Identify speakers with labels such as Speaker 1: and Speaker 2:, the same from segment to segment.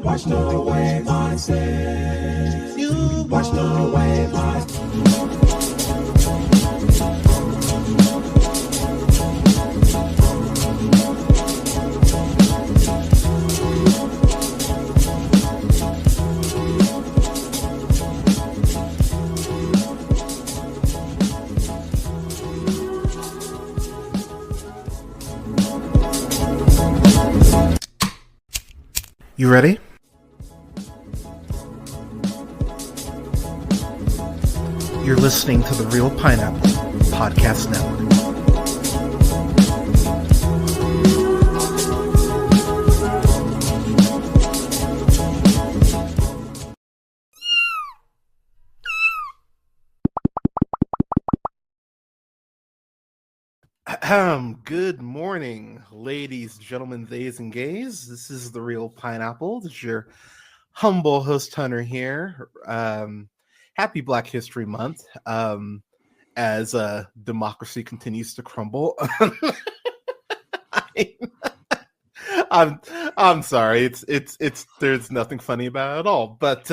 Speaker 1: washed away my sins. You washed away my
Speaker 2: You ready? You're listening to the Real Pineapple Podcast Network. Good morning, ladies, gentlemen, theys, and gays. This is the Real Pineapple. This is your humble host, Hunter, here. Happy Black History Month. As democracy continues to crumble. I'm sorry. It's there's nothing funny about it at all. But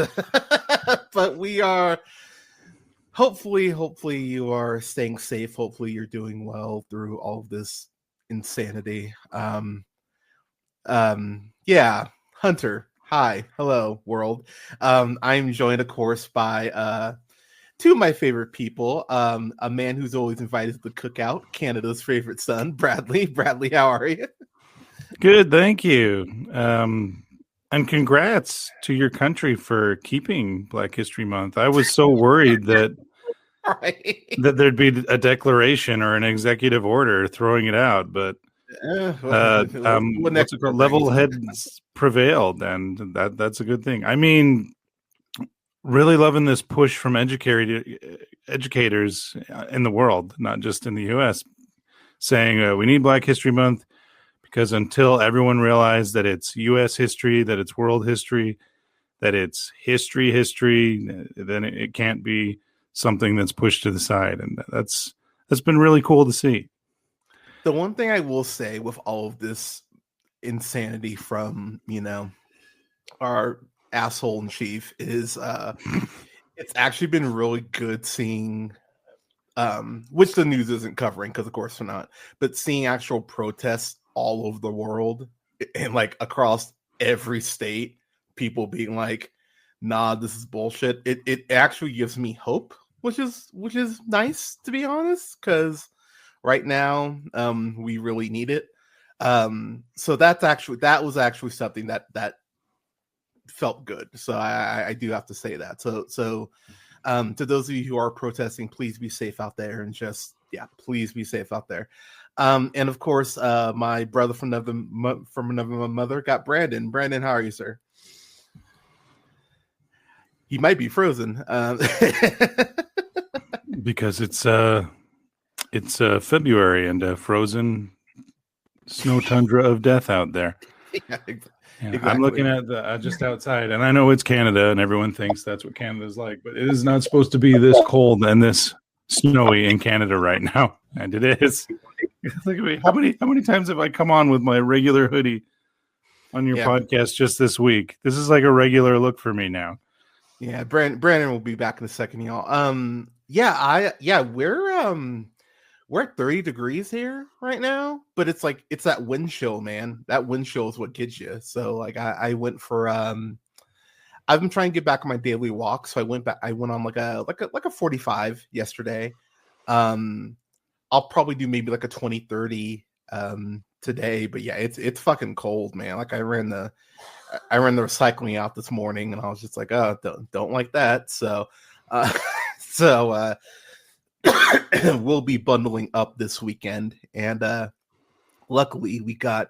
Speaker 2: but we are. Hopefully you are staying safe. Hopefully you're doing well through all of this insanity. Yeah, Hunter. Hi, hello, world. I'm joined, of course, by two of my favorite people. A man who's always invited to the cookout, Canada's favorite son, Bradley. Bradley, how are you?
Speaker 3: Good, thank you. And congrats to your country for keeping Black History Month. I was so worried that that thered be a declaration or an executive order throwing it out, but level heads prevailed, and that's a good thing. I mean, really loving this push from educators in the world, not just in the U.S., saying we need Black History Month. Because until everyone realized that it's U.S. history, that it's world history, that it's history, then it can't be something that's pushed to the side. And that's been really cool to see.
Speaker 2: The one thing I will say with all of this insanity from, our asshole in chief is it's actually been really good seeing, which the news isn't covering because of course we're not, but seeing actual protests all over the world and like across every state, people being like, nah, this is bullshit. It actually gives me hope, which is nice, to be honest, because right now we really need it. So that was actually something that felt good. So I do have to say that. So to those of you who are protesting, please be safe out there, and please be safe out there. And of course, my brother from another mother got Brandon. Brandon, how are you, sir? He might be frozen.
Speaker 3: Because it's February and a frozen snow tundra of death out there.
Speaker 2: Yeah,
Speaker 3: exactly. I'm looking at just outside, and I know it's Canada, and everyone thinks that's what Canada's like, but it is not supposed to be this cold and this snowy in Canada right now, and it is. Look at me. How many times have I come on with my regular hoodie on your podcast just this week? This is like a regular look for me now.
Speaker 2: Yeah, Brandon will be back in a second, y'all. We're at 30 degrees here right now, but it's that wind chill, man. That wind chill is what gets you. So like I went for I've been trying to get back on my daily walk, so I went on like a 45 yesterday. I'll probably do maybe like a 20-30 today, but yeah, it's fucking cold, man. Like I ran the recycling out this morning, and I was just like, oh, don't like that. So we'll be bundling up this weekend, and luckily we got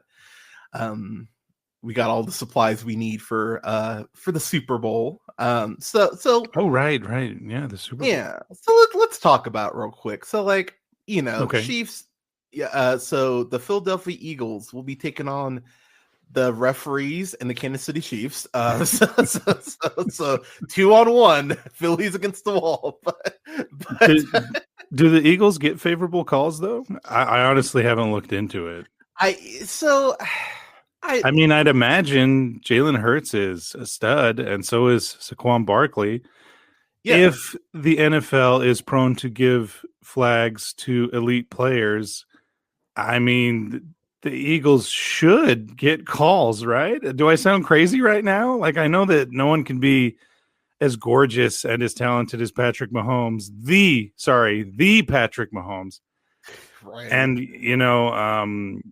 Speaker 2: all the supplies we need for the Super Bowl. Oh
Speaker 3: right, yeah, the Super Bowl.
Speaker 2: Yeah, so let's talk about it real quick. So like,
Speaker 3: okay.
Speaker 2: Chiefs. Yeah. So the Philadelphia Eagles will be taking on the referees and the Kansas City Chiefs. So 2-on-1, Phillies against the wall. But
Speaker 3: do the Eagles get favorable calls though? I honestly haven't looked into it. I mean, I'd imagine Jalen Hurts is a stud, and so is Saquon Barkley.
Speaker 2: Yeah.
Speaker 3: If the NFL is prone to give flags to elite players, I mean, the Eagles should get calls, right? Do I sound crazy right now? Like, I know that no one can be as gorgeous and as talented as Patrick Mahomes, the Patrick Mahomes.
Speaker 2: Right.
Speaker 3: And, you know, and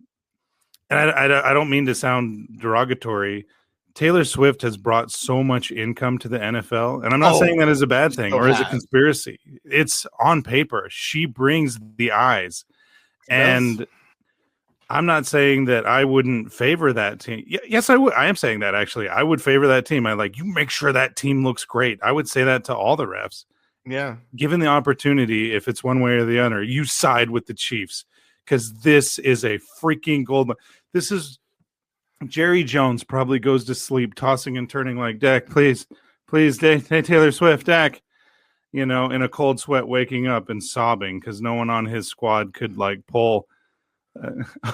Speaker 3: I don't mean to sound derogatory. Taylor Swift has brought so much income to the NFL, and I'm not saying that as a bad thing or as a conspiracy. It's on paper. She brings the eyes. And I'm not saying that I wouldn't favor that team. Yes, I would. I am saying that, actually. I would favor that team. You make sure that team looks great. I would say that to all the refs.
Speaker 2: Yeah.
Speaker 3: Given the opportunity, if it's one way or the other, you side with the Chiefs, because this is a freaking gold. This is Jerry Jones probably goes to sleep tossing and turning like, Dak, please, hey, Taylor Swift, Dak, you know, in a cold sweat, waking up and sobbing because no one on his squad could pull.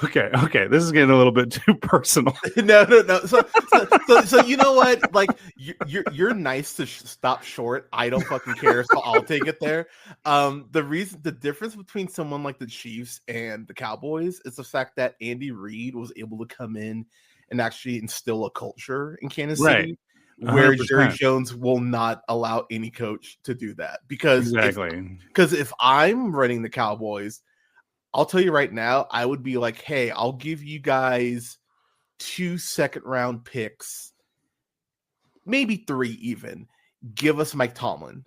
Speaker 3: Okay. This is getting a little bit too personal.
Speaker 2: No. So you know what? You're nice to stop short. I don't fucking care, so I'll take it there. The difference between someone like the Chiefs and the Cowboys is the fact that Andy Reid was able to come in and actually instill a culture in Kansas City, where
Speaker 3: 100%.
Speaker 2: Jerry Jones will not allow any coach to do that. Because if I'm running the Cowboys, I'll tell you right now, I would be like, hey, I'll give you guys 2 second-round picks, maybe 3 even. Give us Mike Tomlin.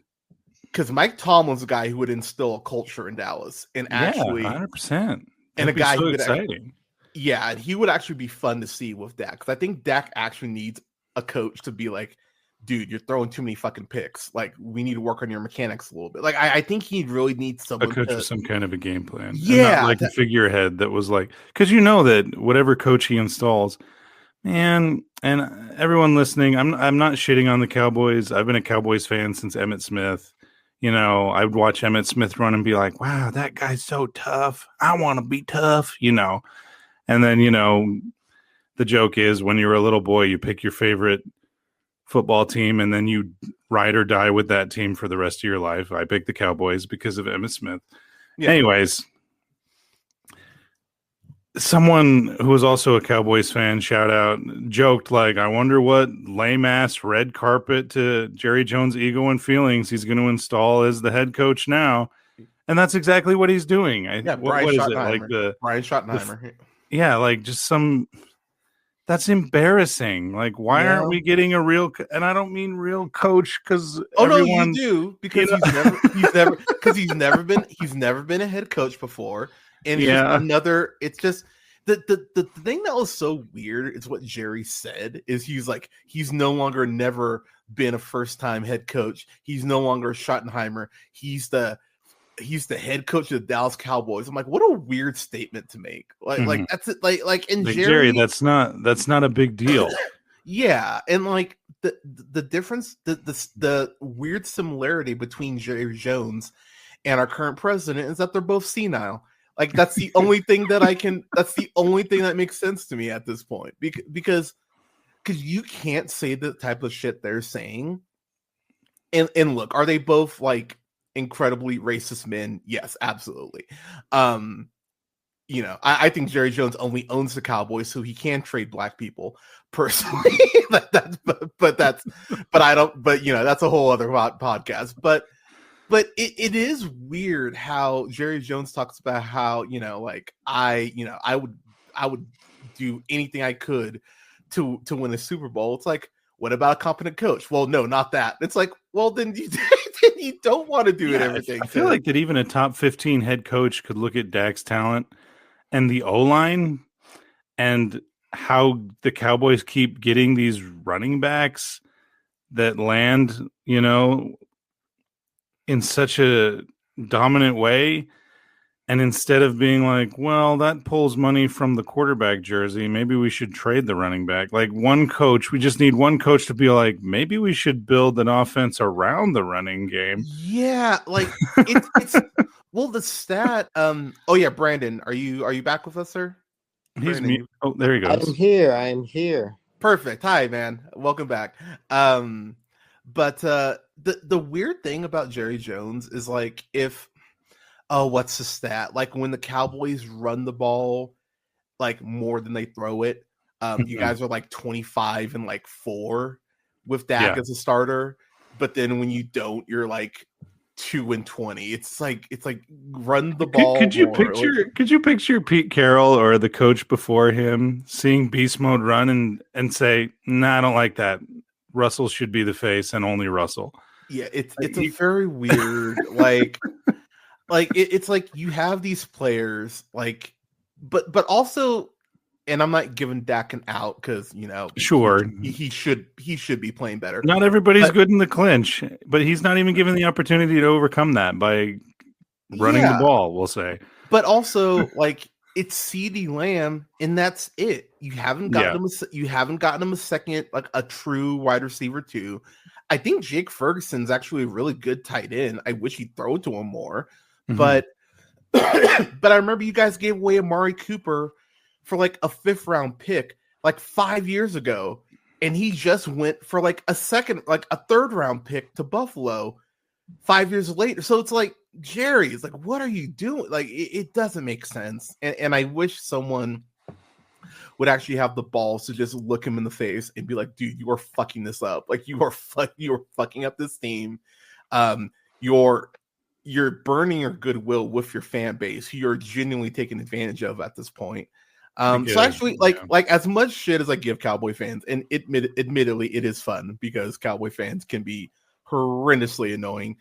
Speaker 2: Because Mike Tomlin's a guy who would instill a culture in Dallas. And actually,
Speaker 3: 100%.
Speaker 2: And a guy
Speaker 3: so
Speaker 2: who would
Speaker 3: exciting.
Speaker 2: And he would actually be fun to see with Dak. Because I think Dak actually needs a coach to be like, dude, you're throwing too many fucking picks. We need to work on your mechanics a little bit. I think he really needs someone.
Speaker 3: A coach with some kind of a game plan.
Speaker 2: Yeah.
Speaker 3: And not a figurehead that was because you know that whatever coach he installs, man, and everyone listening, I'm not shitting on the Cowboys. I've been a Cowboys fan since Emmitt Smith. You know, I would watch Emmitt Smith run and be like, wow, that guy's so tough. I want to be tough, you know. And then, you know, the joke is when you're a little boy, you pick your favorite football team and then you ride or die with that team for the rest of your life. I picked the Cowboys because of Emmitt Smith. Yeah. Anyways, someone who was also a Cowboys fan, shout out, joked I wonder what lame ass red carpet to Jerry Jones' ego and feelings he's going to install as the head coach now. And that's exactly what he's doing.
Speaker 2: Brian Schottenheimer.
Speaker 3: Just some. That's embarrassing. Why aren't we getting a real? And I don't mean real coach because
Speaker 2: no, you do, because he's never been a head coach before, and it's just the thing that was so weird is what Jerry said is he's no longer never been a first time head coach. He's no longer Schottenheimer. He's the head coach of the Dallas Cowboys. I'm like, what a weird statement to make. That's it. And
Speaker 3: Jerry, that's not a big deal.
Speaker 2: Yeah, and the difference, the weird similarity between Jerry Jones and our current president is that they're both senile. That's the only thing that's the only thing that makes sense to me at this point. Because you can't say the type of shit they're saying. And look, are they both incredibly racist men? Yes, absolutely. I think Jerry Jones only owns the Cowboys, so he can trade black people personally. That's a whole other podcast. But it is weird how Jerry Jones talks about how I would do anything I could to win a Super Bowl. It's what about a competent coach? Well, no, not that. It's well, then you don't want to do everything.
Speaker 3: I feel that even a top 15 head coach could look at Dak's talent and the O-line and how the Cowboys keep getting these running backs that land, in such a dominant way. And instead of being well, that pulls money from the quarterback jersey, maybe we should trade the running back. One coach, we just need one coach to be maybe we should build an offense around the running game.
Speaker 2: Yeah, it's well, the stat. Oh yeah, Brandon, are you back with us, sir?
Speaker 3: He's
Speaker 2: Brandon,
Speaker 3: Oh, there he
Speaker 4: I
Speaker 3: goes.
Speaker 4: am here. I am here.
Speaker 2: perfect. Hi, man. Welcome back. But the weird thing about Jerry Jones is like what's the stat? Like when the Cowboys run the ball like more than they throw it. You guys are like 25 and like 4 with Dak as a starter, but then when you don't, you're like 2 and 20. It's like run the ball.
Speaker 3: Could you picture Pete Carroll or the coach before him seeing beast mode run and say, "Nah, I don't like that. Russell should be the face and only Russell."
Speaker 2: Yeah, it's a very weird it's like you have these players like, but also, and I'm not giving Dak an out because
Speaker 3: sure
Speaker 2: he should be playing better.
Speaker 3: Not everybody's good in the clinch, but he's not even given the opportunity to overcome that by running the ball, we'll say.
Speaker 2: But also, like, it's CeeDee Lamb, and that's it. You haven't gotten him a second, like a true wide receiver too. I think Jake Ferguson's actually a really good tight end. I wish he'd throw it to him more. But but I remember you guys gave away Amari Cooper for like a 5th round pick like 5 years ago, and he just went for like a 3rd round pick to Buffalo 5 years later. So it's like, Jerry, it's like, what are you doing? Like it doesn't make sense. And I wish someone would actually have the balls to just look him in the face and be like, dude, you are fucking this up. Like you are fucking up this team. You're burning your goodwill with your fan base, who you're genuinely taking advantage of at this point. So actually, like as much shit as I give Cowboy fans, and admittedly, it is fun because Cowboy fans can be horrendously annoying.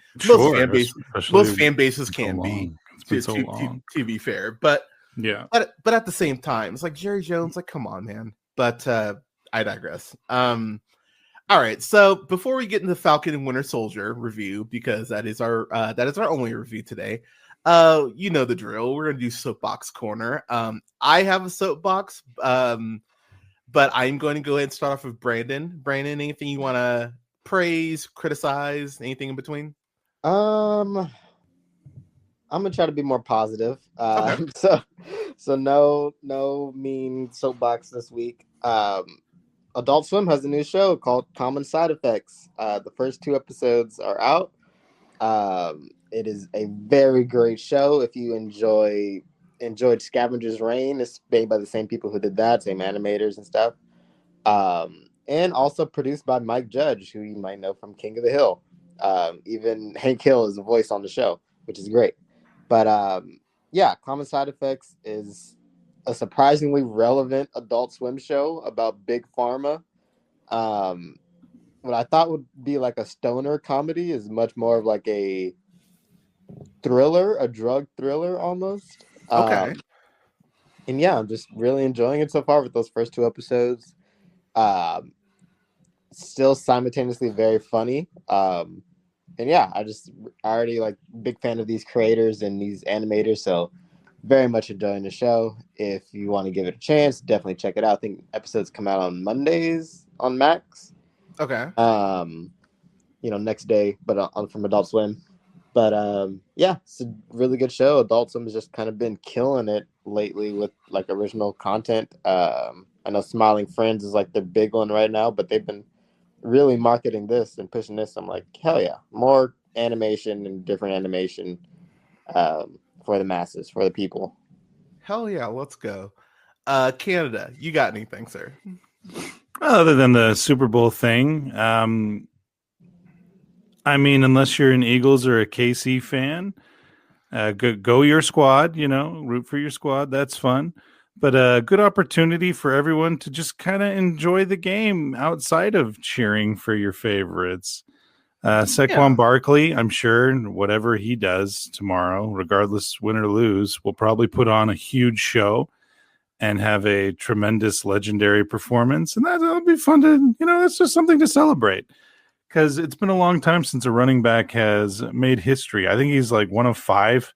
Speaker 2: Most fan bases can be, to be fair. But but at the same time, it's like Jerry Jones, like, come on, man. But I digress. All right, so before we get into Falcon and Winter Soldier review, because that is our only review today, you know the drill. We're gonna do Soapbox Corner. I have a soapbox, but I'm going to go ahead and start off with Brandon. Brandon, anything you want to praise, criticize, anything in between?
Speaker 4: I'm gonna try to be more positive.
Speaker 2: Okay.
Speaker 4: So no mean soapbox this week. Adult Swim has a new show called Common Side Effects. The first 2 episodes are out. It is a very great show. If you enjoyed Scavenger's Reign, it's made by the same people who did that, same animators and stuff. And also produced by Mike Judge, who you might know from King of the Hill. Even Hank Hill is a voice on the show, which is great. But Common Side Effects is a surprisingly relevant Adult Swim show about big pharma. What I thought would be like a stoner comedy is much more of like a thriller, a drug thriller almost.
Speaker 2: Okay.
Speaker 4: And I'm just really enjoying it so far with those first 2 episodes. Still simultaneously very funny. I already like big fan of these creators and these animators, so very much enjoying the show. If you want to give it a chance, definitely check it out. I think episodes come out on Mondays on Max.
Speaker 2: Okay.
Speaker 4: Next day, but from Adult Swim. But it's a really good show. Adult Swim has just kind of been killing it lately with like original content. I know Smiling Friends is like the big one right now, but they've been really marketing this and pushing this. I'm like, hell yeah, more animation and different animation for the masses, for the people.
Speaker 2: Hell yeah, let's go. Canada, you got anything, sir?
Speaker 3: Other than the Super Bowl thing, I mean, unless you're an Eagles or a KC fan, go your squad, root for your squad. That's fun. But a good opportunity for everyone to just kind of enjoy the game outside of cheering for your favorites. Saquon Barkley, I'm sure whatever he does tomorrow, regardless win or lose, will probably put on a huge show and have a tremendous legendary performance. And that'll be fun to, that's just something to celebrate. Because it's been a long time since a running back has made history. I think he's like one of 5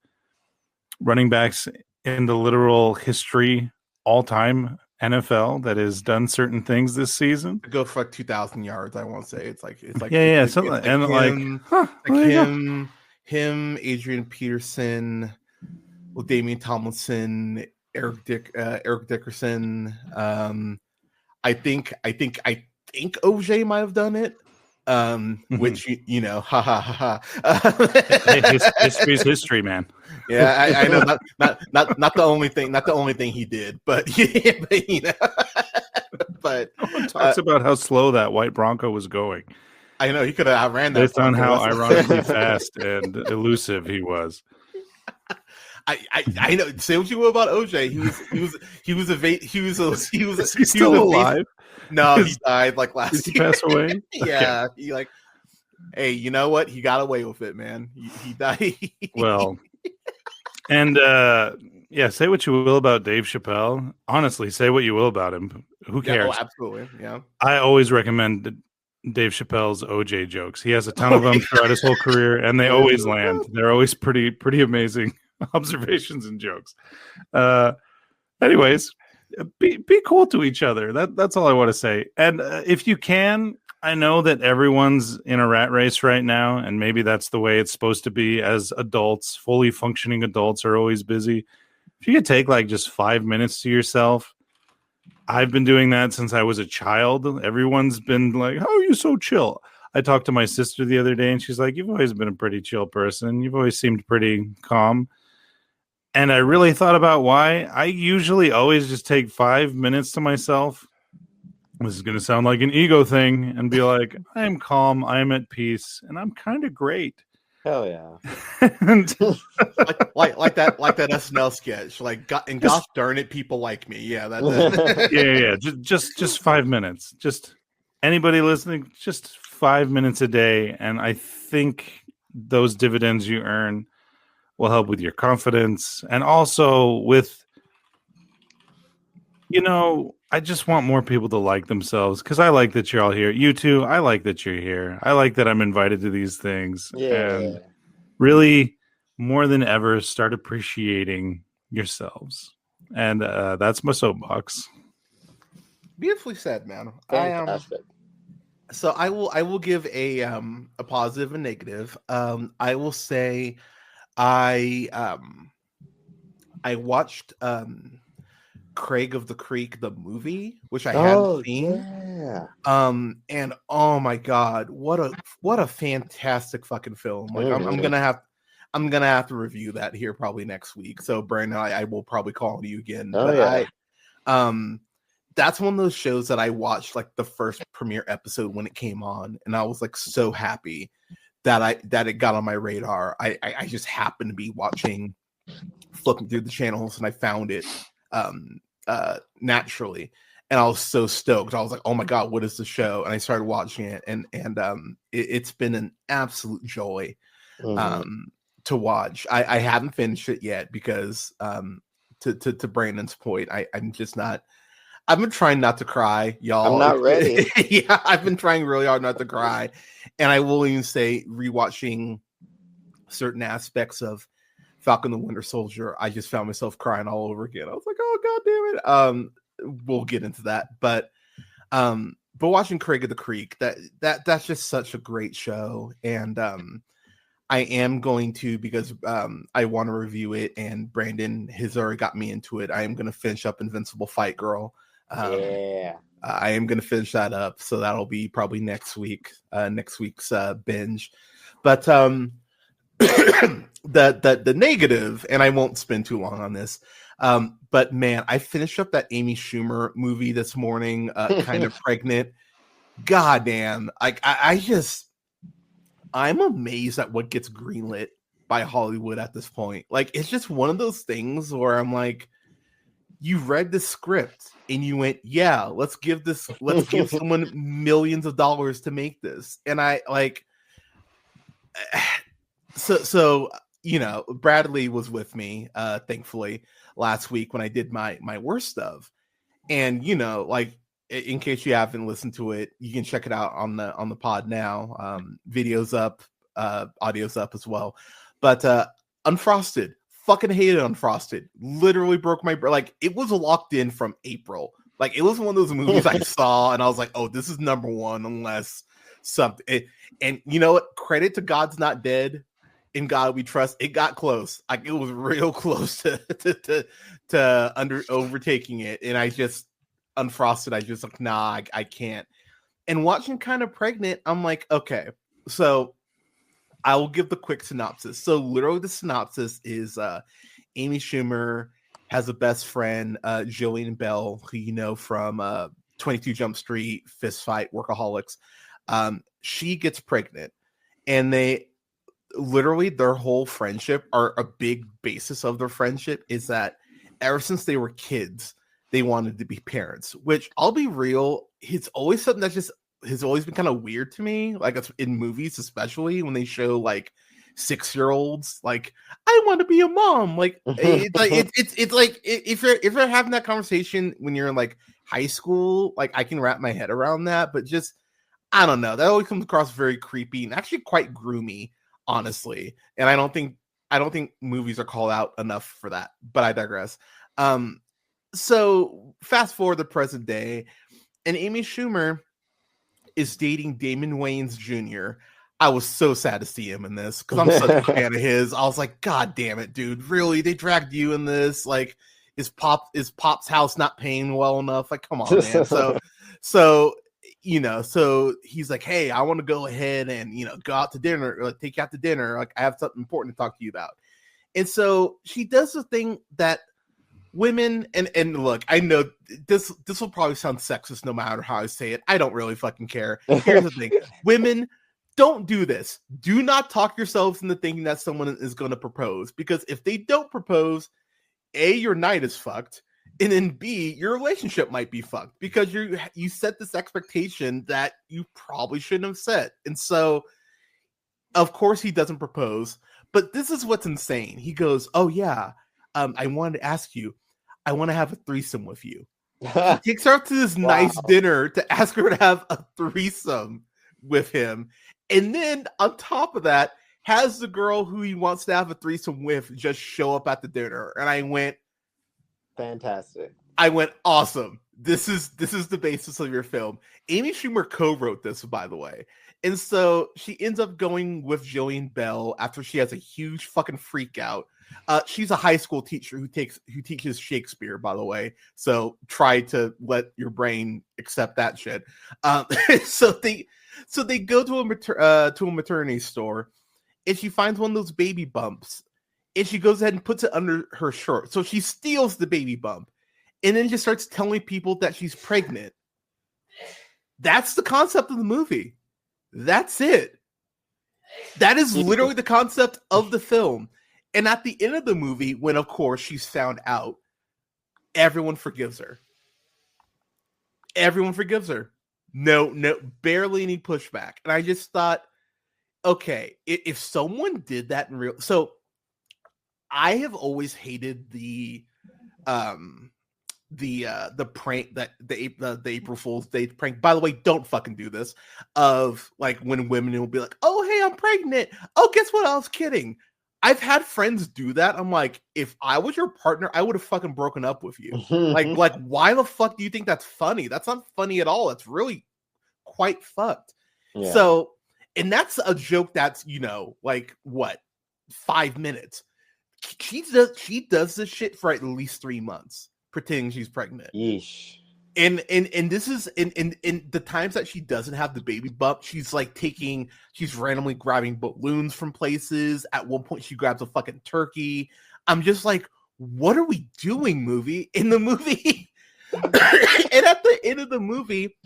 Speaker 3: running backs in the literal history all-time NFL that has done certain things this season.
Speaker 2: Go for like 2,000 yards. I won't say it's like him, Adrian Peterson, Damian Tomlinson, Eric Dickerson. I think OJ might have done it. Which you know, ha ha ha ha.
Speaker 3: Hey, history's history, man.
Speaker 2: Yeah, I know. Not the only thing he did, but yeah, but, you know. But
Speaker 3: no one talks about how slow that white Bronco was going.
Speaker 2: I know he could have outran that.
Speaker 3: Based on how ironically fast and elusive he was.
Speaker 2: I know. Say what you will about OJ. He was
Speaker 3: still alive.
Speaker 2: No, he died like last
Speaker 3: year.
Speaker 2: Did
Speaker 3: he pass away?
Speaker 2: Yeah, okay. He hey, you know what? He got away with it, man. He died.
Speaker 3: Well, and yeah, say what you will about Dave Chappelle. Honestly, say what you will about him. Who cares?
Speaker 2: Yeah, absolutely. Yeah.
Speaker 3: I always recommend Dave Chappelle's OJ jokes. He has a ton of them throughout his whole career, and they always land. They're always pretty amazing observations and jokes. Anyways, be cool to each other. That's all I want to say. And if you can, I know that everyone's in a rat race right now, and maybe that's the way it's supposed to be as adults. Fully functioning adults are always busy. If you could take like just 5 minutes to yourself. I've been doing that since I was a child. Everyone's been like, how are you so chill? I talked to my sister the other day, and she's like, you've always been a pretty chill person. You've always seemed pretty calm. And I really thought about why. I usually always just take 5 minutes to myself. This is going to sound like an ego thing, and be like, I am calm, I am at peace, and I'm kind of great.
Speaker 4: Hell yeah.
Speaker 3: And
Speaker 2: like that SNL sketch. Like, and gosh darn it, people like me. Yeah,
Speaker 3: yeah. Just 5 minutes. Just anybody listening, just 5 minutes a day, and I think those dividends you earn will help with your confidence, and also with, you know, I just want more people to like themselves, because I like that you're all here. You too. I like that you're here. I like that I'm invited to these things.
Speaker 4: Yeah.
Speaker 3: And really, more than ever, start appreciating yourselves. And that's my soapbox.
Speaker 2: Beautifully said, man.
Speaker 4: Fantastic.
Speaker 2: So I will give a positive and negative. I will say I watched Craig of the Creek, the movie, which I hadn't seen.
Speaker 4: Yeah.
Speaker 2: And oh my god, what a fantastic fucking film. Like I'm gonna have to review that here probably next week. So Brandon, I will probably call you again. That's one of those shows that I watched like the first premiere episode when it came on, and I was like so happy that it got on my radar. I just happened to be flipping through the channels, and I found it naturally, and I was so stoked. I was like, oh my god, what is the show? And I started watching it, and it's been an absolute joy to watch. I haven't finished it yet because to Brandon's point, I'm just not. I've been trying not to cry, y'all.
Speaker 4: I'm not ready.
Speaker 2: Yeah, I've been trying really hard not to cry, and I will even say rewatching certain aspects of Falcon the Winter Soldier, I just found myself crying all over again. I was like, oh god damn it. We'll get into that, but watching Craig of the Creek, that's just such a great show, and I am going to, because I want to review it, and Brandon has already got me into it. I am going to finish up Invincible Fight Girl. I am going to finish that up, so that'll be probably next week's binge. But the negative, and I won't spend too long on this, but man, I finished up that Amy Schumer movie this morning, Kind of Pregnant. God damn, like I'm amazed at what gets greenlit by Hollywood at this point. Like, it's just one of those things where I'm like, you read the script and you went, yeah, let's give someone millions of dollars to make this. And I like, so, you know, Bradley was with me, thankfully, last week when I did my worst of, and, you know, like, in case you haven't listened to it, you can check it out on the pod now. Videos up, audio's up as well. But Unfrosted, fucking hated Unfrosted. Literally broke my brain. Like, it was locked in from April. Like, it was one of those movies I saw and I was like, oh, this is number one unless something. And you know what? Credit to God's Not Dead. In God We Trust. It got close. Like it was real close to overtaking it. And I just unfrosted. I just like, nah, I can't. And watching Kind of Pregnant, I'm like, okay, so I will give the quick synopsis. So literally the synopsis is Amy Schumer has a best friend, Jillian Bell, who you know from 22 Jump Street, Fist Fight, Workaholics. She gets pregnant, and they literally their whole friendship, or a big basis of their friendship, is that ever since they were kids, they wanted to be parents. Which I'll be real, it's always something that just has always been kind of weird to me. Like it's in movies, especially when they show like 6-year-olds, like I want to be a mom. Like it's like if you're having that conversation when you're in like high school, like I can wrap my head around that, but just I don't know. That always comes across very creepy and actually quite groomy, honestly. And I don't think movies are called out enough for that. But I digress. So fast forward to present day, and Amy Schumer is dating Damon Wayans Jr. I was so sad to see him in this because I'm such a fan of his. I was like, God damn it, dude! Really, they dragged you in this? Like, is Pop's house not paying well enough? Like, come on, man. So you know, so he's like, hey, I want to go ahead and go out to dinner, or like, take you out to dinner. Like, I have something important to talk to you about. And so she does the thing that women and look, I know this will probably sound sexist no matter how I say it. I don't really fucking care. Here's the thing. Women, don't do this. Do not talk yourselves into thinking that someone is going to propose, because if they don't propose, A, your night is fucked, and then B, your relationship might be fucked because you set this expectation that you probably shouldn't have set. And so of course he doesn't propose, but this is what's insane. He goes, oh yeah, I wanted to ask you, I want to have a threesome with you. He takes her out to this nice dinner to ask her to have a threesome with him. And then on top of that, has the girl who he wants to have a threesome with just show up at the dinner. And I went,
Speaker 4: fantastic.
Speaker 2: I went, awesome. This is the basis of your film. Amy Schumer co-wrote this, by the way. And so she ends up going with Jillian Bell after she has a huge fucking freak out. She's a high school teacher who teaches Shakespeare, by the way. So try to let your brain accept that shit. So they go to a maternity store, and she finds one of those baby bumps, and she goes ahead and puts it under her shirt. So she steals the baby bump, and then just starts telling people that she's pregnant. That's the concept of the movie. That's it. That is literally the concept of the film. And at the end of the movie, when of course she's found out, everyone forgives her. Everyone forgives her. No, barely any pushback. And I just thought, okay, if someone did that in real, so I have always hated the prank, that the April Fool's Day prank. By the way, don't fucking do this. Of like when women will be like, "Oh, hey, I'm pregnant. Oh, guess what? I was kidding." I've had friends do that. I'm like, if I was your partner, I would have fucking broken up with you. like, why the fuck do you think that's funny? That's not funny at all. It's really quite fucked. Yeah. So, and that's a joke that's, like what, 5 minutes. She does this shit for at least 3 months, pretending she's pregnant.
Speaker 4: Yeesh.
Speaker 2: And this is in the times that she doesn't have the baby bump, she's randomly grabbing balloons from places. At one point, she grabs a fucking turkey. I'm just like, what are we doing, movie? In the movie, and at the end of the movie,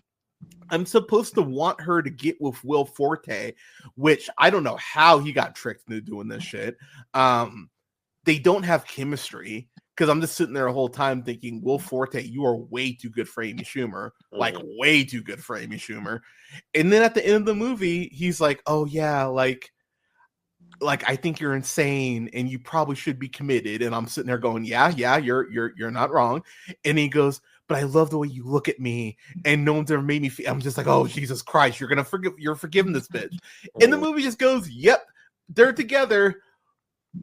Speaker 2: I'm supposed to want her to get with Will Forte, which I don't know how he got tricked into doing this shit. They don't have chemistry. Because I'm just sitting there the whole time thinking, Will Forte, you are way too good for Amy Schumer. Like, way too good for Amy Schumer. And then at the end of the movie, he's like, oh, yeah, like I think you're insane and you probably should be committed. And I'm sitting there going, yeah, you're not wrong. And he goes, but I love the way you look at me. And no one's ever made me feel. I'm just like, oh, Jesus Christ, you're forgiving this bitch. And the movie just goes, yep, they're together.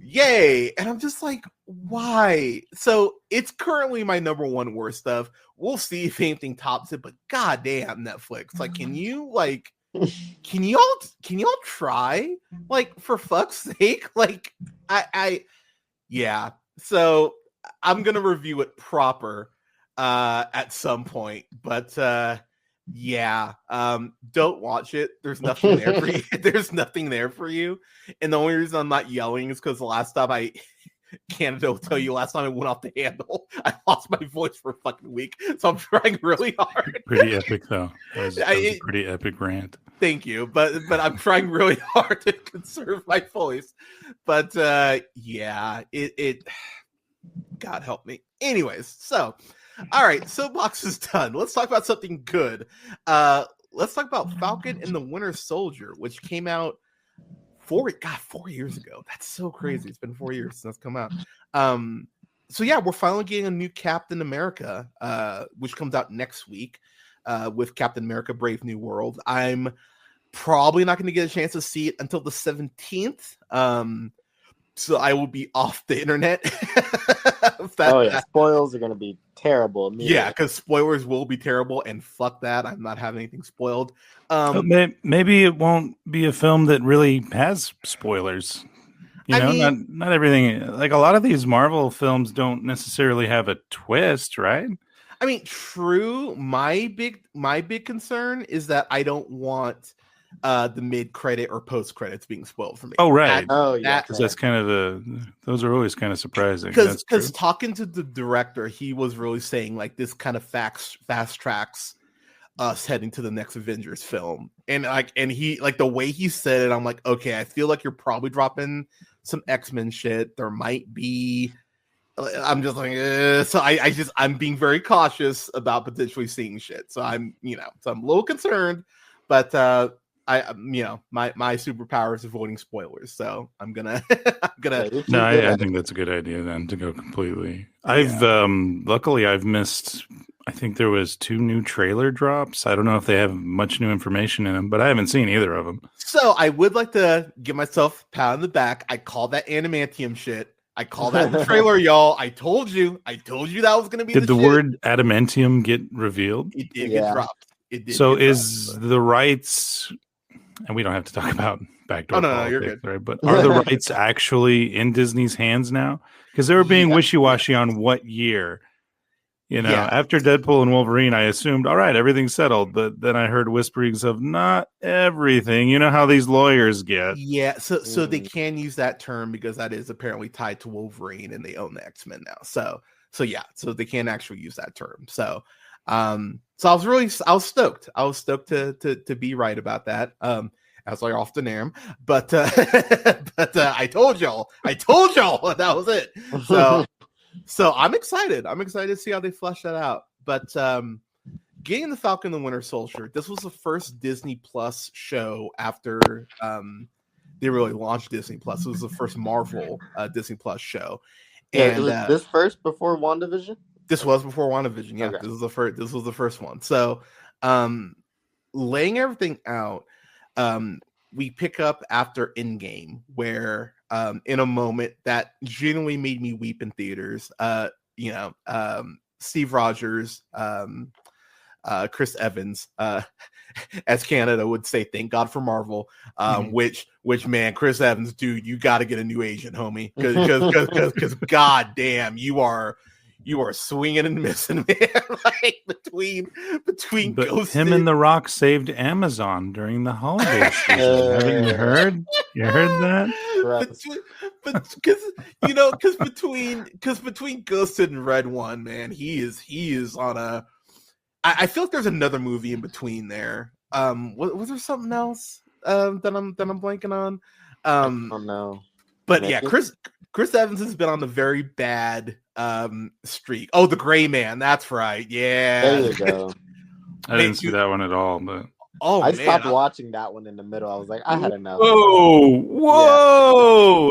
Speaker 2: Yay. And I'm just like, why? So it's currently my number one worst stuff. We'll see if anything tops it, but goddamn, Netflix, like, can you like can y'all try? Like, for fuck's sake? Like, yeah. So I'm gonna review it proper at some point, but yeah, don't watch it. There's nothing there for you. There's nothing there for you. And the only reason I'm not yelling is because the last time Canada will tell you last time I went off the handle, I lost my voice for a fucking week. So I'm trying really hard.
Speaker 3: Pretty epic though. That was a pretty epic rant.
Speaker 2: Thank you, but I'm trying really hard to conserve my voice. But yeah, it God help me. Anyways, so all right, soapbox is done. Let's talk about something good. Let's talk about Falcon and the Winter Soldier, which came out 4 years ago. That's so crazy. It's been 4 years since it's come out. So yeah, we're finally getting a new Captain America, which comes out next week with Captain America: Brave New World. I'm probably not going to get a chance to see it until the 17th. So I will be off the internet.
Speaker 4: Spoilers are going to be terrible.
Speaker 2: Yeah, because spoilers will be terrible, and fuck that. I'm not having anything spoiled.
Speaker 3: Maybe it won't be a film that really has spoilers. Not everything. Like, a lot of these Marvel films don't necessarily have a twist, right?
Speaker 2: I mean, true. My big concern is that I don't want the mid-credit or post-credits being spoiled for me.
Speaker 3: Oh, right.
Speaker 2: Because
Speaker 3: that's kind of those are always kind of surprising.
Speaker 2: Because talking to the director, he was really saying like this kind of fast tracks us heading to the next Avengers film. And he, like, the way he said it, I'm like, okay, I feel like you're probably dropping some X-Men shit. There might be. I'm just like, so I'm being very cautious about potentially seeing shit. So I'm a little concerned, but my superpower is avoiding spoilers. So I'm gonna.
Speaker 3: No, I think that's a good idea then, to go completely. Luckily I've missed. I think there was 2 new trailer drops. I don't know if they have much new information in them, but I haven't seen either of them.
Speaker 2: So I would like to give myself a pat on the back. I call that adamantium shit. I call that the trailer, y'all. I told you that was going to be.
Speaker 3: Did the word adamantium get revealed?
Speaker 2: It did get dropped. It did.
Speaker 3: So is the rights, and we don't have to talk about backdoor politics,
Speaker 2: no, you're good.
Speaker 3: right? But are the rights actually in Disney's hands now? Because they were being wishy-washy on what year. After Deadpool and Wolverine, I assumed, all right, everything's settled. But then I heard whisperings of not everything. You know how these lawyers get.
Speaker 2: Yeah, so they can use that term because that is apparently tied to Wolverine, and they own the X-Men now. So they can actually use that term. So I was stoked. I was stoked to be right about that. As I often am. But I told y'all that was it. So I'm excited. I'm excited to see how they flesh that out. But getting the Falcon the Winter Soldier, this was the first Disney Plus show after they really launched Disney Plus. It was the first Marvel Disney Plus show. And
Speaker 4: was this first before WandaVision?
Speaker 2: This was before WandaVision. Yeah, okay. This was the first one. So laying everything out, we pick up after Endgame, where in a moment that genuinely made me weep in theaters. Steve Rogers, Chris Evans, as Canada would say, thank God for Marvel. Which man, Chris Evans, dude, you got to get a new agent, homie, because god damn, you are swinging and missing, man. Like between
Speaker 3: but
Speaker 2: Ghost
Speaker 3: him and The Rock saved Amazon during the holiday season. Haven't you heard? You heard that?
Speaker 2: Because between Ghosted and Red One, man, he is on a. I feel like there's another movie in between there. Was there something else that I'm blanking on?
Speaker 4: I don't know.
Speaker 2: But maybe. Yeah, Chris Evans has been on the very bad streak. Oh, The Gray Man, that's right. Yeah,
Speaker 4: there you go.
Speaker 3: I didn't see that one at all, but
Speaker 4: I stopped watching that one in the middle. I was like, I had enough.
Speaker 3: Whoa!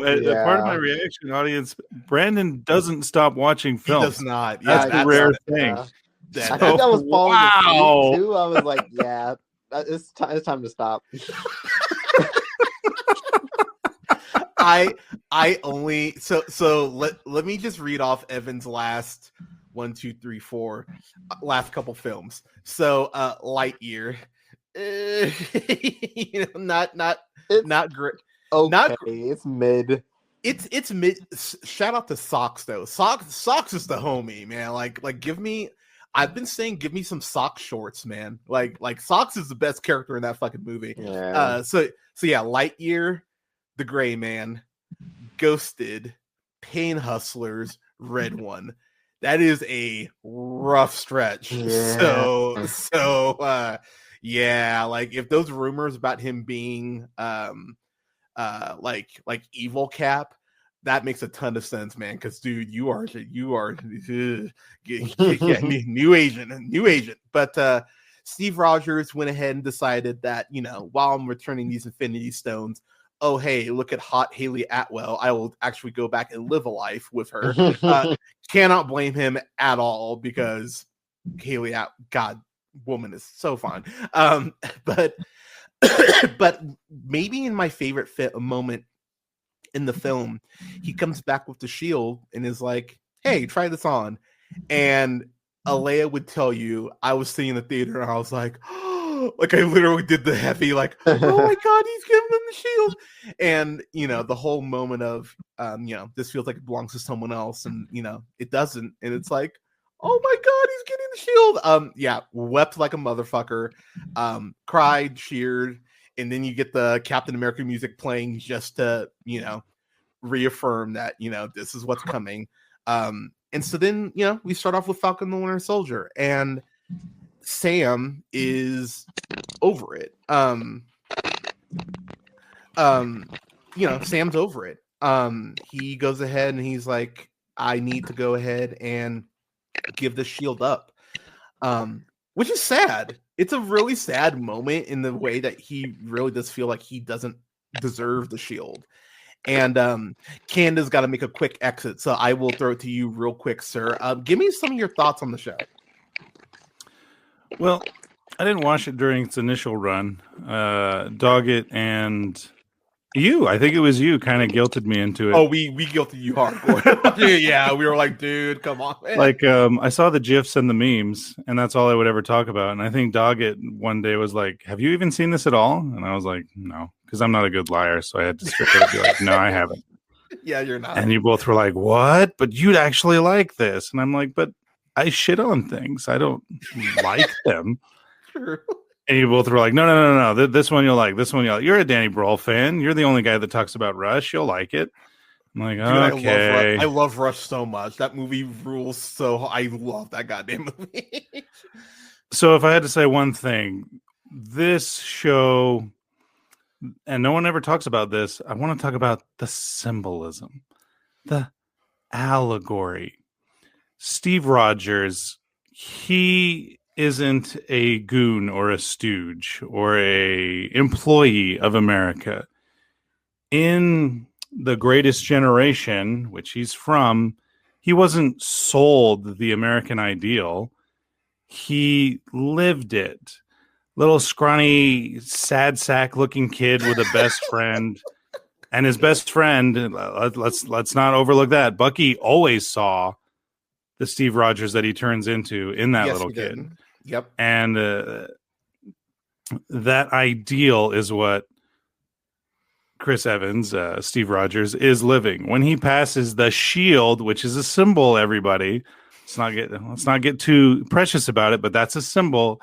Speaker 3: Yeah. Part of my reaction, audience, Brandon doesn't stop watching films.
Speaker 2: He does not.
Speaker 3: Yeah, that's a rare thing.
Speaker 4: I think I was falling asleep too. I was like, yeah, it's time to stop.
Speaker 2: I only let me just read off Evan's last 1, 2, 3, 4 last couple films. So Lightyear, not great.
Speaker 4: Okay,
Speaker 2: Not
Speaker 4: it's mid.
Speaker 2: It's mid. Shout out to Socks though. Socks is the homie, man. Like give me. I've been saying give me some Sock shorts, man. Like Socks is the best character in that fucking movie.
Speaker 4: Yeah.
Speaker 2: So yeah, Lightyear, the Gray Man, Ghosted, Pain Hustlers, Red One. That is a rough stretch.
Speaker 4: Yeah.
Speaker 2: Yeah, like if those rumors about him being like evil Cap, that makes a ton of sense, man. Because dude, you are yeah, new agent. But Steve Rogers went ahead and decided that, you know, while I'm returning these Infinity Stones, oh hey, look at hot Haley Atwell, I will actually go back and live a life with her. Cannot blame him at all, because Haley God, woman is so fine. But but maybe in my favorite moment in the film, he comes back with the shield and is like, hey, try this on. And Alea would tell you, I was sitting in the theater and I was like, oh, like I literally did the heavy, like, oh my God, he's giving him the shield. And, you know, the whole moment of, you know, this feels like it belongs to someone else. And, you know, it doesn't. And it's like, oh my God, he's getting the shield. Yeah, wept like a motherfucker, cried, cheered. And then you get the Captain America music playing just to, you know, reaffirm that, you know, this is what's coming. And so then, you know, we start off with Falcon the Winter Soldier, and Sam is over it. You know, Sam's over it. He goes ahead and he's like, I need to go ahead and give the shield up. Which is sad. It's a really sad moment in the way that he really does feel like he doesn't deserve the shield. And Canda's got to make a quick exit, so I will throw it to you real quick, sir. Give me some of your thoughts on the show.
Speaker 3: Well, I didn't watch it during its initial run. Doggett and you, I think it was you, kind of guilted me into it.
Speaker 2: Oh, we guilted you hardcore. Yeah, we were like, dude, come on, man.
Speaker 3: Like, I saw the GIFs and the memes, and that's all I would ever talk about. And I think Doggett one day was like, have you even seen this at all? And I was like, no, because I'm not a good liar. So I had to strip it and be like, no, I haven't.
Speaker 2: Yeah, you're not.
Speaker 3: And you both were like, what? But you'd actually like this. And I'm like, but I shit on things. I don't like them.
Speaker 2: True.
Speaker 3: And you both were like, no. This one you'll like. This one you'll like. You're a Danny Brohl fan. You're the only guy that talks about Rush. You'll like it. I'm like,
Speaker 2: dude,
Speaker 3: okay.
Speaker 2: I love Rush so much. That movie rules. So I love that goddamn movie.
Speaker 3: So if I had to say one thing, this show, and no one ever talks about this, I want to talk about the symbolism, the allegory. Steve Rogers, he isn't a goon or a stooge or a employee of America. In The Greatest Generation, which he's from, he wasn't sold the American ideal. He lived it. Little scrawny, sad sack looking kid with a best friend. And his best friend, let's not overlook that. Bucky always saw the Steve Rogers that he turns into in that little kid.
Speaker 2: Did. Yep.
Speaker 3: And that ideal is what Chris Evans, Steve Rogers, is living. When he passes the shield, which is a symbol, everybody, let's not get too precious about it, but that's a symbol.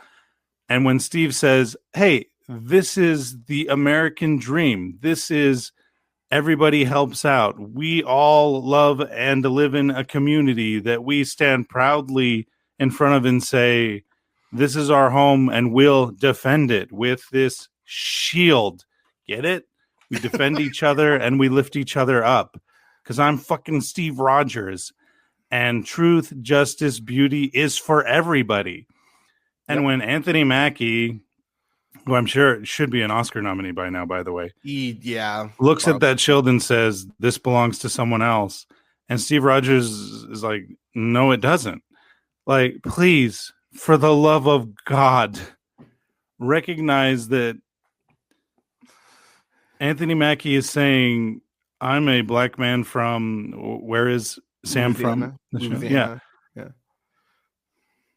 Speaker 3: And when Steve says, hey, this is the American dream, this is everybody helps out, we all love and live in a community that we stand proudly in front of and say, this is our home and we'll defend it with this shield. Get it? We defend each other and we lift each other up because I'm fucking Steve Rogers, and truth, justice, beauty is for everybody. And when Anthony Mackie, who I'm sure should be an Oscar nominee by now, by the way, looks at that shield and says, this belongs to someone else. And Steve Rogers is like, no, it doesn't. Like, please, for the love of God, recognize that Anthony Mackie is saying, I'm a black man from, where is Sam from?
Speaker 2: Louisiana. Yeah.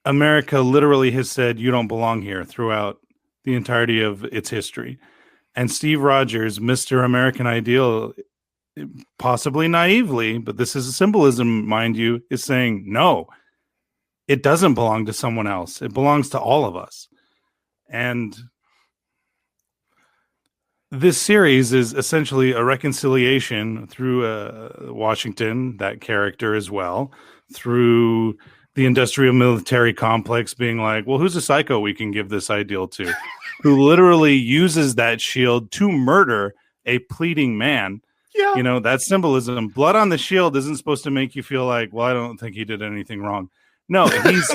Speaker 3: America literally has said, you don't belong here throughout the entirety of its history. And Steve Rogers, Mr. American Ideal, possibly naively, but this is a symbolism, mind you, is saying, no, it doesn't belong to someone else. It belongs to all of us. And this series is essentially a reconciliation through Washington, that character as well, through the industrial military complex being like, well, who's a psycho we can give this ideal to? Who literally uses that shield to murder a pleading man.
Speaker 2: Yeah.
Speaker 3: You know, that symbolism. Blood on the shield isn't supposed to make you feel like, well, I don't think he did anything wrong. No, he's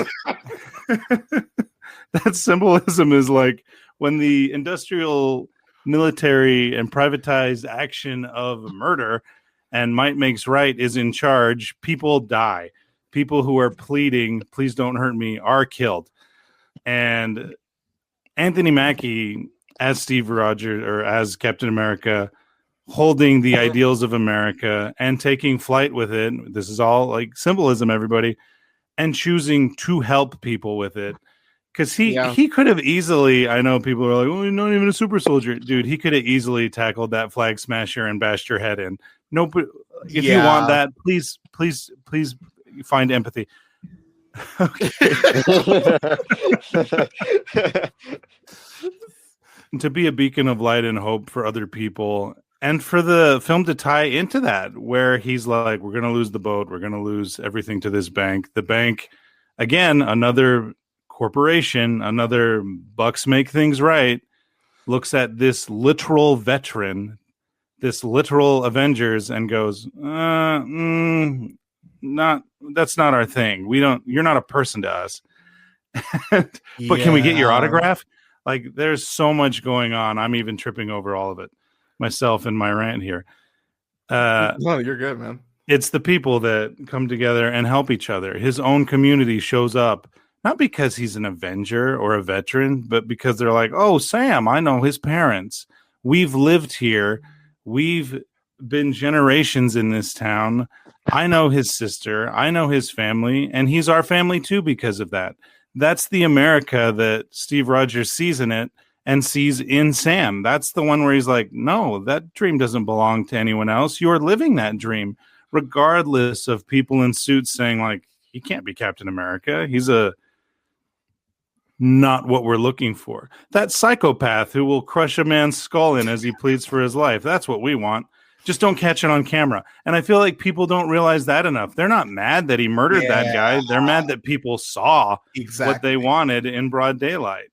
Speaker 3: that symbolism is like when the industrial military and privatized action of murder and might makes right is in charge, people die. People who are pleading, please don't hurt me, are killed. And Anthony Mackie as Steve Rogers or as Captain America, holding the ideals of America and taking flight with it. This is all like symbolism, everybody, and choosing to help people with it. Because he could have easily, I know people are like, oh, you're not even a super soldier. Dude, he could have easily tackled that flag smasher and bashed your head in. Nope. If you want that, please find empathy. To be a beacon of light and hope for other people, and for the film to tie into that, where he's like, we're going to lose the boat. We're going to lose everything to this bank. The bank, again, another corporation, another bucks make things right, looks at this literal veteran, this literal Avengers, and goes, that's not our thing. You're not a person to us. But can we get your autograph? Like, there's so much going on. I'm even tripping over all of it myself in my rant here.
Speaker 2: No, you're good, man.
Speaker 3: It's the people that come together and help each other. His own community shows up, not because he's an Avenger or a veteran, but because they're like, oh, Sam, I know his parents. We've lived here. We've been generations in this town. I know his sister. I know his family. And he's our family too because of that. That's the America that Steve Rogers sees in it and sees in Sam. That's the one where he's like, no, that dream doesn't belong to anyone else. You're living that dream, regardless of people in suits saying, like, he can't be Captain America. He's not what we're looking for. That psychopath who will crush a man's skull in as he pleads for his life. That's what we want. Just don't catch it on camera. And I feel like people don't realize that enough. They're not mad that he murdered that guy. They're mad that people saw what they wanted in broad daylight.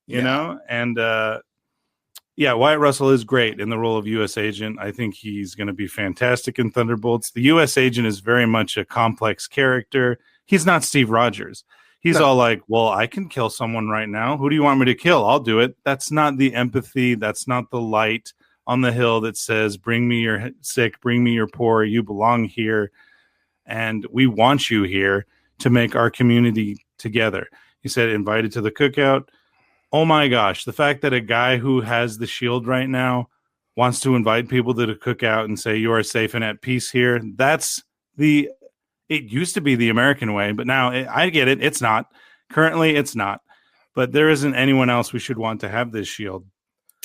Speaker 3: You know? And Wyatt Russell is great in the role of U.S. agent. I think he's going to be fantastic in Thunderbolts. The U.S. agent is very much a complex character. He's not Steve Rogers. He's all like, well, I can kill someone right now. Who do you want me to kill? I'll do it. That's not the empathy. That's not the light on the hill that says, bring me your sick, bring me your poor. You belong here. And we want you here to make our community together. He said, invited to the cookout. Oh my gosh. The fact that a guy who has the shield right now wants to invite people to the cookout and say, you are safe and at peace here. It used to be the American way, but now I get it. It's not. Currently, it's not. But there isn't anyone else we should want to have this shield.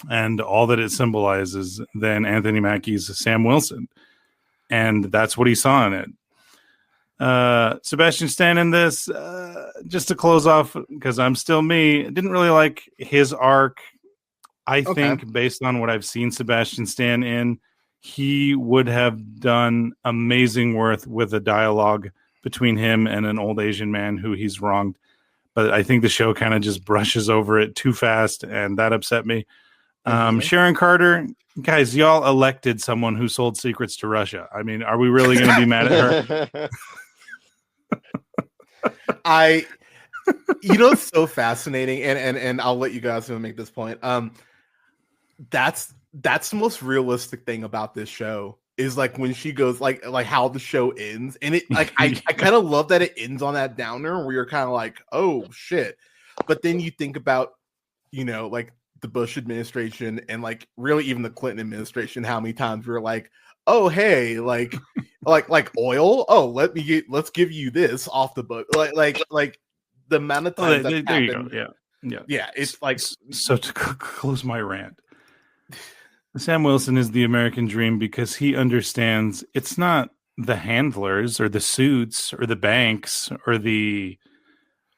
Speaker 3: And all that it symbolizes than Anthony Mackie's Sam Wilson. And that's what he saw in it. Sebastian Stan in this, just to close off, because I'm still me, didn't really like his arc. I think based on what I've seen Sebastian Stan in, he would have done amazing work with a dialogue between him and an old Asian man who he's wronged. But I think the show kind of just brushes over it too fast, and that upset me. Sharon Carter, guys, y'all elected someone who sold secrets to Russia. I mean, are we really going to be mad at her?
Speaker 2: It's so fascinating, and I'll let you guys make this point. That's the most realistic thing about this show is like when she goes like how the show ends, and it like I kind of love that it ends on that downer where you're kind of like, oh shit, but then you think about like the Bush administration and like really even the Clinton administration, how many times we were like, oh hey, like oil, oh let's give you this off the book, like the amount of times that happened. Yeah, it's like
Speaker 3: so to close my rant. Sam Wilson is the American dream because he understands it's not the handlers or the suits or the banks or the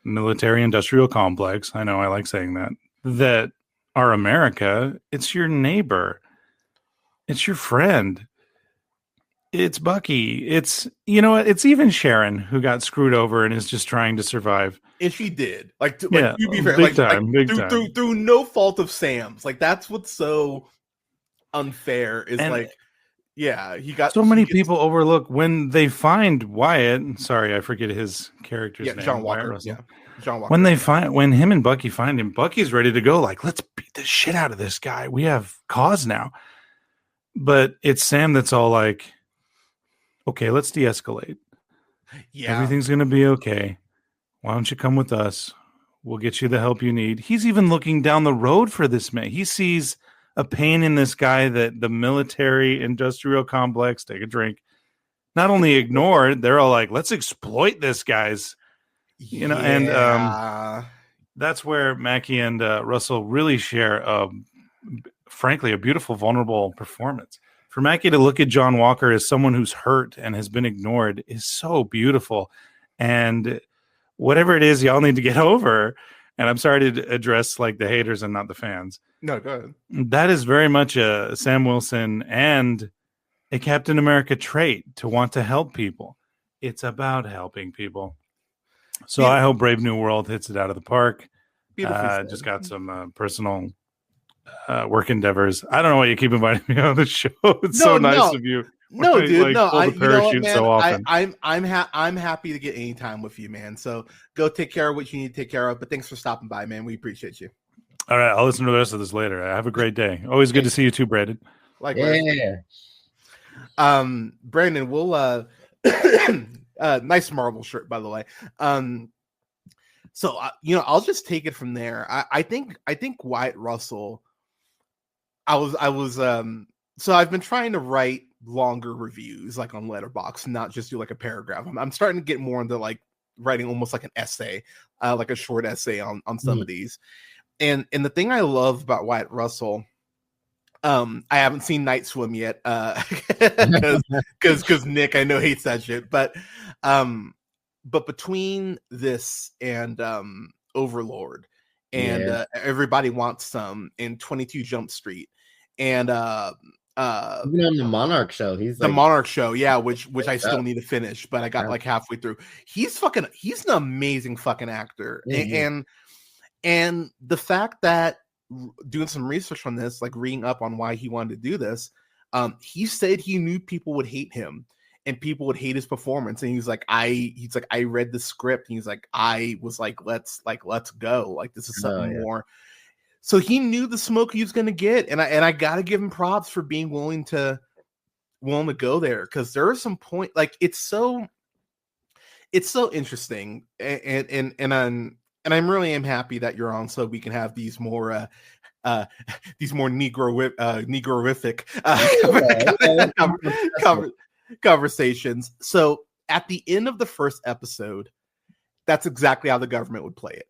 Speaker 3: military industrial complex. I know I like saying that are America. It's your neighbor. It's your friend. It's Bucky. It's, you know what? It's even Sharon who got screwed over and is just trying to survive.
Speaker 2: And she did. To be fair,
Speaker 3: big time.
Speaker 2: Through no fault of Sam's. Like, that's what's so unfair is
Speaker 3: And
Speaker 2: he got
Speaker 3: so many people overlook when they find Wyatt. Sorry, I forget his character's name.
Speaker 2: John Walker. Yeah, John Walker.
Speaker 3: When him and Bucky find him, Bucky's ready to go. Like, let's beat the shit out of this guy. We have cause now. But it's Sam that's all like, okay, let's de-escalate. Yeah, everything's gonna be okay. Why don't you come with us? We'll get you the help you need. He's even looking down the road for this man. He sees a pain in this guy that the military industrial complex, take a drink, not only ignored, they're all like, let's exploit this guy's, and that's where Mackie and Russell really share, frankly, a beautiful, vulnerable performance. For Mackie to look at John Walker as someone who's hurt and has been ignored is so beautiful. And whatever it is y'all need to get over, and I'm sorry to address like the haters and not the fans.
Speaker 2: No, go ahead.
Speaker 3: That is very much a Sam Wilson and a Captain America trait to want to help people. It's about helping people. So I hope Brave New World hits it out of the park. Just got some personal work endeavors. I don't know why you keep inviting me on the show. It's so nice of you.
Speaker 2: No, dude,
Speaker 3: pull the parachute so often.
Speaker 2: I'm happy to get any time with you, man. So go take care of what you need to take care of. But thanks for stopping by, man. We appreciate you.
Speaker 3: All right, I'll listen to the rest of this later. Have a great day. Always good to see you too, Brandon.
Speaker 2: Likewise. Yeah. Brandon, we'll nice Marvel shirt, by the way. So I'll just take it from there. I think Wyatt Russell. So I've been trying to write longer reviews, like on Letterboxd, not just do like a paragraph. I'm starting to get more into like writing almost like an essay, like a short essay on some of these. And the thing I love about Wyatt Russell, I haven't seen Night Swim yet, because Nick I know hates that shit. But between this and Overlord and Everybody Wants Some and 22 Jump Street and
Speaker 4: even on the Monarch show,
Speaker 2: Monarch show, which I still need to finish, but I got like halfway through. He's an amazing fucking actor. Mm-hmm. And the fact that doing some research on this, like reading up on why he wanted to do this, he said he knew people would hate him and people would hate his performance. And he's like, I read the script and he's like, I was like, let's go. Like, this is something more. So he knew the smoke he was going to get. And I got to give him props for being willing to go there. Cause there are some point, like, it's so interesting. And I'm really happy that you're on, so we can have these more Negro-rific conversations. So at the end of the first episode, that's exactly how the government would play it.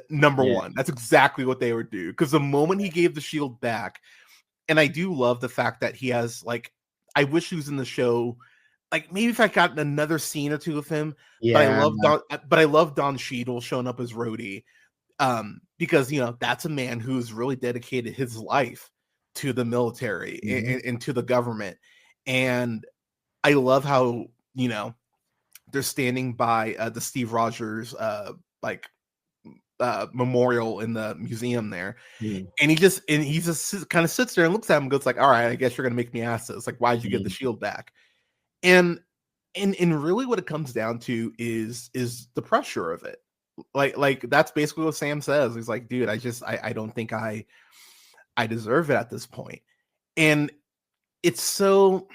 Speaker 2: Number one, that's exactly what they would do. Because the moment he gave the shield back, and I do love the fact that he has, like, I wish he was in the show. Like, maybe if I got another scene or two of him, but I love Don Cheadle showing up as Rhodey, because that's a man who's really dedicated his life to the military and to the government, and I love how they're standing by the Steve Rogers memorial in the museum there, and he just kind of sits there and looks at him and goes like, "All right, I guess you're gonna make me ask this. Like, why'd you get the shield back?" And really what it comes down to is the pressure of it. Like that's basically what Sam says. He's like, dude, I don't think I deserve it at this point. And it's so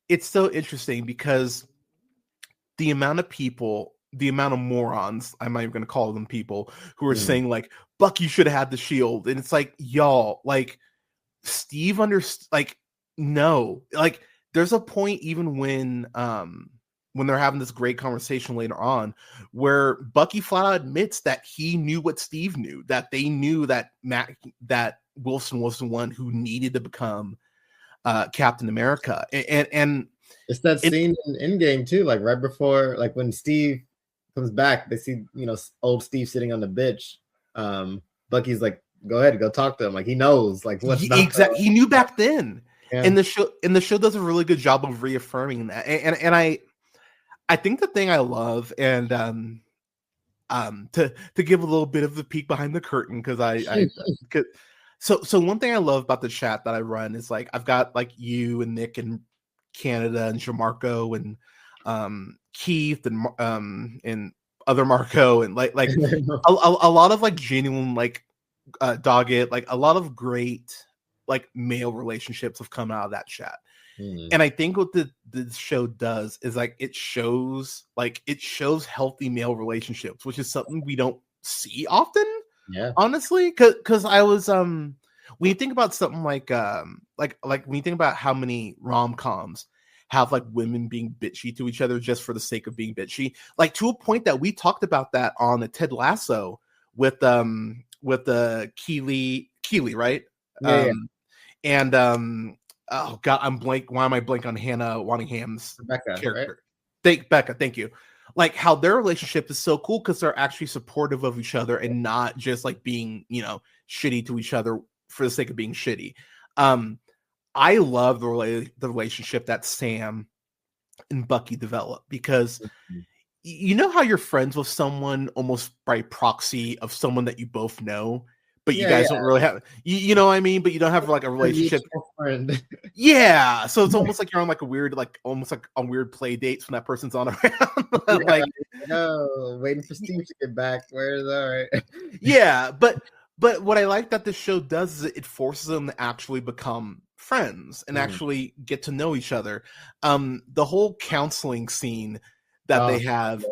Speaker 2: interesting because the amount of people, the amount of morons, I'm not even going to call them people, who are saying like, Buck, you should have had the shield. And it's like, y'all, like, Steve no, like, there's a point even when when they're having this great conversation later on, where Bucky flat out admits that he knew what Steve knew, that they knew that that Wilson was the one who needed to become Captain America, and
Speaker 5: it's that scene in Endgame too, like right before, like when Steve comes back, they see old Steve sitting on the bench. Bucky's like, "Go ahead, go talk to him." Like he knows, like what's
Speaker 2: exactly. He knew back then,
Speaker 5: yeah.
Speaker 2: and the show does a really good job of reaffirming that. And I think the thing I love, and to give a little bit of the peek behind the curtain, because so one thing I love about the chat that I run is like I've got like you and Nick and Canada and Jamarco and Keith and other Marco and like a lot of like genuine like Doggett, like a lot of great like male relationships have come out of that chat. And I think what the show does is like it shows healthy male relationships, which is something we don't see often.
Speaker 5: Yeah,
Speaker 2: honestly, because I was when you think about something like when you think about how many rom-coms have like women being bitchy to each other just for the sake of being bitchy, like to a point that we talked about that on the Ted Lasso with the Keeley, right?
Speaker 5: Yeah.
Speaker 2: And oh god, I'm blank. Why am I blank on Hannah Waddingham's
Speaker 5: Rebecca,
Speaker 2: character? Right? Becca, thank you. Like how their relationship is so cool because they're actually supportive of each other and not just like being, shitty to each other for the sake of being shitty. I love the relationship that Sam and Bucky develop because you know how you're friends with someone almost by proxy of someone that you both know, but you guys don't really have, you know what I mean? But you don't have like a relationship.
Speaker 5: Friend.
Speaker 2: Yeah. So it's almost like you're on like a weird, like almost like on weird play dates when that person's on around. Like,
Speaker 5: no, waiting for Steve to get back. Where's all right?
Speaker 2: Yeah. But what I like that this show does is it forces them to actually become friends and actually get to know each other. The whole counseling scene that they have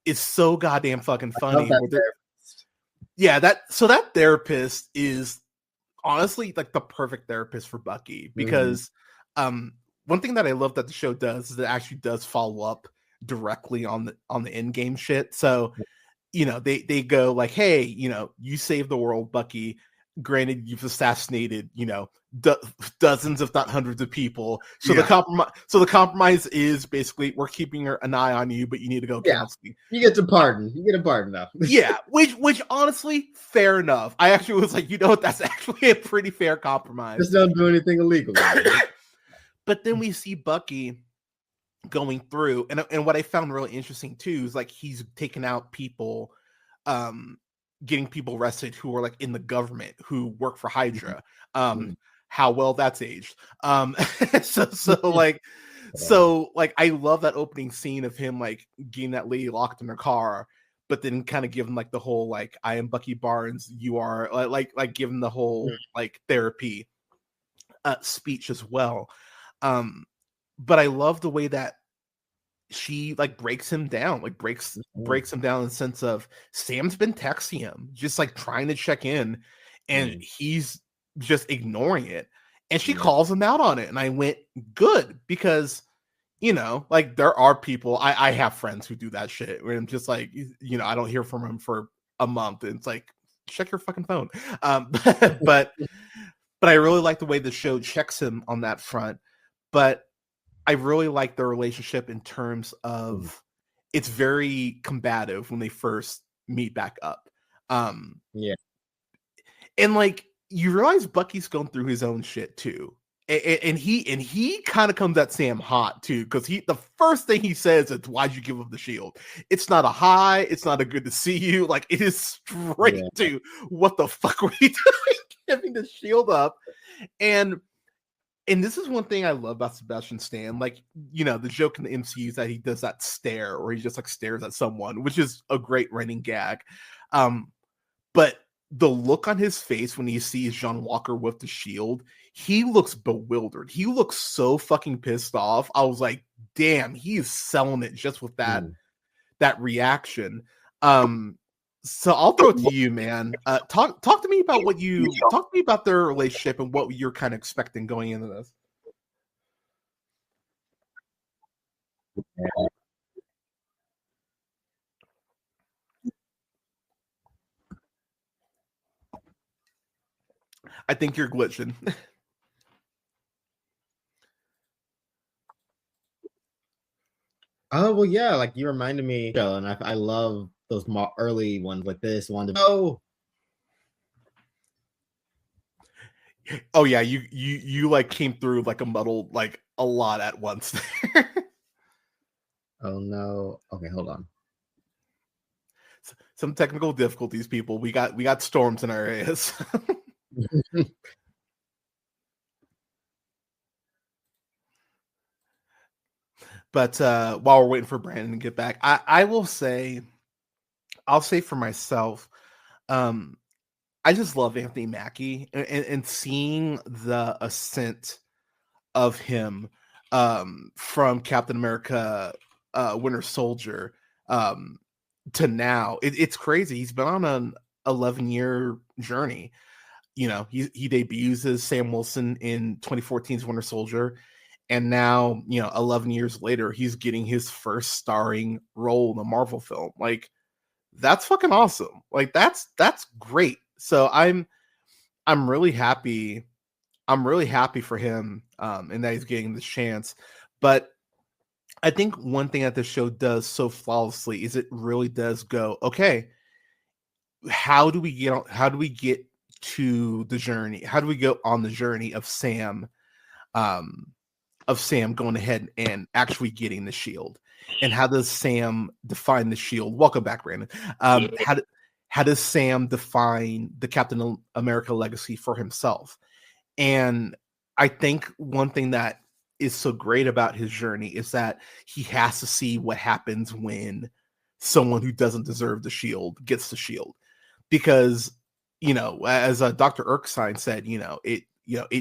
Speaker 2: is so goddamn fucking funny. That therapist is honestly like the perfect therapist for Bucky because one thing that I love that the show does is it actually does follow up directly on the Endgame shit. So they go like, hey, you saved the world, Bucky. Granted, you've assassinated, dozens, if not hundreds of people. So the compromise is basically we're keeping an eye on you, but you need to go counseling.
Speaker 5: You get a pardon now.
Speaker 2: Yeah, which honestly, fair enough. I actually was like, that's actually a pretty fair compromise.
Speaker 5: Just don't do anything illegal.
Speaker 2: But then we see Bucky going through, and what I found really interesting too is like he's taken out people, getting people arrested who are like in the government who work for Hydra. How well that's aged. So I love that opening scene of him like getting that lady locked in her car, but then kind of giving like the whole like I am Bucky Barnes, you are like giving the whole like therapy speech as well. But I love the way that she like breaks him down, like breaks him down in the sense of Sam's been texting him, just like trying to check in, and he's just ignoring it. And she calls him out on it. And I went, good, because like there are people, I have friends who do that shit where I'm just like, I don't hear from him for a month. And it's like, check your fucking phone. But I really like the way the show checks him on that front. But I really like their relationship in terms of it's very combative when they first meet back up. And like you realize Bucky's going through his own shit too. And he kind of comes at Sam hot too, because the first thing he says is, why'd you give up the shield? It's not a hi, it's not a good to see you. Like it is straight to what the fuck were you doing giving the shield up? And this is one thing I love about Sebastian Stan. Like, the joke in the MCU is that he does that stare, or he just like stares at someone, which is a great running gag. But the look on his face when he sees John Walker with the shield, he looks bewildered. He looks so fucking pissed off. I was like, damn, he is selling it just with that reaction. So I'll throw it to you, man. Talk to me about talk to me about their relationship and what you're kind of expecting going into this. I think you're glitching.
Speaker 5: Oh well, yeah. Like you reminded me, and I love those early ones like this one. Oh,
Speaker 2: Oh yeah, you like came through like a muddle like a lot at once.
Speaker 5: oh no. Okay, hold on.
Speaker 2: Some technical difficulties, people. We got storms in our areas. But while we're waiting for Brandon to get back, I will say, I'll say for myself, I just love Anthony Mackie and seeing the ascent of him from Captain America, Winter Soldier, to now. It's crazy. He's been on an 11-year journey. You know, he debuts as Sam Wilson in 2014's Winter Soldier, and now, you know, 11 years later, he's getting his first starring role in a Marvel film. Like, that's fucking awesome. Like, that's great. So I'm really happy. I'm really happy for him, and that he's getting this chance. But I think one thing that the show does so flawlessly is it really does go, okay, how do we get to the journey? How do we go on the journey of Sam going ahead and actually getting the shield? And how does Sam define the shield? Welcome back, Brandon. How does Sam define the Captain America legacy for himself? And I think one thing that is so great about his journey is that he has to see what happens when someone who doesn't deserve the shield gets the shield. Because, you know, as Dr. Erskine said, it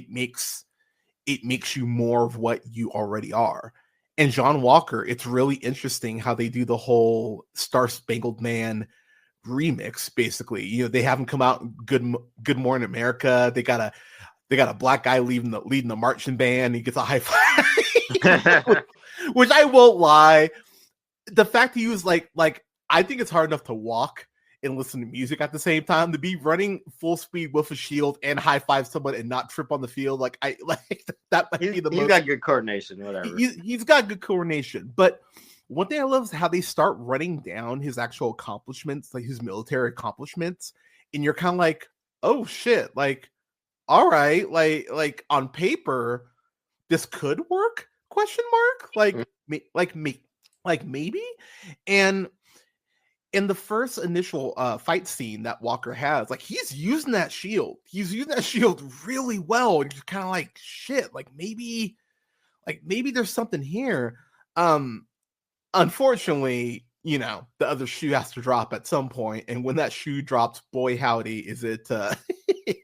Speaker 2: makes you more of what you already are. And John Walker, it's really interesting how they do the whole Star Spangled Man remix. Basically, you know, they have him come out Good Morning America. They got a black guy leading the marching band. He gets a high five, which I won't lie. The fact he was like I think it's hard enough to walk and listen to music at the same time. To be running full speed with a shield and high five someone and not trip on the field, that might be the most.
Speaker 4: He's got good coordination. Whatever.
Speaker 2: He's got good coordination, but one thing I love is how they start running down his actual accomplishments, like his military accomplishments, and you're kind of like, oh shit, like, all right, like on paper, this could work? Question mark? Maybe. And in the first initial fight scene that Walker has, like, he's using that shield. He's using that shield really well, and you're kind of like, shit, like maybe there's something here. Unfortunately, you know, the other shoe has to drop at some point, and when that shoe drops, boy howdy, is it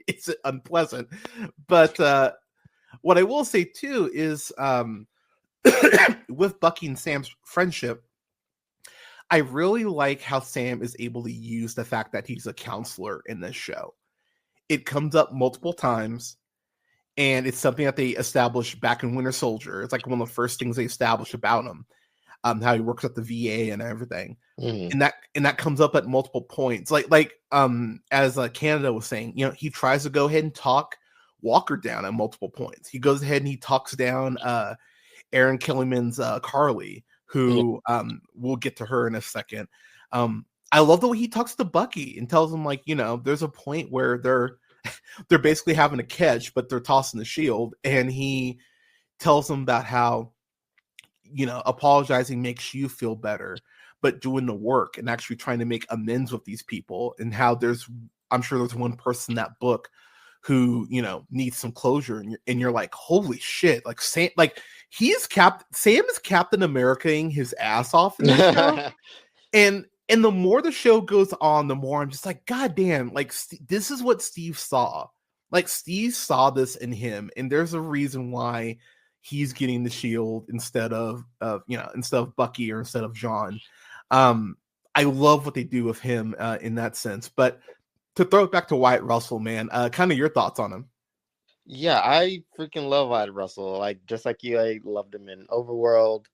Speaker 2: is it unpleasant. But what I will say too is with Bucky and Sam's friendship, I really like how Sam is able to use the fact that he's a counselor in this show. It comes up multiple times, and it's something that they established back in Winter Soldier. It's like one of the first things they established about him. How he works at the VA and everything, and that comes up at multiple points. As Canada was saying, you know, he tries to go ahead and talk Walker down at multiple points. He goes ahead and he talks down Aaron Kellyman's Carly, who we'll get to her in a second. I love the way he talks to Bucky and tells him, like, you know, there's a point where they're basically having a catch, but they're tossing the shield, and he tells them about how, you know, apologizing makes you feel better, but doing the work and actually trying to make amends with these people, and how I'm sure there's one person in that book who, you know, needs some closure, and you're like, holy shit, like Sam, like Sam is Captain America-ing his ass off in this show. and the more the show goes on, the more I'm just like, god damn, like this is what Steve saw. Like, Steve saw this in him, and there's a reason why he's getting the shield instead of Bucky or instead of John. I love what they do with him in that sense. But to throw it back to Wyatt Russell, man, kind of your thoughts on him.
Speaker 4: Yeah, I freaking love Wyatt Russell. Like, just like you, I loved him in Overworld.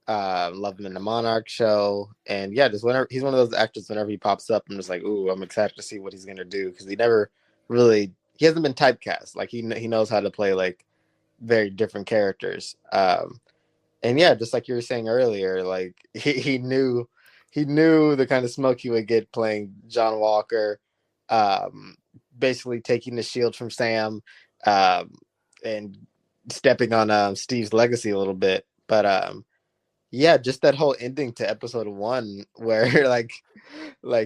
Speaker 4: Loved him in the Monarch show. And yeah, just whenever he's one of those actors, whenever he pops up, I'm just like, ooh, I'm excited to see what he's gonna do, because he never really he hasn't been typecast. Like he knows how to play like very different characters. And yeah, just like you were saying earlier, like he knew the kind of smoke he would get playing John Walker, basically taking the shield from Sam, and stepping on Steve's legacy a little bit. But yeah, just that whole ending to episode 1 where like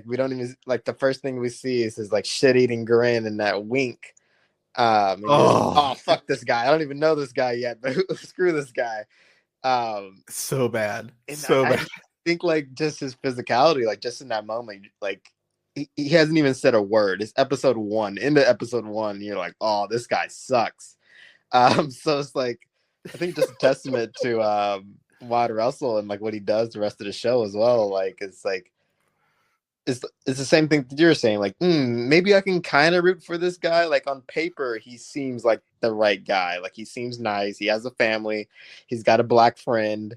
Speaker 4: we don't even like the first thing we see is his like shit-eating grin and that wink. And you're just like, oh fuck this guy. I don't even know this guy yet, but screw this guy.
Speaker 2: So bad.
Speaker 4: And
Speaker 2: So bad.
Speaker 4: I think like just his physicality, like just in that moment, like he hasn't even said a word. It's episode 1. Into episode 1, you're like, oh, this guy sucks. So it's like I think just a testament to Wyatt Russell and like what he does the rest of the show as well. Like it's the same thing that you're saying. Like, maybe I can kind of root for this guy. Like on paper, he seems like the right guy. Like he seems nice. He has a family. He's got a black friend.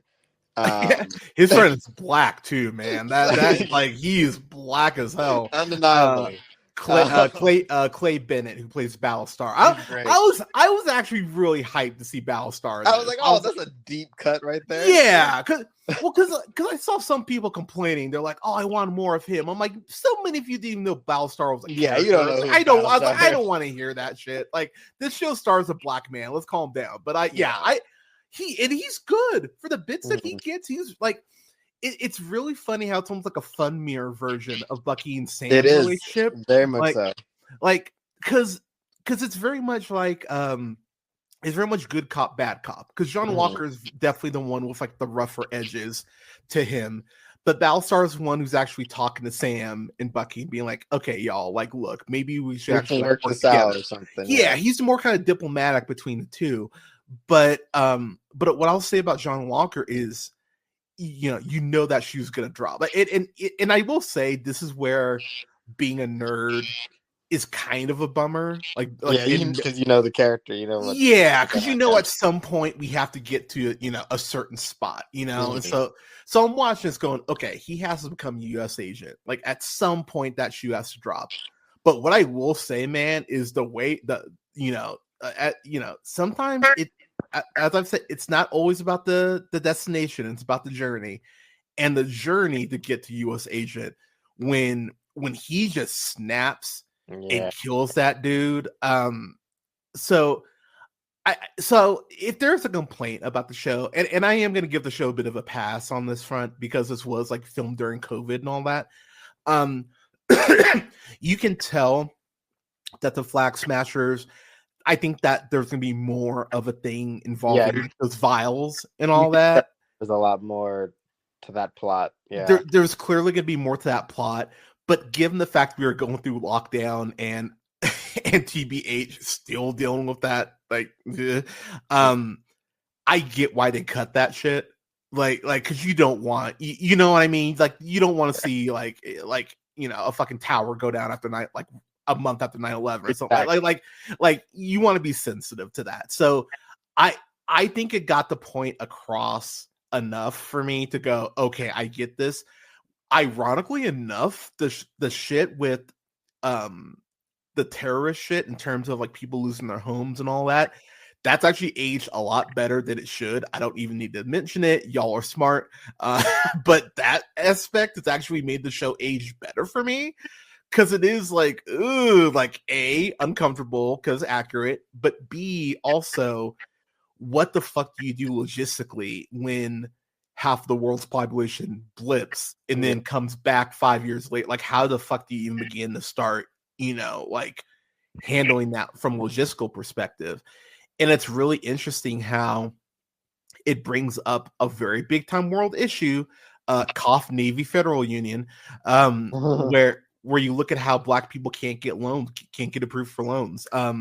Speaker 2: His friend is black too, man. That like he is black as hell.
Speaker 4: Undeniably.
Speaker 2: Clay Bennett, who plays Battlestar. I was actually really hyped to see Battlestar.
Speaker 4: I was like, oh, that's a deep cut right there.
Speaker 2: Yeah, because I saw some people complaining. They're like, oh, I want more of him. I'm like, so many of you didn't even know Battlestar was like,
Speaker 4: yeah, you don't know.
Speaker 2: I don't want to hear that shit. Like this show stars a black man. Let's calm down. But he's good for the bits that he gets. He's like. It's really funny how it's almost like a fun mirror version of Bucky and Sam's relationship.
Speaker 4: Very much so.
Speaker 2: Like, because it's very much like it's very much good cop, bad cop. Because John Walker is definitely the one with like the rougher edges to him. But Battlestar is one who's actually talking to Sam and Bucky and being like, okay, y'all, like, look, maybe we should actually
Speaker 4: work this out or something.
Speaker 2: Yeah, he's more kind of diplomatic between the two. But what I'll say about John Walker is, you know that shoe's gonna drop. And I will say this is where being a nerd is kind of a bummer. Because
Speaker 4: you know the character,
Speaker 2: because at some point we have to get to a certain spot, and so I'm watching this going, okay, he has to become a U.S. agent. Like at some point that shoe has to drop. But what I will say, man, is the way sometimes it. As I've said, it's not always about the destination. It's about the journey, and the journey to get to U.S. agent when he just snaps and kills that dude. So if there's a complaint about the show, and I am going to give the show a bit of a pass on this front because this was like filmed during COVID and all that. You can tell that the Flag Smashers. I think that there's going to be more of a thing involving those vials and all that.
Speaker 4: There's a lot more to that plot. Yeah,
Speaker 2: there's clearly going to be more to that plot. But given the fact we are going through lockdown and TBH still dealing with that, like, I get why they cut that shit. Like, because you don't want, you know what I mean? Like, you don't want to see like a fucking tower go down after night, like. A month after 9/11 or something. Like you want to be sensitive to that. So I think it got the point across enough for me to go, okay, I get this. Ironically enough, the shit with the terrorist shit in terms of like people losing their homes and all that, that's actually aged a lot better than it should. I don't even need to mention it. Y'all are smart. But that aspect has actually made the show age better for me. Because it is like, ooh, like A, uncomfortable because accurate, but B, also, what the fuck do you do logistically when half the world's population blips and then comes back 5 years later? Like, how the fuck do you even begin to start, like handling that from a logistical perspective? And it's really interesting how it brings up a very big time world issue, cough Navy Federal Union, where you look at how Black people can't get loans, can't get approved for loans. I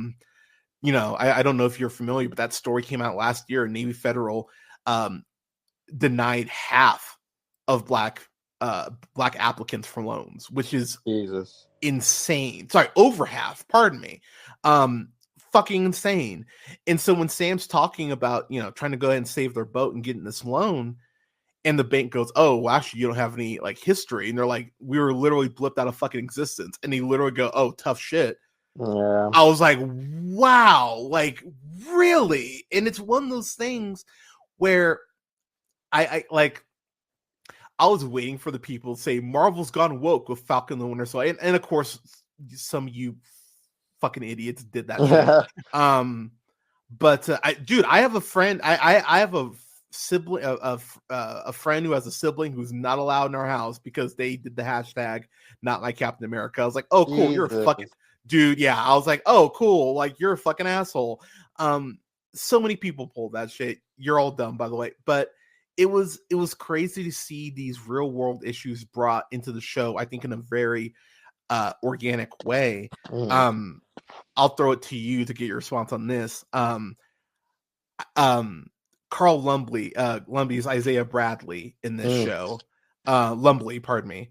Speaker 2: don't know if you're familiar, but that story came out last year. Navy Federal denied half of Black applicants for loans, which is insane. Sorry, over half. Pardon me. Fucking insane. And so when Sam's talking about trying to go ahead and save their boat and getting this loan. And the bank goes, oh, well, actually, you don't have any like history. And they're like, we were literally blipped out of fucking existence. And they literally go, oh, tough shit.
Speaker 4: Yeah.
Speaker 2: I was like, wow, like really? And it's one of those things where I like I was waiting for the people to say Marvel's gone woke with Falcon the Winter Soldier, and of course some of you fucking idiots did that shit. But I have a friend. I have a sibling, a friend who has a sibling who's not allowed in our house because they did the hashtag not like Captain America. I was like, oh cool, you're a fucking dude. Yeah, I was like, oh cool, like you're a fucking asshole. So many people pulled that shit. You're all dumb, by the way, but it was crazy to see these real world issues brought into the show. I think in a very organic way. I'll throw it to you to get your response on this. Carl Lumbly, Lumbly's Isaiah Bradley in this show. Lumbly, pardon me.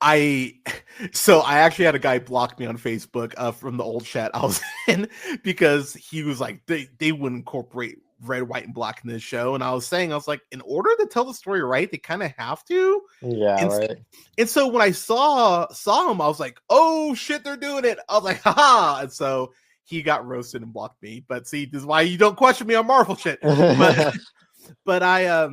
Speaker 2: I actually had a guy block me on Facebook from the old chat I was in because he was like they wouldn't incorporate red, white, and black in this show, and I was like, in order to tell the story right, they kind of have to.
Speaker 4: Yeah, right.
Speaker 2: And so when I saw him, I was like, oh shit, they're doing it. I was like, haha. And so he got roasted and blocked me. But see, this is why you don't question me on Marvel shit. But I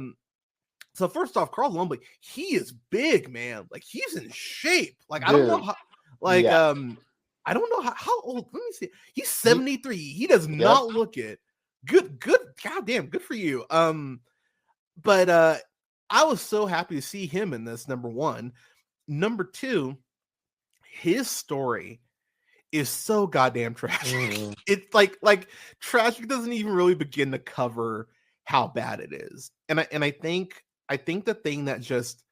Speaker 2: so first off, Carl Lumbly, he is big, man. Like he's in shape. Like I don't know how I don't know how old. Let me see. He's 73. He does not look it. Good, goddamn, good for you. But I was so happy to see him in this, number one. Number two, his story is so goddamn tragic. It's like tragic doesn't even really begin to cover how bad it is. And I think the thing that just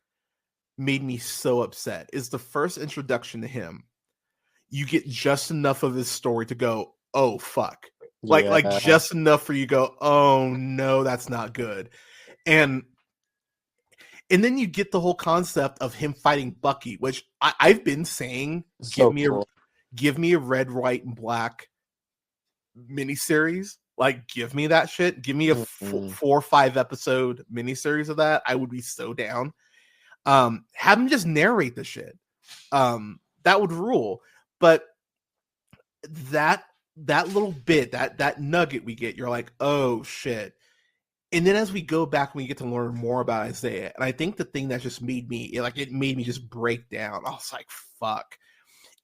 Speaker 2: made me so upset is the first introduction to him. You get just enough of his story to go, oh fuck. Like just enough for you to go, oh no, that's not good. And then you get the whole concept of him fighting Bucky, which I've been saying, give me a red, white, and black miniseries. Like, give me that shit. Give me a 4 or 5 episode miniseries of that. I would be so down. Have him just narrate the shit. That would rule. But that little bit, that nugget we get, you're like, oh shit. And then as we go back, we get to learn more about Isaiah. And I think the thing that just made me just break down. I was like, fuck.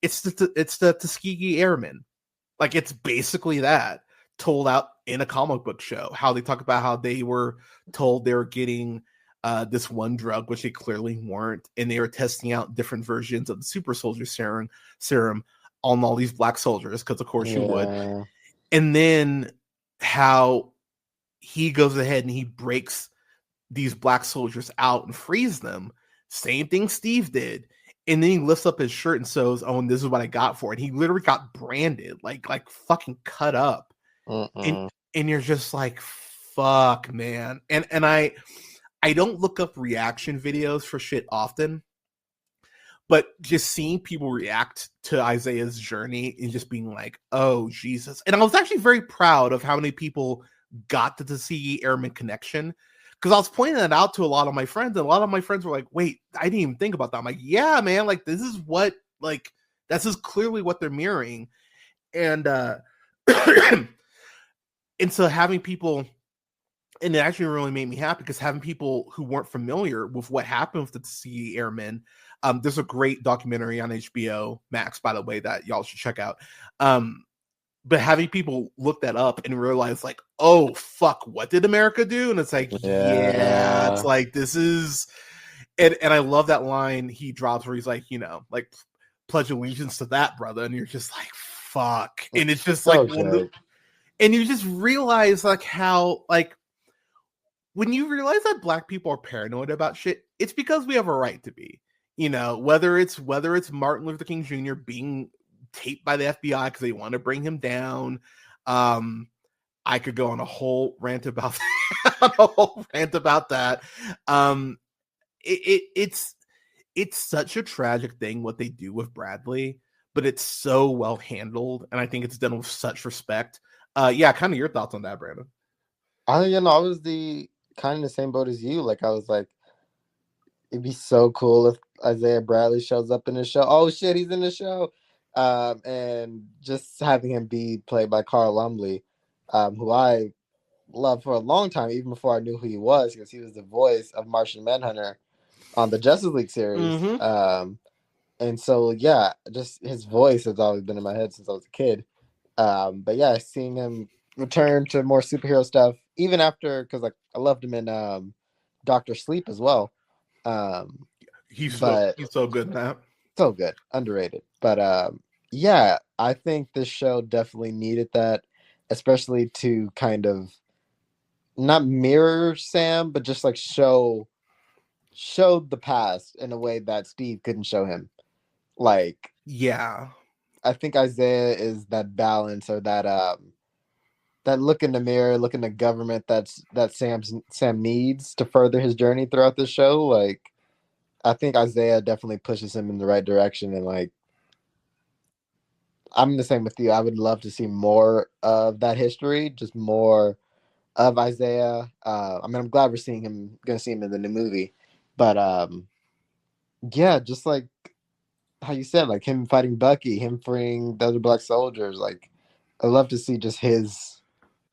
Speaker 2: It's the Tuskegee Airmen. Like, it's basically that told out in a comic book show. How they talk about how they were told they were getting this one drug, which they clearly weren't. And they were testing out different versions of the super soldier serum on all these black soldiers, because of course you would. And then how he goes ahead and he breaks these black soldiers out and frees them. Same thing Steve did. And then he lifts up his shirt and says, oh, and this is what I got for it. And he literally got branded, like fucking cut up. And you're just like, fuck, man. And I don't look up reaction videos for shit often, but just seeing people react to Isaiah's journey and just being like, oh, Jesus. And I was actually very proud of how many people got the Tuskegee Airmen connection, because I was pointing that out to a lot of my friends, and a lot of my friends were like, wait, I didn't even think about that. I'm like, yeah, man, like this is what, like, this is clearly what they're mirroring. And and so having people, and it actually really made me happy, because having people who weren't familiar with what happened with the Tuskegee Airmen, there's a great documentary on HBO Max, by the way, that y'all should check out. But having people look that up and realize, like, oh fuck, what did America do? And it's like, yeah, it's like, this is, and I love that line he drops where he's like, you know, like, pledge allegiance to that, brother. And you're just like, fuck. And it's just like, and you just realize, like, how, like, when you realize that black people are paranoid about shit, it's because we have a right to be. You know, whether it's Martin Luther King Jr. being taped by the FBI because they want to bring him down. I could go on a whole rant about that. It's such a tragic thing what they do with Bradley, but it's so well handled, and I think it's done with such respect. Yeah, kind of your thoughts on that, Brandon?
Speaker 4: I was kind of the same boat as you. Like, I was like, it'd be so cool if Isaiah Bradley shows up in the show. Oh shit, he's in the show. And just having him be played by Carl Lumbly, who I loved for a long time, even before I knew who he was, because he was the voice of Martian Manhunter on the Justice League series.
Speaker 2: Mhm.
Speaker 4: And so, yeah, just his voice has always been in my head since I was a kid. But yeah, seeing him return to more superhero stuff, even after, because like I loved him in Doctor Sleep as well.
Speaker 2: He's
Speaker 4: But
Speaker 2: so good in that.
Speaker 4: so good, underrated. But yeah, I think this show definitely needed that, especially to kind of not mirror Sam, but just like show the past in a way that Steve couldn't show him. Like,
Speaker 2: Yeah.
Speaker 4: I think Isaiah is that balance, or that look in the mirror, look in the government that Sam needs to further his journey throughout the show. Like, I think Isaiah definitely pushes him in the right direction, and like, I'm the same with you. I would love to see more of that history, just more of Isaiah. I mean, I'm glad we're gonna see him in the new movie, but yeah, just like how you said, like him fighting Bucky, him freeing the other black soldiers. Like, I love to see just his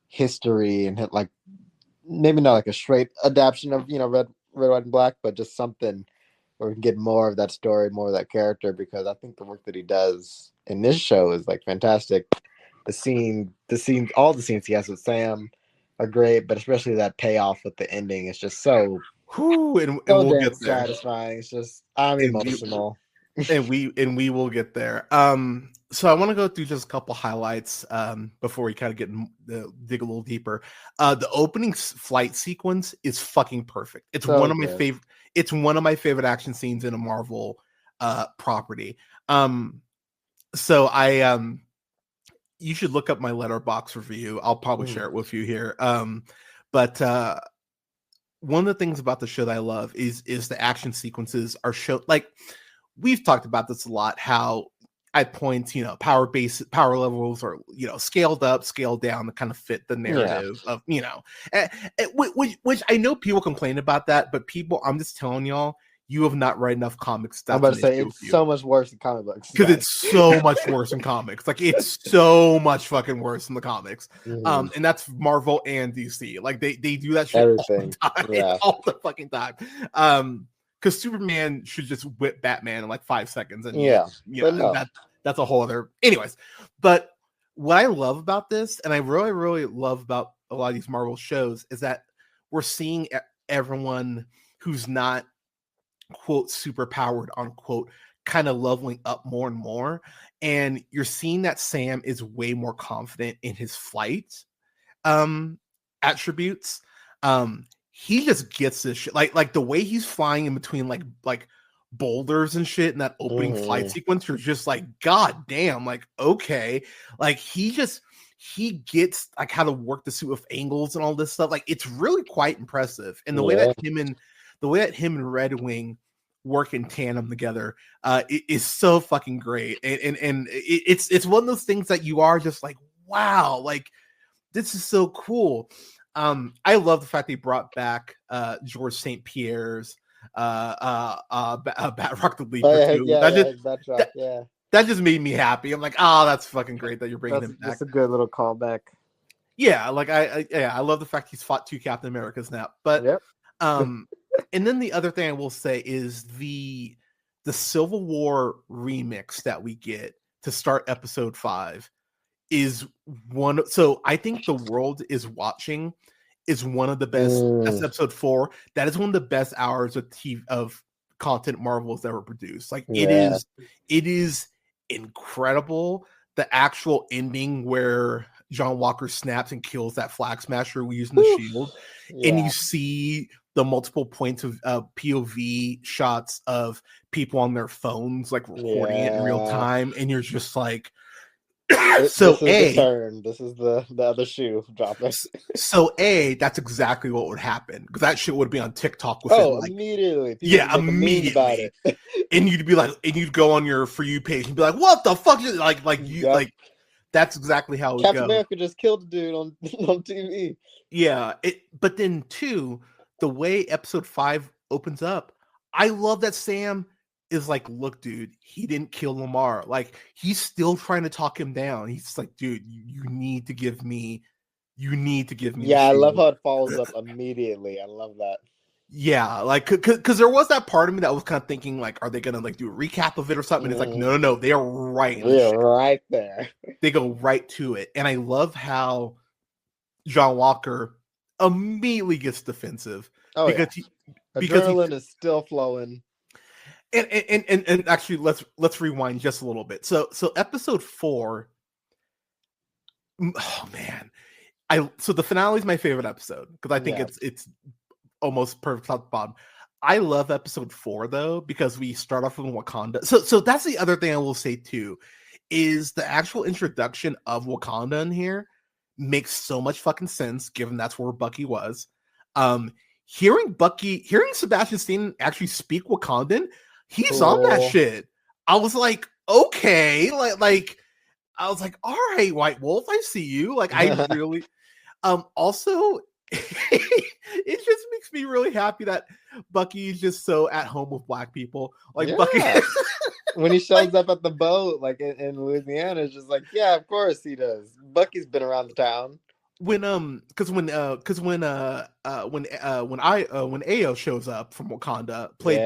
Speaker 4: history and like maybe not like a straight adaptation of red, white, and black, but just something where we can get more of that story, more of that character. Because I think the work that he does in this show is like fantastic. All the scenes he has with Sam are great, but especially that payoff with the ending is just so
Speaker 2: Whew, and we'll
Speaker 4: damn
Speaker 2: get there.
Speaker 4: satisfying. It's just I'm
Speaker 2: And
Speaker 4: emotional.
Speaker 2: we will get there. So I want to go through just a couple highlights before we kind of dig a little deeper. The opening flight sequence is fucking perfect. It's
Speaker 4: So
Speaker 2: one of my
Speaker 4: good.
Speaker 2: favorite. It's one of my favorite action scenes in a Marvel property. So you should look up my Letterboxd review. I'll probably share it with you here. But one of the things about the show that I love is the action sequences are like we've talked about this a lot, how at points, power levels are, scaled up, scaled down to kind of fit the narrative of, which I know people complain about that, but I'm just telling y'all, you have not read enough comics.
Speaker 4: I'm about to say it's so much worse in comic books.
Speaker 2: Because it's so much worse in comics. Like, it's so much fucking worse in the comics.
Speaker 4: Mhm.
Speaker 2: And that's Marvel and DC. Like, they do that shit
Speaker 4: Everything.
Speaker 2: all the time.
Speaker 4: Yeah.
Speaker 2: All the fucking time. Because Superman should just whip Batman in like 5 seconds. And
Speaker 4: but no.
Speaker 2: that's a whole other. Anyways, but what I love about this, and I really, really love about a lot of these Marvel shows, is that we're seeing everyone who's not, quote, super powered, unquote, kind of leveling up more and more. And you're seeing that Sam is way more confident in his flight attributes. He just gets this shit. Like the way he's flying in between like boulders and shit in that opening flight sequence, you're just like, God damn, like, okay. Like he gets like how to work the suit with angles and all this stuff. Like, it's really quite impressive. And the way that him and Red Wing work in tandem together is so fucking great. And it's one of those things that you are just like, wow, like this is so cool. I love the fact they brought back George St. Pierre's Batroc the Leaper too. That just made me happy. I'm like, oh, that's fucking great that you're bringing him back.
Speaker 4: That's a good little callback.
Speaker 2: Yeah, like I love the fact he's fought 2 Captain Americas now. But and then the other thing I will say is the Civil War remix that we get to start episode 5 is one. So I think The World Is Watching is one of the best. That's episode 4. That is one of the best hours of TV, of content Marvel has ever produced. Like, it is incredible. The actual ending where John Walker snaps and kills that Flag Smasher we use in the shield, and you see the multiple points of POV shots of people on their phones, like recording it in real time, and you're just like,
Speaker 4: this is the other shoe dropping.
Speaker 2: So that's exactly what would happen, because that shit would be on TikTok with
Speaker 4: immediately.
Speaker 2: People immediately about it. And you'd be like, and you'd go on your For You page and be like, what the fuck is like that's exactly how it
Speaker 4: Captain
Speaker 2: goes.
Speaker 4: America just killed a dude on TV.
Speaker 2: Yeah, but then too, the way episode 5 opens up, I love that Sam is like, look, dude, he didn't kill Lamar. Like, he's still trying to talk him down. He's like, dude, you need to give me the
Speaker 4: Yeah, I love
Speaker 2: shield.
Speaker 4: how it follows up immediately. I love that.
Speaker 2: Yeah, like, because there was that part of me that was kind of thinking, like, are they gonna like do a recap of it or something? It's like, no, they are right.
Speaker 4: We're right there.
Speaker 2: They go right to it, and I love how John Walker immediately gets defensive because
Speaker 4: adrenaline is still flowing.
Speaker 2: And actually, let's rewind just a little bit. So episode 4. Oh man, so the finale is my favorite episode because I think it's almost perfect top to bottom. I love episode 4 though because we start off with Wakanda. So that's the other thing I will say too, is the actual introduction of Wakanda in here makes so much fucking sense given that's where Bucky was. Hearing Sebastian Stan actually speak Wakandan, he's on that shit. I was like, okay, like I was like, all right, White Wolf, I see you. Like, I really also it just makes me really happy that Bucky is just so at home with black people. Like Bucky
Speaker 4: when he shows up at the boat, like in Louisiana, it's just like, yeah, of course he does. Bucky's been around the town.
Speaker 2: When Ayo shows up from Wakanda, played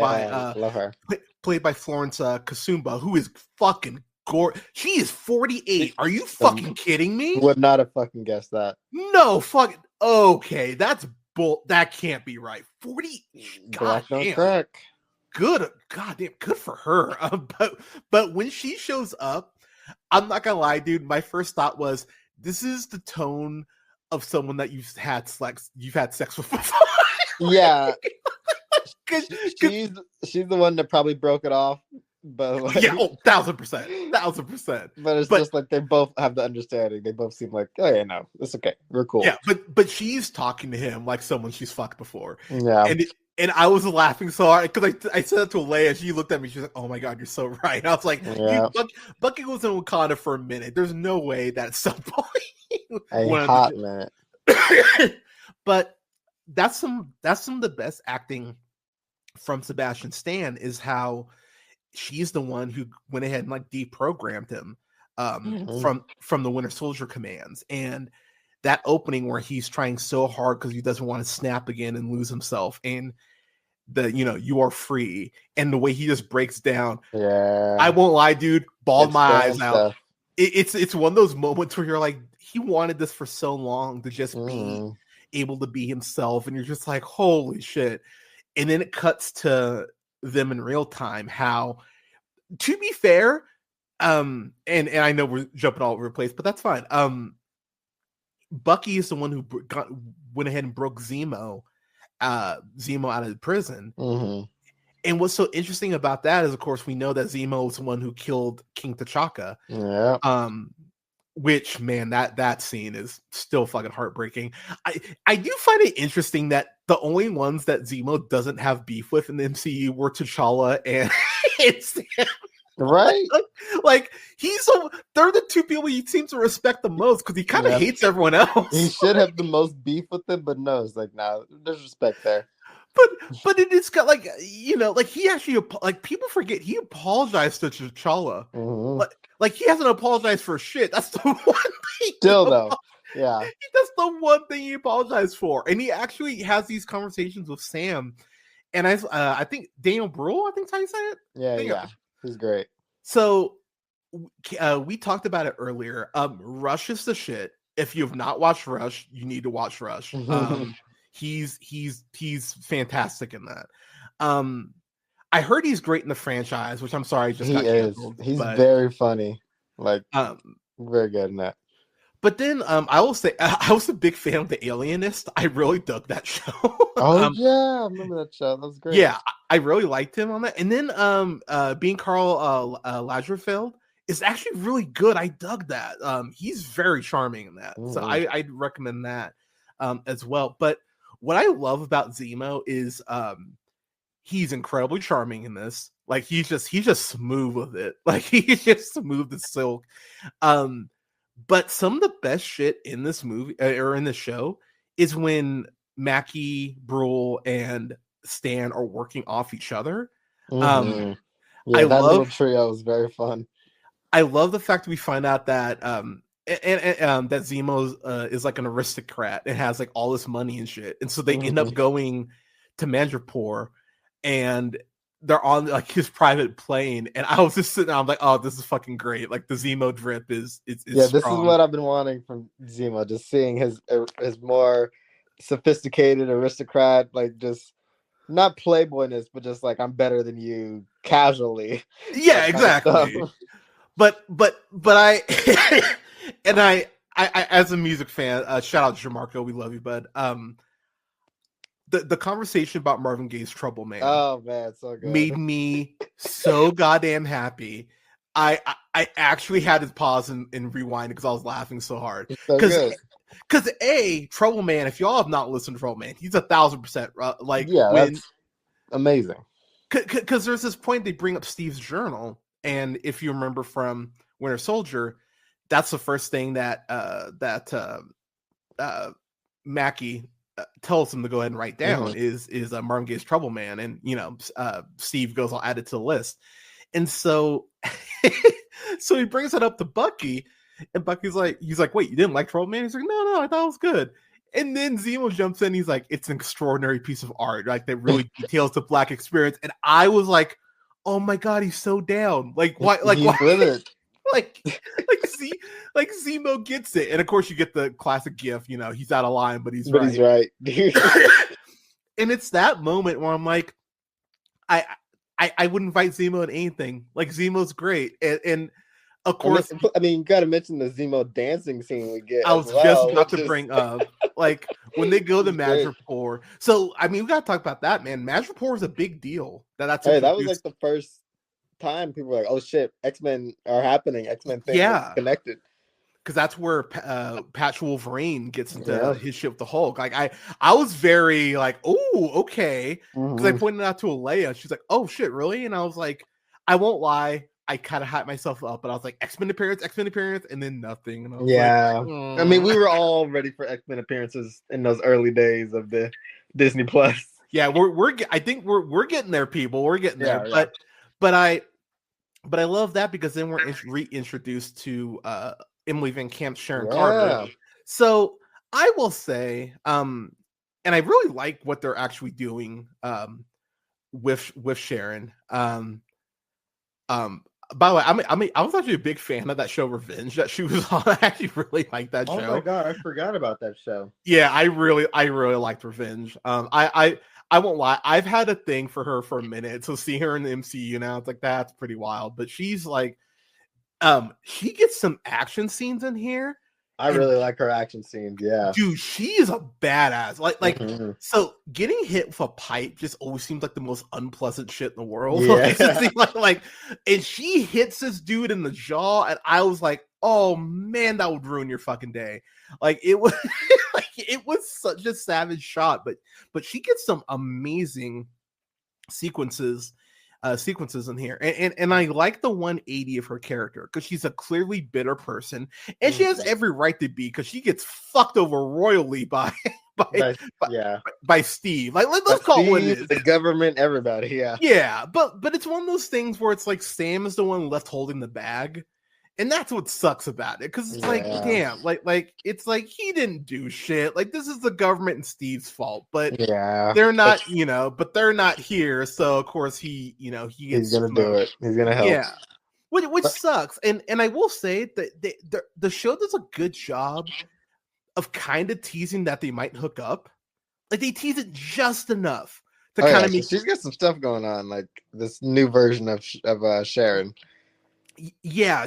Speaker 2: by Florence Kasumba, who is fucking gorgeous. She is 48. Are you fucking kidding me?
Speaker 4: Would not have fucking guessed that.
Speaker 2: No fucking. Okay, that's bull. That can't be right. 40. God damn.
Speaker 4: Crack.
Speaker 2: Good. Goddamn. Good for her. But when she shows up, I'm not gonna lie, dude. My first thought was, this is the tone of someone that you've had sex with before.
Speaker 4: Yeah. She's the one that probably broke it off. But like,
Speaker 2: yeah, 1000%.
Speaker 4: But it's just like they both have the understanding. They both seem like, oh yeah, no, it's okay. We're cool.
Speaker 2: Yeah, but she's talking to him like someone she's fucked before.
Speaker 4: Yeah.
Speaker 2: And I was laughing so hard because I said that to Leia. She looked at me. She's like, "Oh my god, you're so right." I was like, Bucky was in Wakanda for a minute. There's no way that at some point.
Speaker 4: A hot minute.
Speaker 2: But that's some of the best acting from Sebastian Stan, is how she's the one who went ahead and like deprogrammed him from the Winter Soldier commands, and that opening where he's trying so hard because he doesn't want to snap again and lose himself, and you are free, and the way he just breaks down.
Speaker 4: Yeah,
Speaker 2: I won't lie, dude, bawled my eyes out. It's one of those moments where you're like, he wanted this for so long to just be able to be himself, and you're just like, holy shit. And then it cuts to them in real time. How, to be fair, and I know we're jumping all over the place, but that's fine. Bucky is the one who went ahead and broke Zemo out of prison.
Speaker 4: Mm-hmm.
Speaker 2: And what's so interesting about that is, of course, we know that Zemo is the one who killed King T'Chaka.
Speaker 4: Yeah.
Speaker 2: Which, man, that scene is still fucking heartbreaking. I do find it interesting that the only ones that Zemo doesn't have beef with in the MCU were T'Challa and Sam.
Speaker 4: Right?
Speaker 2: Like they're the two people he seems to respect the most because he kind of hates everyone else.
Speaker 4: He should have the most beef with them, but no, it's like, nah, there's respect there.
Speaker 2: But it's got like he actually, like, people forget he apologized to T'Challa.
Speaker 4: Mm-hmm.
Speaker 2: Like he hasn't apologized for shit. That's the one thing.
Speaker 4: Still though, yeah,
Speaker 2: that's the one thing he apologized for, and he actually has these conversations with Sam. And I think Daniel Bruhl, I think that's how you say it.
Speaker 4: Yeah, he's great.
Speaker 2: So we talked about it earlier. Rush is the shit. If you have not watched Rush, you need to watch Rush. He's fantastic in that. I heard he's great in the franchise, which I'm sorry, just got canceled.
Speaker 4: He's very funny, like very good in that.
Speaker 2: But then I will say I was a big fan of The Alienist. I really dug that show.
Speaker 4: Yeah, I remember that show. That was great.
Speaker 2: Yeah, I really liked him on that. And then being Karl Lagerfeld is actually really good. I dug that. He's very charming in that. Mm-hmm. So I'd recommend that as well. But what I love about Zemo is he's incredibly charming in this. Like he's just smooth with it. Like he's just smooth as silk. But some of the best shit in this movie or in the show is when Mackie, Bruhl, and Stan are working off each other.
Speaker 4: Mm-hmm. Yeah,
Speaker 2: I
Speaker 4: that little
Speaker 2: love
Speaker 4: trio was very fun.
Speaker 2: I love the fact we find out that that Zemo is like an aristocrat and has like all this money and shit, and so they end up going to Mandrapore, and they're on like his private plane, and I was just sitting there, I'm like, oh, this is fucking great. Like the Zemo drip is
Speaker 4: Yeah, this
Speaker 2: strong.
Speaker 4: is what I've been wanting from Zemo, just seeing his more sophisticated aristocrat, like just not playboyness, but just like I'm better than you casually.
Speaker 2: Yeah,
Speaker 4: that kind of
Speaker 2: exactly.
Speaker 4: stuff.
Speaker 2: But I and I as a music fan, shout out to Jamarco, we love you, bud. The conversation about Marvin Gaye's Trouble Man
Speaker 4: Oh man, so good.
Speaker 2: made me so goddamn happy. I actually had to pause and rewind because I was laughing so hard.
Speaker 4: It's so good.
Speaker 2: Because Trouble Man, if y'all have not listened to Trouble Man, he's 1,000% like
Speaker 4: Yeah,
Speaker 2: when
Speaker 4: that's amazing.
Speaker 2: because there's this point they bring up Steve's journal, and if you remember from Winter Soldier, that's the first thing that Mackie tells him to go ahead and write down is Marvin Gaye's Trouble Man, and Steve goes, I'll add it to the list, and so so he brings it up to Bucky, and Bucky's like, wait, you didn't like Trouble Man? He's like, no, I thought it was good. And then Zemo jumps in. He's like, it's an extraordinary piece of art, like that really details the Black experience. And I was like, oh my god, he's so down. Like why? Like
Speaker 4: He's
Speaker 2: why?
Speaker 4: with it.
Speaker 2: like Zemo gets it. And of course, you get the classic gif. He's out of line, but he's
Speaker 4: But
Speaker 2: right.
Speaker 4: he's right.
Speaker 2: And it's that moment where I'm like, I wouldn't invite Zemo in anything. Like Zemo's great, and of course,
Speaker 4: I mean, you got to mention the Zemo dancing scene we get.
Speaker 2: I was just about to bring up, like, when they go to Madripoor. So, I mean, we got to talk about that, man. Madripoor is a big deal. That
Speaker 4: was like the first time people were like, oh shit, X-Men are happening. X-Men thing is connected.
Speaker 2: Because that's where Patch Wolverine gets into his shit with the Hulk. Like, I was very like, oh, okay. Because I pointed out to Alea. She's like, oh shit, really? And I was like, I won't lie. I kind of hyped myself up, but I was like, X-Men appearance, and then nothing. And I was like,
Speaker 4: I mean, we were all ready for X-Men appearances in those early days of the Disney Plus.
Speaker 2: Yeah, I think we're getting there, people. We're getting there.
Speaker 4: Yeah.
Speaker 2: But I love that because then we're reintroduced to Emily Van Camp's Sharon Carter. So I will say, and I really like what they're actually doing with Sharon. By the way, I was actually a big fan of that show Revenge that she was on. I actually really liked that show.
Speaker 4: Oh my god, I forgot about that show.
Speaker 2: Yeah, I really liked Revenge. I won't lie, I've had a thing for her for a minute. So see her in the MCU now, it's like that's pretty wild. But she's like, she gets some action scenes in here.
Speaker 4: I really like her action scenes. Yeah,
Speaker 2: dude, she is a badass. Like, so getting hit with a pipe just always seems like the most unpleasant shit in the world.
Speaker 4: Yeah.
Speaker 2: like, and she hits this dude in the jaw, and I was like, oh man, that would ruin your fucking day. Like it was, like it was such a savage shot, but she gets some amazing sequences in here, and I like the 180 of her character because she's a clearly bitter person, and she has every right to be because she gets fucked over royally by Steve. Like let's call it what it is.
Speaker 4: The government, everybody.
Speaker 2: Yeah, but it's one of those things where it's like Sam is the one left holding the bag. And that's what sucks about it, because it's like, damn, like it's like he didn't do shit. Like this is the government and Steve's fault, but they're not, but they're not here. So of course he's
Speaker 4: gonna do it. He's gonna help.
Speaker 2: Yeah, which sucks. And I will say that the show does a good job of kind of teasing that they might hook up. Like they tease it just enough to kind of make.
Speaker 4: She's got some stuff going on, like this new version of Sharon.
Speaker 2: Yeah,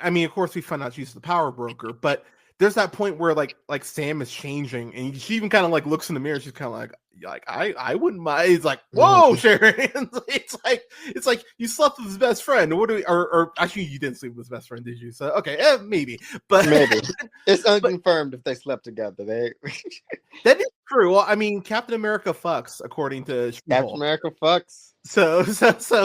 Speaker 2: I mean, of course, we find out she's the power broker, but there's that point where like Sam is changing, and she even kind of like looks in the mirror. She's kind of like I wouldn't mind. He's like, whoa, Sharon. it's like you slept with his best friend. What do we? Or actually, you didn't sleep with his best friend, did you? So okay, maybe, but
Speaker 4: maybe it's unconfirmed if they slept together.
Speaker 2: That is true. Well, I mean, Captain America fucks, according to
Speaker 4: Captain America fucks.
Speaker 2: So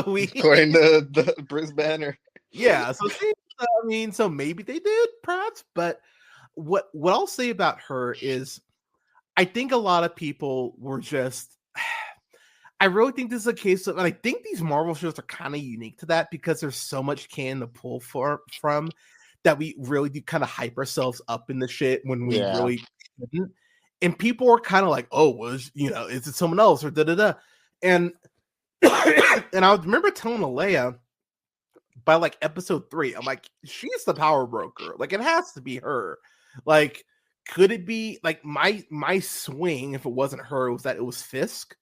Speaker 2: we
Speaker 4: according to the Bruce Banner.
Speaker 2: Yeah, so maybe they did, perhaps. But what I'll say about her is, I think a lot of people were just, I really think this is a case of, and I think these Marvel shows are kind of unique to that because there's so much can to pull from that we really do kind of hype ourselves up in the shit when we really shouldn't. And people are kind of like, oh, was is it someone else or da da da? And and I remember telling Alea by like episode 3, I'm like, she's the power broker. Like, it has to be her. Like, could it be like my swing if it wasn't her was that it was Fisk?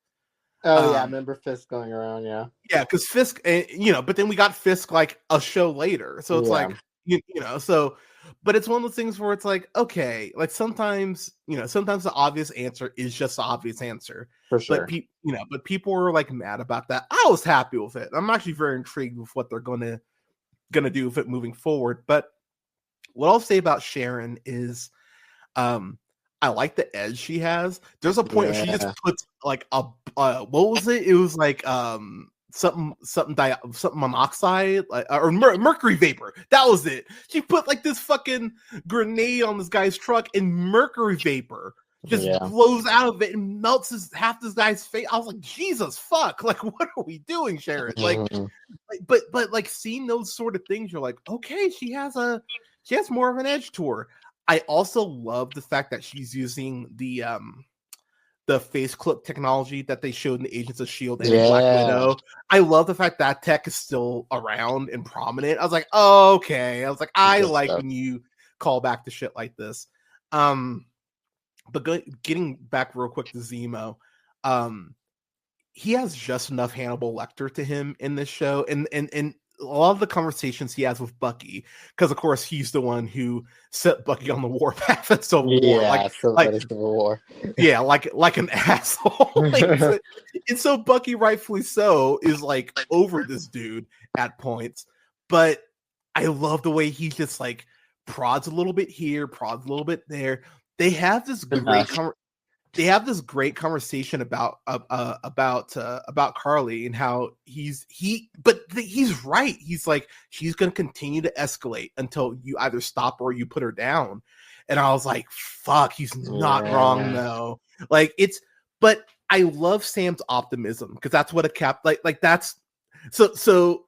Speaker 4: Oh yeah, I remember Fisk going around. Yeah,
Speaker 2: because Fisk, but then we got Fisk like a show later, so it's like so. But it's one of those things where it's like, okay, like sometimes the obvious answer is just the obvious answer
Speaker 4: for sure.
Speaker 2: But people were like mad about that. I was happy with it. I'm actually very intrigued with what they're gonna do with it moving forward. But what I'll say about Sharon is, I like the edge she has. There's a point where she just puts like a what was it? It was like something monoxide, like, or mercury vapor. That was it. She put like this fucking grenade on this guy's truck, and mercury vapor just blows out of it and melts half this guy's face. I was like, Jesus fuck! Like, what are we doing, Sharon? Like, but like seeing those sort of things, you're like, okay, she has more of an edge to her. I also love the fact that she's using the face clip technology that they showed in the Agents of S.H.I.E.L.D. and Black Widow. I love the fact that tech is still around and prominent. I was like, oh, okay. I was like, I like when you call back to shit like this. But getting back real quick to Zemo, he has just enough Hannibal Lecter to him in this show, and a lot of the conversations he has with Bucky, because of course he's the one who set Bucky on the warpath at Civil War.
Speaker 4: Civil War.
Speaker 2: Yeah, like an asshole. And so Bucky, rightfully so, is like over this dude at points. But I love the way he just like prods a little bit here, prods a little bit there. They have this great conversation about Carly and how he's right. He's like, she's going to continue to escalate until you either stop or you put her down. And I was like, fuck, he's not wrong though. Like but I love Sam's optimism because that's what that's so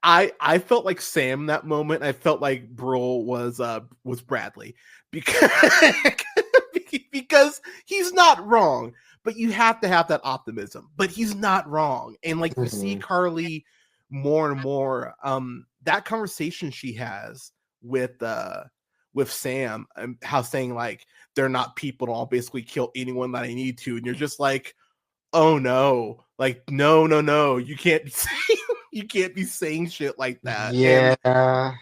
Speaker 2: I felt like Sam that moment. I felt like Brule was Bradley because he's not wrong, but you have to have that optimism. But he's not wrong, and like you see Carly more and more. That conversation she has with Sam, and how saying like they're not people, and I'll basically kill anyone that I need to, and you're just like, oh no, like no, you can't be saying shit like that.
Speaker 4: Yeah.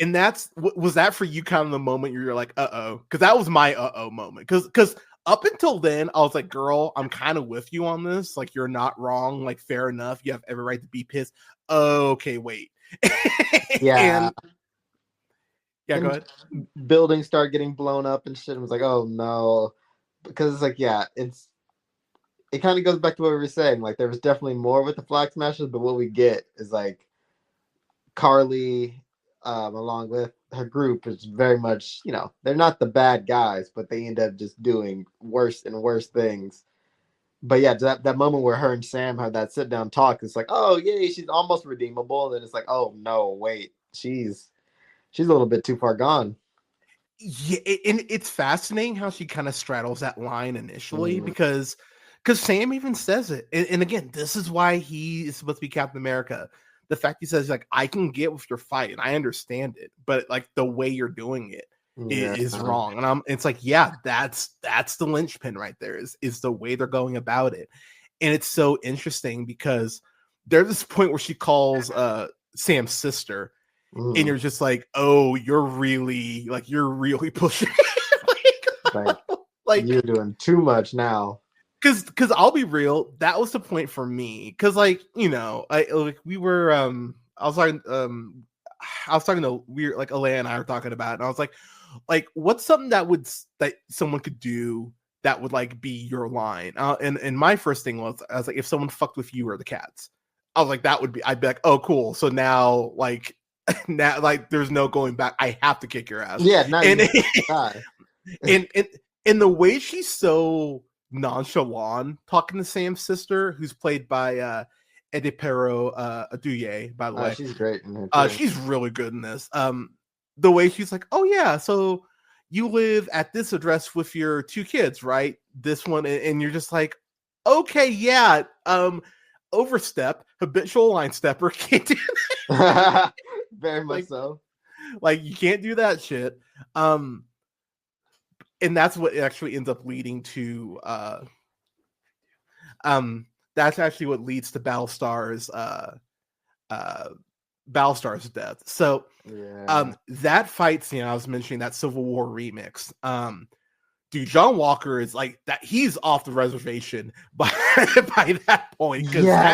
Speaker 2: And that's was that for you kind of the moment you're like, uh-oh? Because that was my uh-oh moment. Because up until then, I was like, girl, I'm kind of with you on this. Like, you're not wrong. Like, fair enough. You have every right to be pissed. Okay, wait.
Speaker 4: Yeah.
Speaker 2: Go ahead.
Speaker 4: Buildings start getting blown up and shit. I was like, oh no. Because it's like, it kind of goes back to what we were saying. Like, there was definitely more with the Flag Smashers, but what we get is like Carly, along with her group, is very much, they're not the bad guys, but they end up just doing worse and worse things. But yeah, that moment where her and Sam have that sit down talk, it's like, oh yay, she's almost redeemable. And then it's like, oh no, wait, she's a little bit too far gone.
Speaker 2: Yeah, and it's fascinating how she kind of straddles that line initially because Sam even says it. And again, this is why he is supposed to be Captain America. The fact he says, like, I can get with your fight and I understand it, but like the way you're doing it is wrong. And it's like, yeah, that's the linchpin right there is the way they're going about it. And it's so interesting because there's this point where she calls Sam's sister, and you're just like, oh, you're really pushing it.
Speaker 4: like you're doing too much now.
Speaker 2: Because I'll be real, that was the point for me. Because I was talking to Alea and I were talking about it, and I was like, what's something that someone could do that would like be your line? And my first thing was, I was like, if someone fucked with you or the cats, I was like, I'd be like, oh cool. So now there's no going back. I have to kick your ass.
Speaker 4: Yeah,
Speaker 2: and the way she's so nonchalant talking to Sam's sister, who's played by Edipero Aduye, by the way.
Speaker 4: She's great in here too.
Speaker 2: She's really good in this. The way she's like, oh yeah, so you live at this address with your 2 kids, right? This one, and you're just like, okay, yeah. Overstep, habitual line stepper, can't do
Speaker 4: Very much so.
Speaker 2: Like, you can't do that shit. And that's what actually ends up leading to that's actually what leads to Battlestar's death. So that fight scene I was mentioning, that Civil War remix, dude, John Walker is like that. He's off the reservation by that point.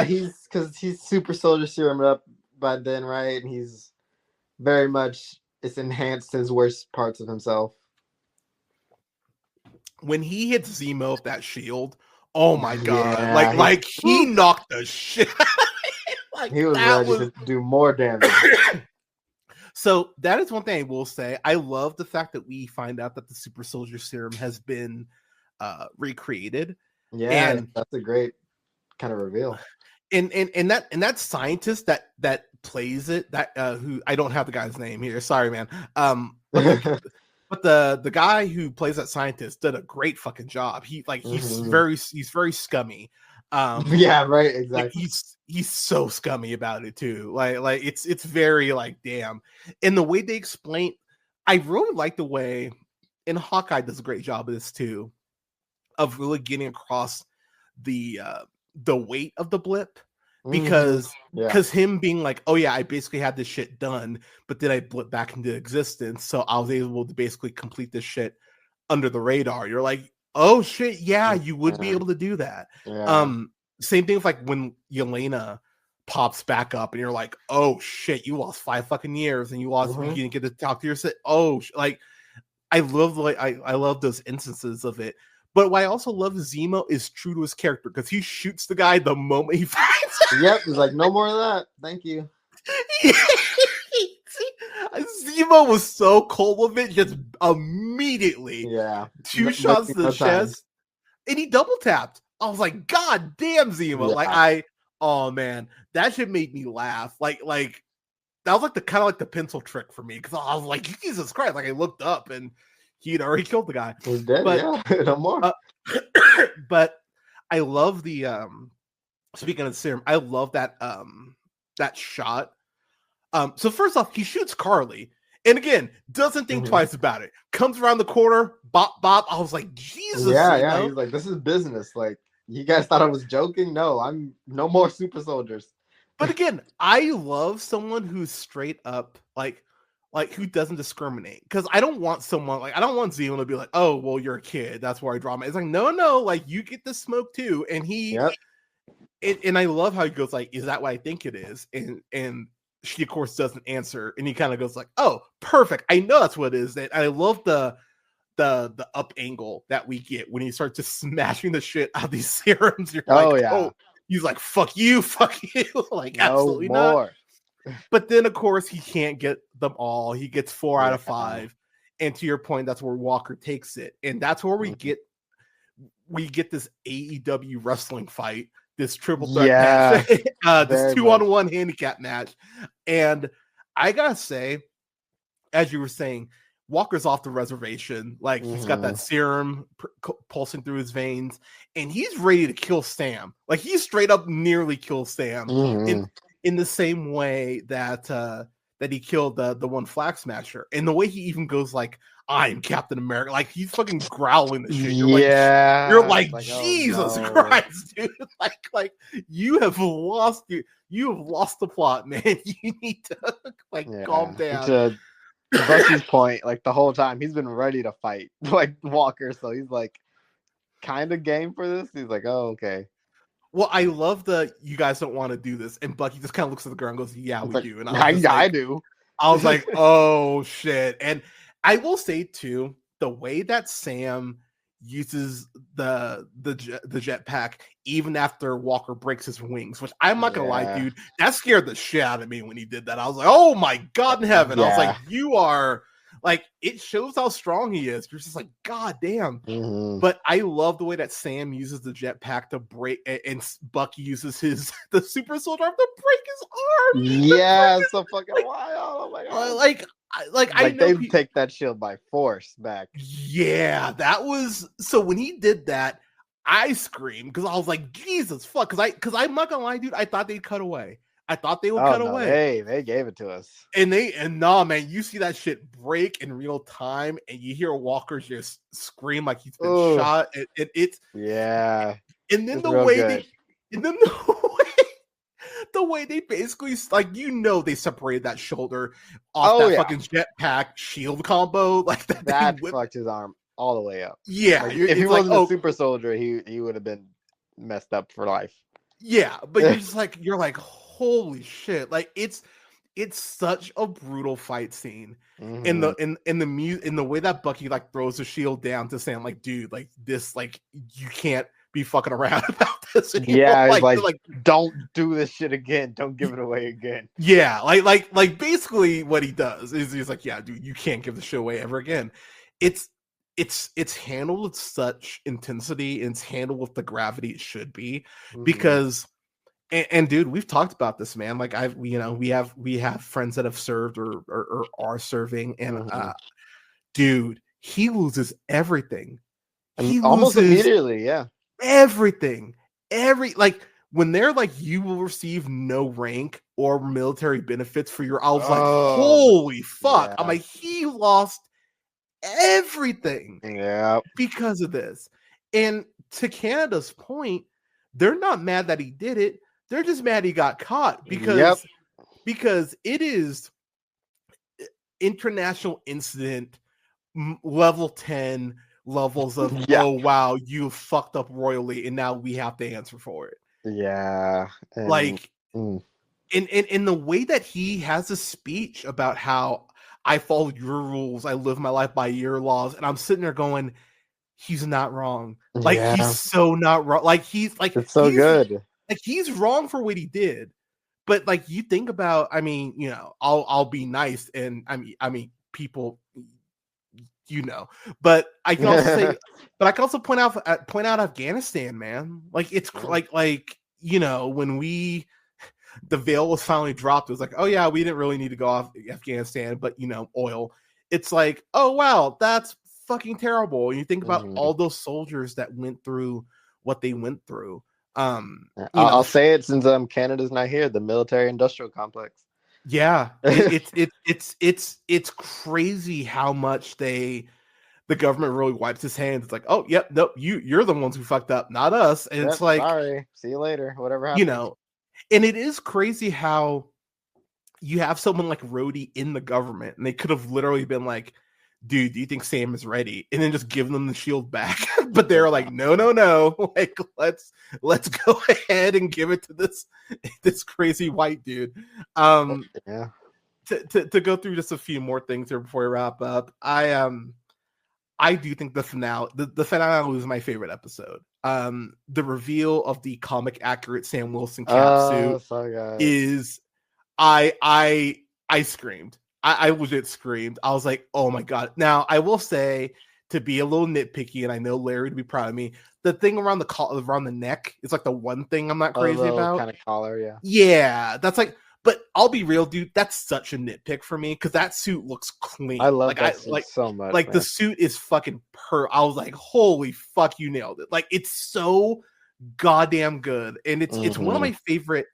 Speaker 4: He's super soldier serum up by then, right? And he's very much, it's enhanced his worst parts of himself.
Speaker 2: When he hits Zemo with that shield, oh my god! Like he knocked the shit. Like,
Speaker 4: he was ready to do more damage.
Speaker 2: So that is one thing I will say. I love the fact that we find out that the super soldier serum has been recreated.
Speaker 4: Yeah, and that's a great kind of reveal.
Speaker 2: And that scientist that plays it, that who, I don't have the guy's name here. Sorry, man. But the guy who plays that scientist did a great fucking job. He's very scummy.
Speaker 4: Yeah, right, exactly.
Speaker 2: Like he's so scummy about it too. Like it's very like, damn. And the way they explain, I really like the way, and Hawkeye does a great job of this too, of really getting across the weight of the blip. Because him being like, oh yeah, I basically had this shit done, but then I blip back into existence, so I was able to basically complete this shit under the radar. You're like, oh shit, yeah, you would be able to do that. Same thing with like when Yelena pops back up and you're like, oh shit, you lost 5 fucking years and you didn't get to talk to your sit. Oh, like I love those instances of it. But what I also love is Zemo is true to his character, because he shoots the guy the moment he finds him.
Speaker 4: Yep, he's like, no more of that. Thank you.
Speaker 2: Zemo was so cold with it, just immediately.
Speaker 4: Yeah.
Speaker 2: 2 shots to the chest. And he double tapped. I was like, God damn, Zemo. Yeah. Oh man, that shit made me laugh. Like that was like the kind of like the pencil trick for me, because I was like, Jesus Christ. Like I looked up and he'd already killed the guy.
Speaker 4: He's dead, no more.
Speaker 2: But I love the speaking of serum, I love that that shot. So first off, he shoots Carly, and again, doesn't think twice about it. Comes around the corner, bop bop. I was like, Jesus.
Speaker 4: Yeah. He's like, this is business. Like, you guys thought I was joking? No, I'm no more super soldiers.
Speaker 2: But again, I love someone who's straight up like who doesn't discriminate, because I don't want someone like, I don't want Zemo to be like, oh well, you're a kid, that's where I draw my. It's like, no, like you get the smoke too. And he and I love how he goes like, is that what I think it is? And she of course doesn't answer, and he kind of goes like, oh perfect, I know that's what it is. And I love the up angle that we get when he starts just smashing the shit out of these serums. You're he's like, fuck you. Like, no absolutely more. Not. But then, of course, he can't get them all. He gets 4 out of 5. And to your point, that's where Walker takes it. And that's where we get this AEW wrestling fight, this triple threat match, this 2-on-1 handicap match. And I gotta say, as you were saying, Walker's off the reservation. Like, he's got that serum pulsing through his veins, and he's ready to kill Sam. Like, he straight up nearly kills Sam in the same way that that he killed the one Flag Smasher. And the way he even goes like, I'm Captain America. Like, he's fucking growling the shit. You're like Jesus Christ, dude. Like you have lost the plot, man. You need to calm down.
Speaker 4: To Bucky's point, like the whole time he's been ready to fight like Walker, so he's like kind of game for this. He's like, oh, okay.
Speaker 2: Well, I love you guys don't want to do this, and Bucky just kind of looks at the girl and goes, yeah, we do. And
Speaker 4: I do.
Speaker 2: I was like, oh shit. And I will say too, the way that Sam uses the jetpack even after Walker breaks his wings, which I'm not gonna lie, dude, that scared the shit out of me when he did that. I was like, oh my God in heaven. I was like, you are like it shows how strong he is. You're just like, God damn.
Speaker 4: Mhm.
Speaker 2: But I love the way that Sam uses the jetpack to break, and Bucky uses the super soldier arm to break his arm.
Speaker 4: Yeah, it's so fucking wild. Oh my god.
Speaker 2: Like I know
Speaker 4: they take that shield by force back.
Speaker 2: Yeah, that was so when he did that, I screamed because I was like, Jesus fuck, because I'm not gonna lie, dude, I thought they'd cut away. I thought they would cut away.
Speaker 4: They gave it to us.
Speaker 2: And nah, man, you see that shit break in real time, and you hear Walker just scream like he's been shot. It's
Speaker 4: yeah.
Speaker 2: And then
Speaker 4: it's
Speaker 2: the
Speaker 4: real
Speaker 2: way
Speaker 4: good.
Speaker 2: the way they basically like they separated that shoulder off that fucking jetpack shield combo like
Speaker 4: that fucked his arm all the way up.
Speaker 2: Yeah,
Speaker 4: like, if he wasn't a super soldier, he would have been messed up for life.
Speaker 2: Yeah, but you're like holy shit! Like it's such a brutal fight scene. In the way that Bucky like throws the shield down to Sam, like, dude, like this, like you can't be fucking around about this anymore.
Speaker 4: Yeah, like don't do this shit again. Don't give it away again.
Speaker 2: Yeah, like basically what he does is he's like, yeah, dude, you can't give the shit away ever again. It's handled with such intensity, and it's handled with the gravity it should be, because and dude, we've talked about this, man. Like we have friends that have served or are serving, and dude, he loses everything. He
Speaker 4: almost
Speaker 2: loses
Speaker 4: immediately, yeah.
Speaker 2: Everything. Like when they're like, you will receive no rank or military benefits for your, I was like, holy fuck. Yeah. I'm like, he lost everything because of this. And to Canada's point, they're not mad that he did it. They're just mad he got caught because it is international incident level 10 levels of oh wow, you fucked up royally and now we have to answer for it. Like in the way that he has a speech about how I follow your rules, I live my life by your laws, and I'm sitting there going, he's not wrong. Like he's so not wrong. Like he's like,
Speaker 4: it's so good.
Speaker 2: Like he's wrong for what he did, but like you think about, I mean, I'll be nice, and I mean people, but I can also say, but I can also point out Afghanistan, man. Like it's like when the veil was finally dropped, it was like, oh yeah, we didn't really need to go off Afghanistan, but oil. It's like, oh wow, that's fucking terrible. And you think about all those soldiers that went through what they went through.
Speaker 4: I'll say it since Canada's not here. The military-industrial complex.
Speaker 2: Yeah, it's crazy how much the government really wipes its hands. It's like, oh yep, nope, you're the ones who fucked up, not us. And it's like,
Speaker 4: sorry, see you later, whatever happens.
Speaker 2: And it is crazy how you have someone like Rhodey in the government, and they could have literally been like, dude, do you think Sam is ready? And then just give them the shield back. But they're like, no. Like, let's go ahead and give it to this crazy white dude. To go through just a few more things here before we wrap up. I do think the finale was my favorite episode. The reveal of the comic accurate Sam Wilson cap suit is I screamed. I legit screamed. I was like, oh my God. Now, I will say, to be a little nitpicky, and I know Larry would be proud of me, the thing around the neck is like the one thing I'm not crazy about.
Speaker 4: Kind of collar, yeah.
Speaker 2: Yeah, that's like, but I'll be real, dude, that's such a nitpick for me because that suit looks clean.
Speaker 4: I love that suit so much.
Speaker 2: Like, man. The suit is fucking I was like, holy fuck, you nailed it. Like, it's so goddamn good. And it's one of my favorite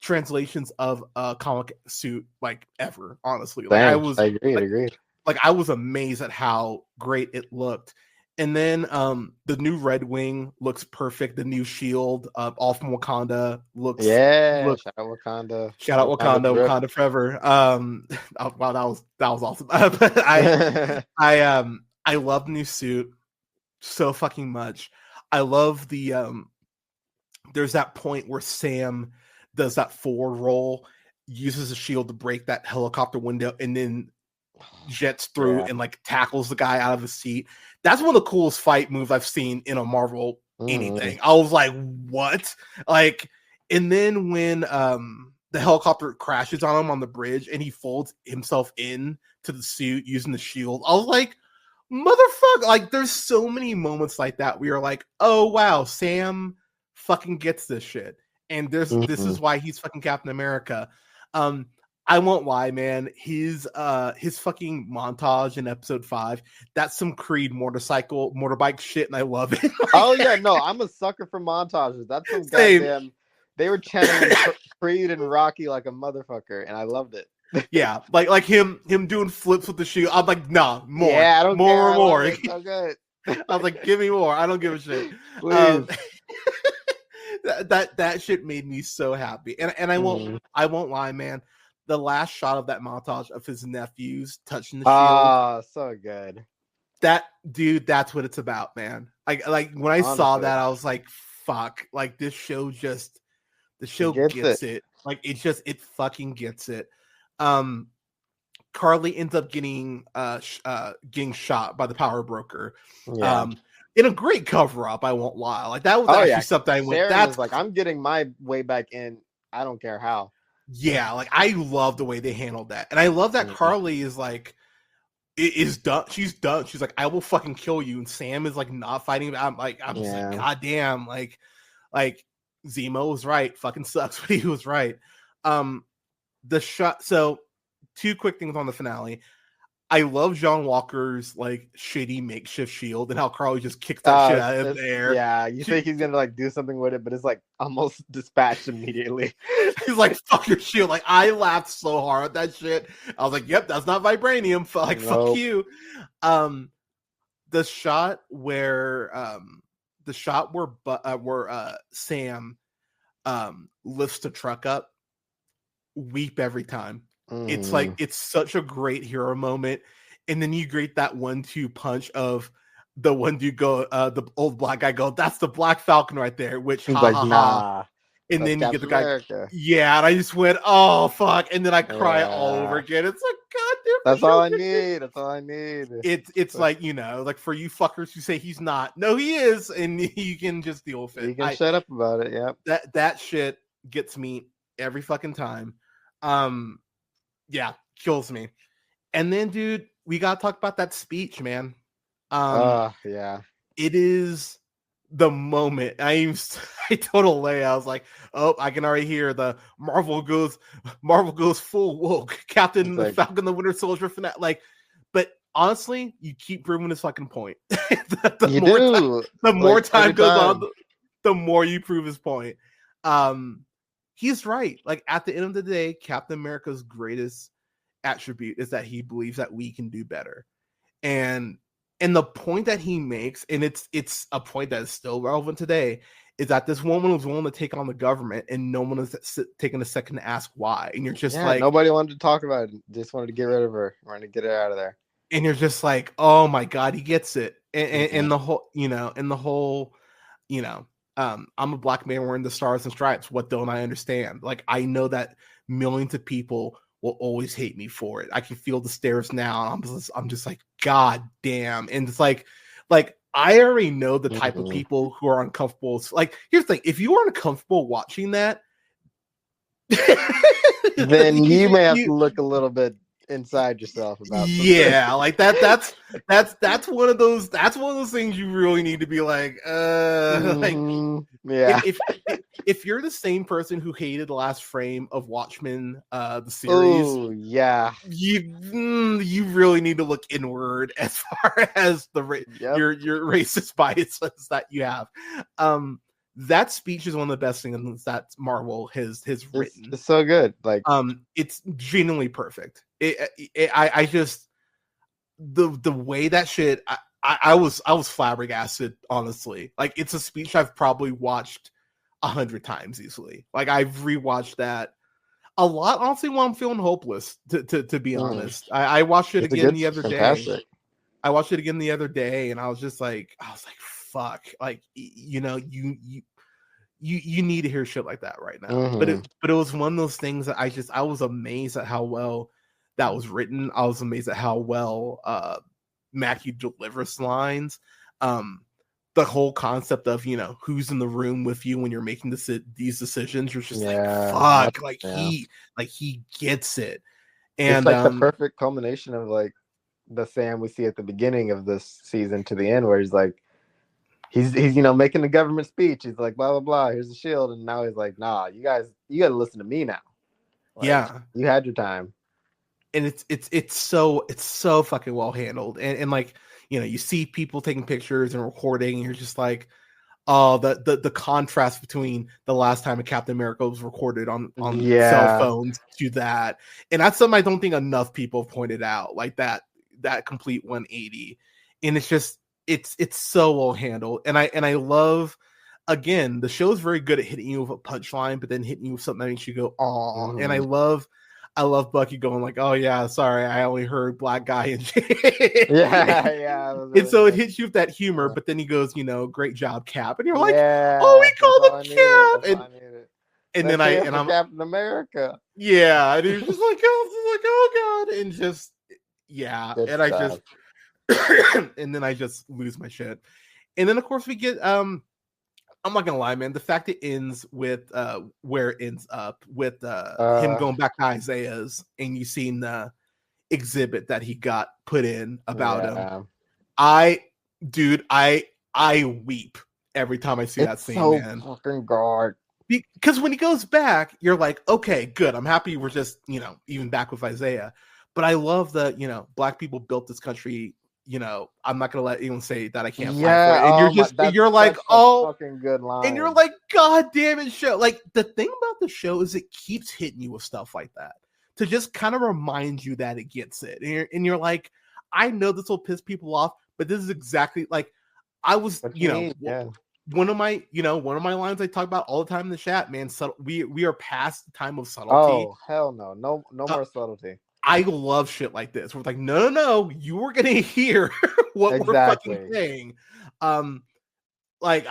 Speaker 2: translations of a comic suit like ever, honestly. Like I agreed. Like I was amazed at how great it looked. And then the new Red Wing looks perfect. The new shield, all from Wakanda, looks
Speaker 4: shout out Wakanda.
Speaker 2: Shout out Wakanda forever. Wow, that was awesome. But I love the new suit so fucking much. I love the there's that point where Sam does that forward roll, uses a shield to break that helicopter window, and then jets through and like tackles the guy out of his seat. That's one of the coolest fight moves I've seen in a Marvel anything. I was like, what? Like, and then when the helicopter crashes on him on the bridge and he folds himself in to the suit using the shield. I was like, motherfucker, like there's so many moments like that where you're like, oh wow, Sam fucking gets this shit. And this is why he's fucking Captain America. I won't lie, man. His fucking montage in episode 5, that's some Creed motorbike shit, and I love it.
Speaker 4: Oh yeah, no, I'm a sucker for montages. That's some goddamn. They were channeling Creed and Rocky like a motherfucker, and I loved it.
Speaker 2: Yeah, like him doing flips with the shoe. I'm like, nah, more.
Speaker 4: Yeah, I don't care.
Speaker 2: More.
Speaker 4: It's so good.
Speaker 2: I was like, give me more. I don't give a shit. That shit made me so happy, and I won't lie, man. The last shot of that montage of his nephews touching the shield.
Speaker 4: Oh, so good.
Speaker 2: That dude, that's what it's about, man. Like when I saw that, I was like, fuck. Like the show gets it. Like it fucking gets it. Carly ends up getting shot by the power broker.
Speaker 4: Yeah.
Speaker 2: In a great cover up, I won't lie. Like that was actually something I went. That's
Speaker 4: like, I'm getting my way back in. I don't care how.
Speaker 2: Yeah, like I love the way they handled that, and I love that Carly is like, is done. She's done. She's like, I will fucking kill you, and Sam is like not fighting. I'm just like, goddamn, like Zemo was right. Fucking sucks, but he was right. The shot. So, 2 quick things on the finale. I love John Walker's like shitty makeshift shield and how Carly just kicked that shit out of the air.
Speaker 4: Yeah, you think he's gonna like do something with it, but it's like almost dispatched immediately.
Speaker 2: He's like, "Fuck your shield!" Like I laughed so hard at that shit. I was like, "Yep, that's not vibranium." Fuck you. The shot where Sam lifts the truck up, weep every time. It's like it's such a great hero moment, and then you get that 1-2 punch of the one dude go, the old black guy go, "That's the Black Falcon right there," which
Speaker 4: he's like, nah.
Speaker 2: And then you get the guy, yeah, and I just went, "Oh fuck!" And then I cry all over again. It's like, goddamn,
Speaker 4: that's all I need. That's all I need.
Speaker 2: It's like, like for you fuckers who say he's not, no, he is, and you can just deal with it.
Speaker 4: You can shut up about it. Yeah,
Speaker 2: that shit gets me every fucking time. Yeah, kills me. And then, dude, we gotta talk about that speech, man.
Speaker 4: Yeah.
Speaker 2: It is the moment. I told Leia, I was like, oh, I can already hear the Marvel goes full woke. Captain Falcon the Winter Soldier finale. Like, but honestly, you keep proving this fucking point. The more time goes on, the more you prove his point. He's right. Like at the end of the day, Captain America's greatest attribute is that he believes that we can do better. And the point that he makes, and it's a point that is still relevant today, is that this woman was willing to take on the government and no one has taken a second to ask why. And you're just like,
Speaker 4: nobody wanted to talk about it. Just wanted to get rid of her. Wanted to get her out of there.
Speaker 2: And you're just like, oh my God, he gets it. And the whole, I'm a black man wearing the stars and stripes. What don't I understand? Like, I know that millions of people will always hate me for it. I can feel the stares now. I'm just like, God damn. And it's like I already know the type of people who are uncomfortable. Like, here's the thing: if you aren't comfortable watching that,
Speaker 4: then you may have to look a little bit inside yourself about
Speaker 2: like that's one of those things you really need to be like if you're the same person who hated the last frame of Watchmen the series, you really need to look inward as far as your racist biases that you have. That speech is one of the best things that Marvel has written.
Speaker 4: It's so good. Like,
Speaker 2: it's genuinely perfect. I just the way that shit. I was flabbergasted, honestly. Like, it's a speech I've probably watched 100 times easily. Like, I've rewatched that a lot, honestly, when I'm feeling hopeless. To be honest, I watched it again the other day. I watched it again the other day, and I was like, fuck, like, you need to hear shit like that right now. But it was one of those things that I was amazed at how well that was written. I was amazed at how well Matthew delivers lines. the whole concept of, you know, who's in the room with you when you're making these decisions. You're just like, fuck, like he gets it. And
Speaker 4: it's like the perfect culmination of like the Sam we see at the beginning of this season to the end, where he's like, he's you know, making the government speech. He's like, blah blah blah. Here's the shield, and now he's like, nah, you got to listen to me now. Like, you had your time.
Speaker 2: And it's so fucking well handled. And like, you know, you see people taking pictures and recording, and you're just like, oh, the contrast between the last time a Captain America was recorded on cell phones to that. And that's something I don't think enough people have pointed out, like that complete 180. And it's just it's so well handled. And I love, again, the show is very good at hitting you with a punchline, but then hitting you with something that makes you go, "Aw." Mm-hmm. And I love Bucky going like, "Oh yeah, sorry, I only heard black guy and shit." Yeah. And so it hits you with that humor, but then he goes, you know, "Great job, Cap," and you're like, "Oh, we called him Cap." And then I'm
Speaker 4: Captain America.
Speaker 2: Yeah, and he's just like, oh god, and just good and stuff. I just and then I just lose my shit. And then of course we get I'm not gonna lie, man. The fact it ends with where it ends up with him going back to Isaiah's, and you seen the exhibit that he got put in about him. I weep every time I see that scene, so man.
Speaker 4: Fucking God.
Speaker 2: Because when he goes back, you're like, okay, good. I'm happy we're just, you know, even back with Isaiah. But I love that, you know, black people built this country. You know, I'm not gonna let anyone say that I can't fight for it. And you're just, you're like, oh,
Speaker 4: fucking good line.
Speaker 2: And you're like, God damn it, show. Like, the thing about the show is it keeps hitting you with stuff like that to just kind of remind you that it gets it. And you're like, I know this will piss people off, but this is exactly like I was, one of my lines I talk about all the time in the chat, man. We are past the time of subtlety.
Speaker 4: Oh, hell no more subtlety.
Speaker 2: I love shit like this. We're like, no, you were gonna hear what we're fucking saying. Like,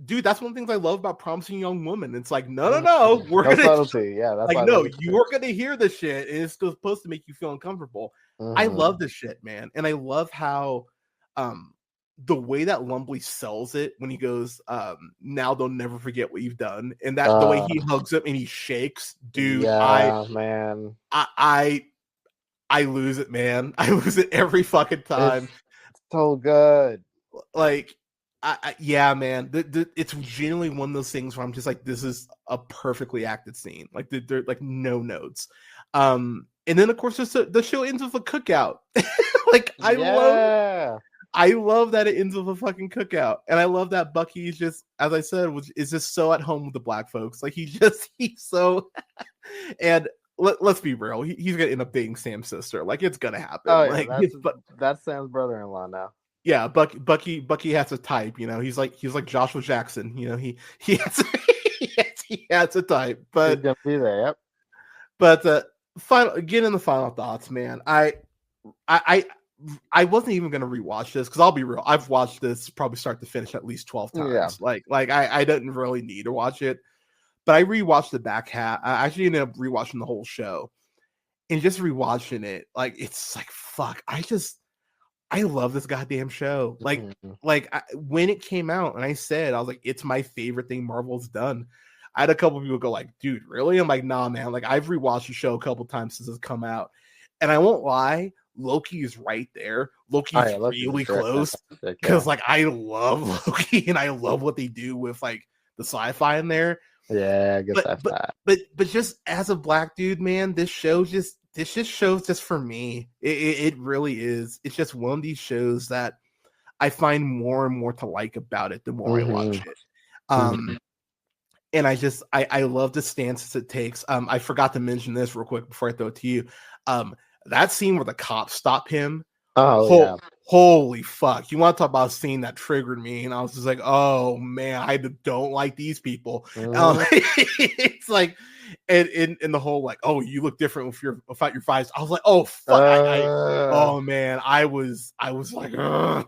Speaker 2: dude, that's one of the things I love about Promising Young Woman. It's like, no, we're gonna
Speaker 4: subtlety. Yeah, that's
Speaker 2: like, no, you're gonna hear this shit, and it's supposed to make you feel uncomfortable. I love this shit, man, and I love how the way that Lumbly sells it when he goes, now they'll never forget what you've done, and that the way he hugs him and he shakes, dude. I lose it, man. I lose it every fucking time.
Speaker 4: It's so good.
Speaker 2: Like, man. It's genuinely one of those things where I'm just like, this is a perfectly acted scene. Like, they're like no notes. And then of course the show ends with a cookout. Like, I love that it ends with a fucking cookout, and I love that Bucky's just, as I said, is just so at home with the black folks. Like, he's so, and. Let's be real. He's gonna end up dating Sam's sister. Like, it's gonna happen.
Speaker 4: Oh, yeah, that's Sam's brother-in-law now.
Speaker 2: Yeah, Bucky has a type. You know, he's like Joshua Jackson. You know, he has a type. But
Speaker 4: he's gonna be there. Yep.
Speaker 2: But getting in the final thoughts, man. I wasn't even gonna rewatch this because I'll be real. I've watched this probably start to finish at least 12 times. Yeah. Like I didn't really need to watch it. But I rewatched the back half. I actually ended up rewatching the whole show, and just rewatching it, like, it's like, fuck. I love this goddamn show. Like, when it came out, and I was like, it's my favorite thing Marvel's done. I had a couple people go like, dude, really? I'm like, nah, man. Like, I've rewatched the show a couple times since it's come out, and I won't lie, Loki is right there. Loki's really close because, like, I love Loki, and I love what they do with like the sci-fi in there.
Speaker 4: Yeah, I guess that's that.
Speaker 2: But just as a black dude, man, this shows just for me. It really is. It's just one of these shows that I find more and more to like about it the more I watch it. And I love the stances it takes. I forgot to mention this real quick before I throw it to you. That scene where the cops stop him.
Speaker 4: Oh,
Speaker 2: holy fuck. You want to talk about a scene that triggered me, and I was just like, oh man, I don't like these people. It's like, and the whole like, oh, you look different without your fives. I was like, oh fuck. Oh man, I was like, I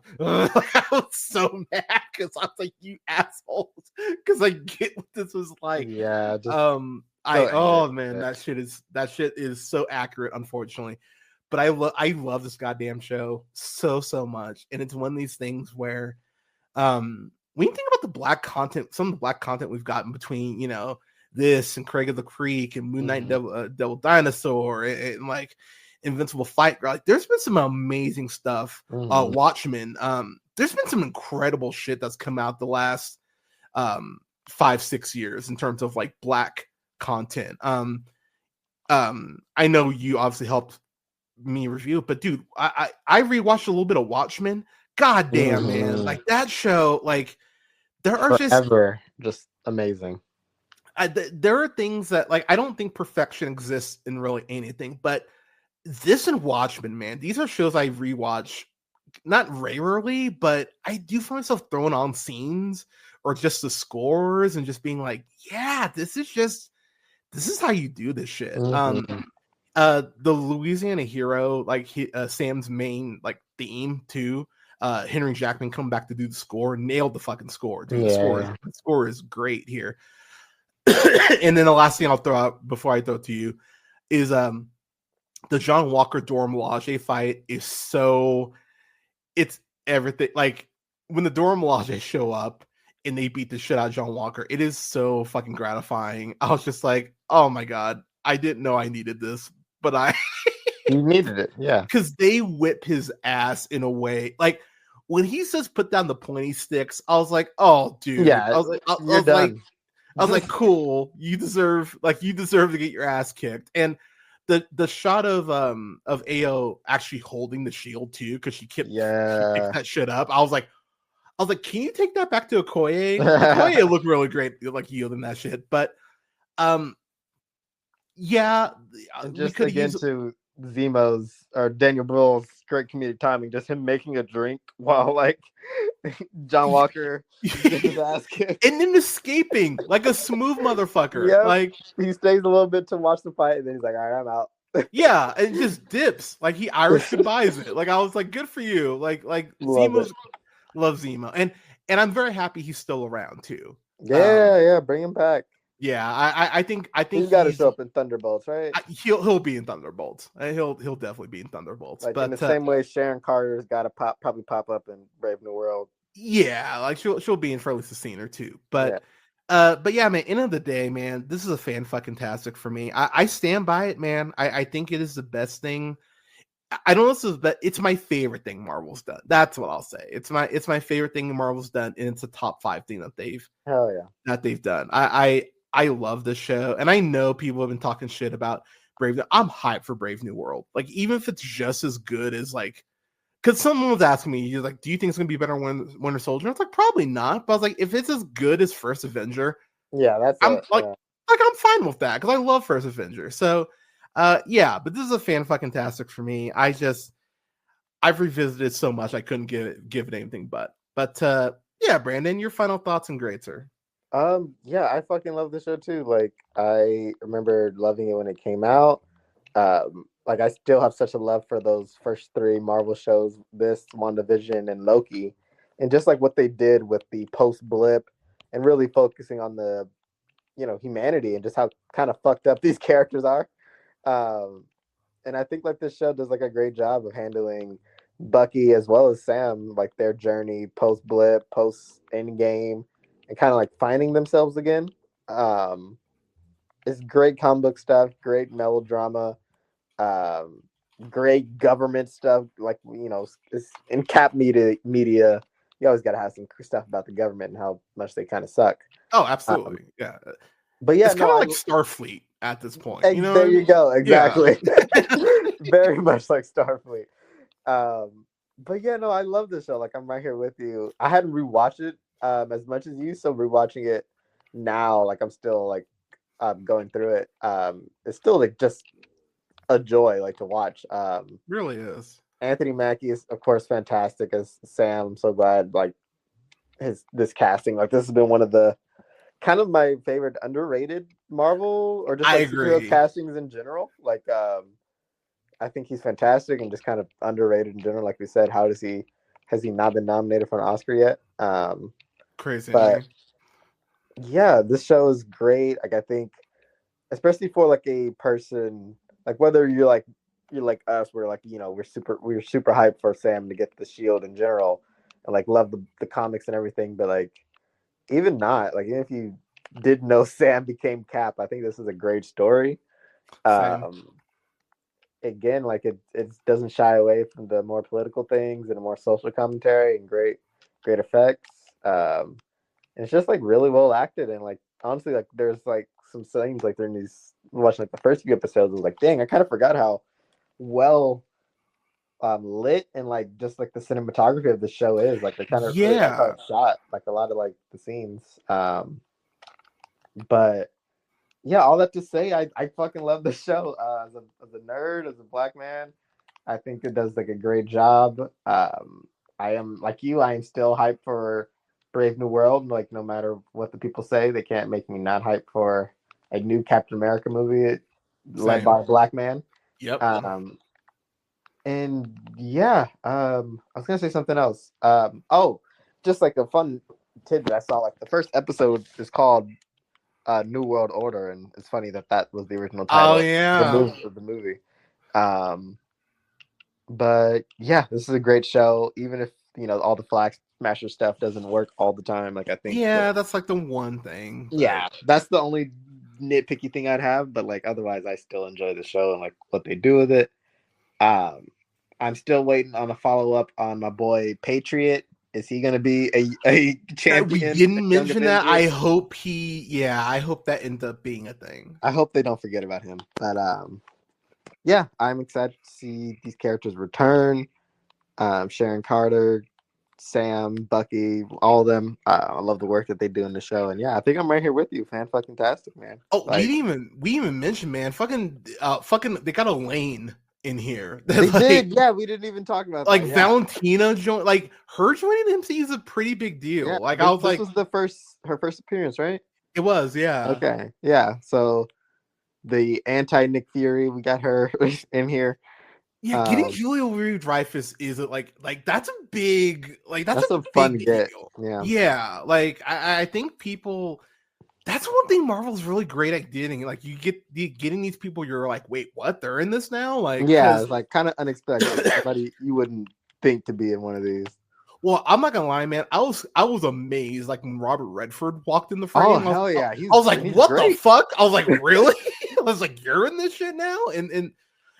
Speaker 2: was so mad because I was like, you assholes, because I get what this was like.
Speaker 4: Yeah.
Speaker 2: Man, that shit is so accurate, unfortunately. But I love this goddamn show so much, and it's one of these things where, when you think about the black content, some of the black content we've gotten between, you know, this and Craig of the Creek and Moon Knight and Devil Dinosaur and like Invincible Fight, like there's been some amazing stuff. Watchmen, there's been some incredible shit that's come out the last 5-6 years in terms of like black content. I know you obviously helped me review, but dude, I rewatched a little bit of Watchmen. God damn, man, like that show, like there are
Speaker 4: just amazing.
Speaker 2: There are things that like I don't think perfection exists in really anything, but this and Watchmen, man, these are shows I rewatch not rarely, but I do find myself throwing on scenes or just the scores and just being like, yeah, this is how you do this shit. The Louisiana Hero, like Sam's main like theme too. Henry Jackman coming back to do the score, nailed the fucking score. Dude, the score is great here. And then the last thing I'll throw out before I throw it to you is the John Walker Dora Milaje fight is it's everything. Like when the Dora Milaje show up and they beat the shit out of John Walker, it is so fucking gratifying. I was just like, oh my god, I didn't know I needed this, but
Speaker 4: you needed it, yeah.
Speaker 2: Because they whip his ass in a way. Like when he says put down the pointy sticks, I was like, oh dude.
Speaker 4: Yeah,
Speaker 2: I was like, cool. You deserve to get your ass kicked. And the shot of Ao actually holding the shield too, because she picked that shit up. I was like, can you take that back to Okoye? Okoye looked really great, like yielding that shit. But yeah,
Speaker 4: and just again to Zemo's or Daniel Brühl's great comedic timing, just him making a drink while like John Walker gets his ass kicked.
Speaker 2: And then escaping like a smooth motherfucker.
Speaker 4: Yep.
Speaker 2: Like
Speaker 4: he stays a little bit to watch the fight, and then he's like, all right, I'm out.
Speaker 2: Yeah, and just dips. Like he Irish goodbyes it. Like I was like, good for you. Like Zemo's love Zemo. And I'm very happy he's still around too.
Speaker 4: Yeah, bring him back.
Speaker 2: Yeah, I think he's
Speaker 4: got to show up in Thunderbolts, right?
Speaker 2: He'll be in Thunderbolts. He'll definitely be in Thunderbolts.
Speaker 4: Like
Speaker 2: but
Speaker 4: in the same way, Sharon Carter's got to probably pop up in Brave New World.
Speaker 2: Yeah, like she'll be in for at least a scene or two. But yeah, man. End of the day, man, this is a fan fucking tastic for me. I stand by it, man. I think it is the best thing. I don't know if this is, but it's my favorite thing Marvel's done. That's what I'll say. It's my favorite thing Marvel's done, and it's a top 5 thing that they've done. I love this show, and I know people have been talking shit about Brave. I'm hyped for Brave New World. Like, even if it's just as good as like, because someone was asking me, he's like, "Do you think it's gonna be better than Winter Soldier?" I was like, probably not. But I was like, if it's as good as First Avenger, I'm fine with that because I love First Avenger. So, yeah. But this is a fan fucking tastic for me. I've revisited so much I couldn't give it anything but. But yeah, Brandon, your final thoughts and grades, sir.
Speaker 4: Yeah, I fucking love the show too. Like, I remember loving it when it came out. Like, I still have such a love for those first 3 Marvel shows, this, WandaVision, and Loki, and just like what they did with the post blip, and really focusing on the, humanity and just how kind of fucked up these characters are. And I think like this show does like a great job of handling Bucky as well as Sam, like their journey post blip, post Endgame, and kind of like finding themselves again. It's great comic book stuff, great melodrama, great government stuff. Like, it's in cap media, you always got to have some stuff about the government and how much they kind of suck.
Speaker 2: Oh, absolutely. Yeah.
Speaker 4: But yeah,
Speaker 2: it's kind of like Starfleet at this point.
Speaker 4: There you go. Exactly. Yeah. Very much like Starfleet. But yeah, no, I love this show. Like, I'm right here with you. I hadn't rewatched it as much as you, so rewatching it now, like I'm still like going through it. It's still like just a joy, like to watch.
Speaker 2: Really is.
Speaker 4: Anthony Mackie is of course fantastic as Sam. I'm so glad like this casting. Like, this has been one of the kind of my favorite underrated Marvel or just like superhero castings in general. Like, I think he's fantastic and just kind of underrated in general. Like we said, has he not been nominated for an Oscar yet?
Speaker 2: Crazy.
Speaker 4: But yeah, this show is great. Like, I think especially for like a person, like whether you're like us, we're like, we're super hyped for Sam to get the shield in general and like love the comics and everything, but like even not like even if you didn't know Sam became Cap, I think this is a great story.
Speaker 2: Same.
Speaker 4: Again, like it doesn't shy away from the more political things and a more social commentary and great effects. And it's just like really well acted, and like honestly, like there's like some scenes like during these watching like the first few episodes, I was like, dang, I kind of forgot how well lit and like just like the cinematography of the show is. Like they kind of really like how
Speaker 2: Yeah.
Speaker 4: it's shot, like a lot of like the scenes. But yeah, all that to say, I fucking love the show. As a nerd, as a black man, I think it does like a great job. I am like you. I am still hyped for Brave New World. Like no matter what the people say, they can't make me not hyped for a new Captain America movie led
Speaker 2: Same.
Speaker 4: by a black man.
Speaker 2: Yep.
Speaker 4: And yeah, I was gonna say something else. Oh, just like a fun tidbit I saw. Like the first episode is called New World Order, and it's funny that that was the original title
Speaker 2: Oh yeah.
Speaker 4: of the movie. But yeah, this is a great show. Even if all the Flag Smasher stuff doesn't work all the time, like I think.
Speaker 2: Yeah, that's like the one thing.
Speaker 4: Yeah, that's the only nitpicky thing I'd have. But like otherwise, I still enjoy the show and like what they do with it. I'm still waiting on a follow up on my boy Patriot. Is he going to be a champion?
Speaker 2: We didn't mention that. I hope I hope that ends up being a thing.
Speaker 4: I hope they don't forget about him. But yeah, I'm excited to see these characters return. Sharon Carter, Sam, Bucky, all of them. I love the work that they do in the show. And yeah, I think I'm right here with you, fan fucking tastic, man.
Speaker 2: Oh,
Speaker 4: like,
Speaker 2: we even mentioned, man, fucking they got Elaine in here.
Speaker 4: They did, yeah. We didn't even talk about
Speaker 2: like
Speaker 4: that.
Speaker 2: Valentina joined. Like her joining the MCU is a pretty big deal.
Speaker 4: Yeah,
Speaker 2: like
Speaker 4: this,
Speaker 2: I was
Speaker 4: this was her first appearance, right?
Speaker 2: It was, yeah.
Speaker 4: Okay, yeah. So the anti Nick Fury, we got her in here.
Speaker 2: Yeah, getting Julia Louis-Dreyfus is like that's a big that's a
Speaker 4: fun
Speaker 2: big
Speaker 4: get.
Speaker 2: deal.
Speaker 4: Yeah,
Speaker 2: like I think people. That's one thing Marvel's really great at doing. Like you getting these people, you're like, wait, what? They're in this now? Like,
Speaker 4: yeah, it's like kind of unexpected. Somebody you wouldn't think to be in one of these.
Speaker 2: Well, I'm not gonna lie, man. I was amazed, like when Robert Redford walked in the frame.
Speaker 4: Oh hell yeah!
Speaker 2: I was like, what the fuck? I was like, really? I was like, you're in this shit now? And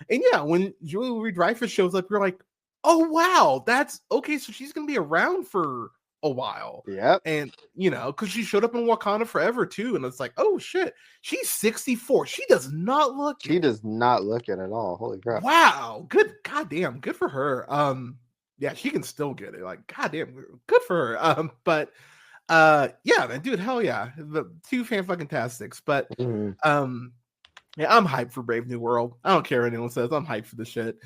Speaker 2: yeah, when Julia Louis-Dreyfus shows up, you're like, oh wow, that's okay. So she's gonna be around for a while.
Speaker 4: Yeah.
Speaker 2: And because she showed up in Wakanda Forever too, and it's like, oh shit, she's 64. She does not look
Speaker 4: it at all. Holy crap.
Speaker 2: Wow, good, goddamn, good for her. Yeah, she can still get it. Like, goddamn, good for her. But yeah, man, dude, hell yeah. The two fan fucking tastics. But yeah, I'm hyped for Brave New World. I don't care what anyone says, I'm hyped for the shit.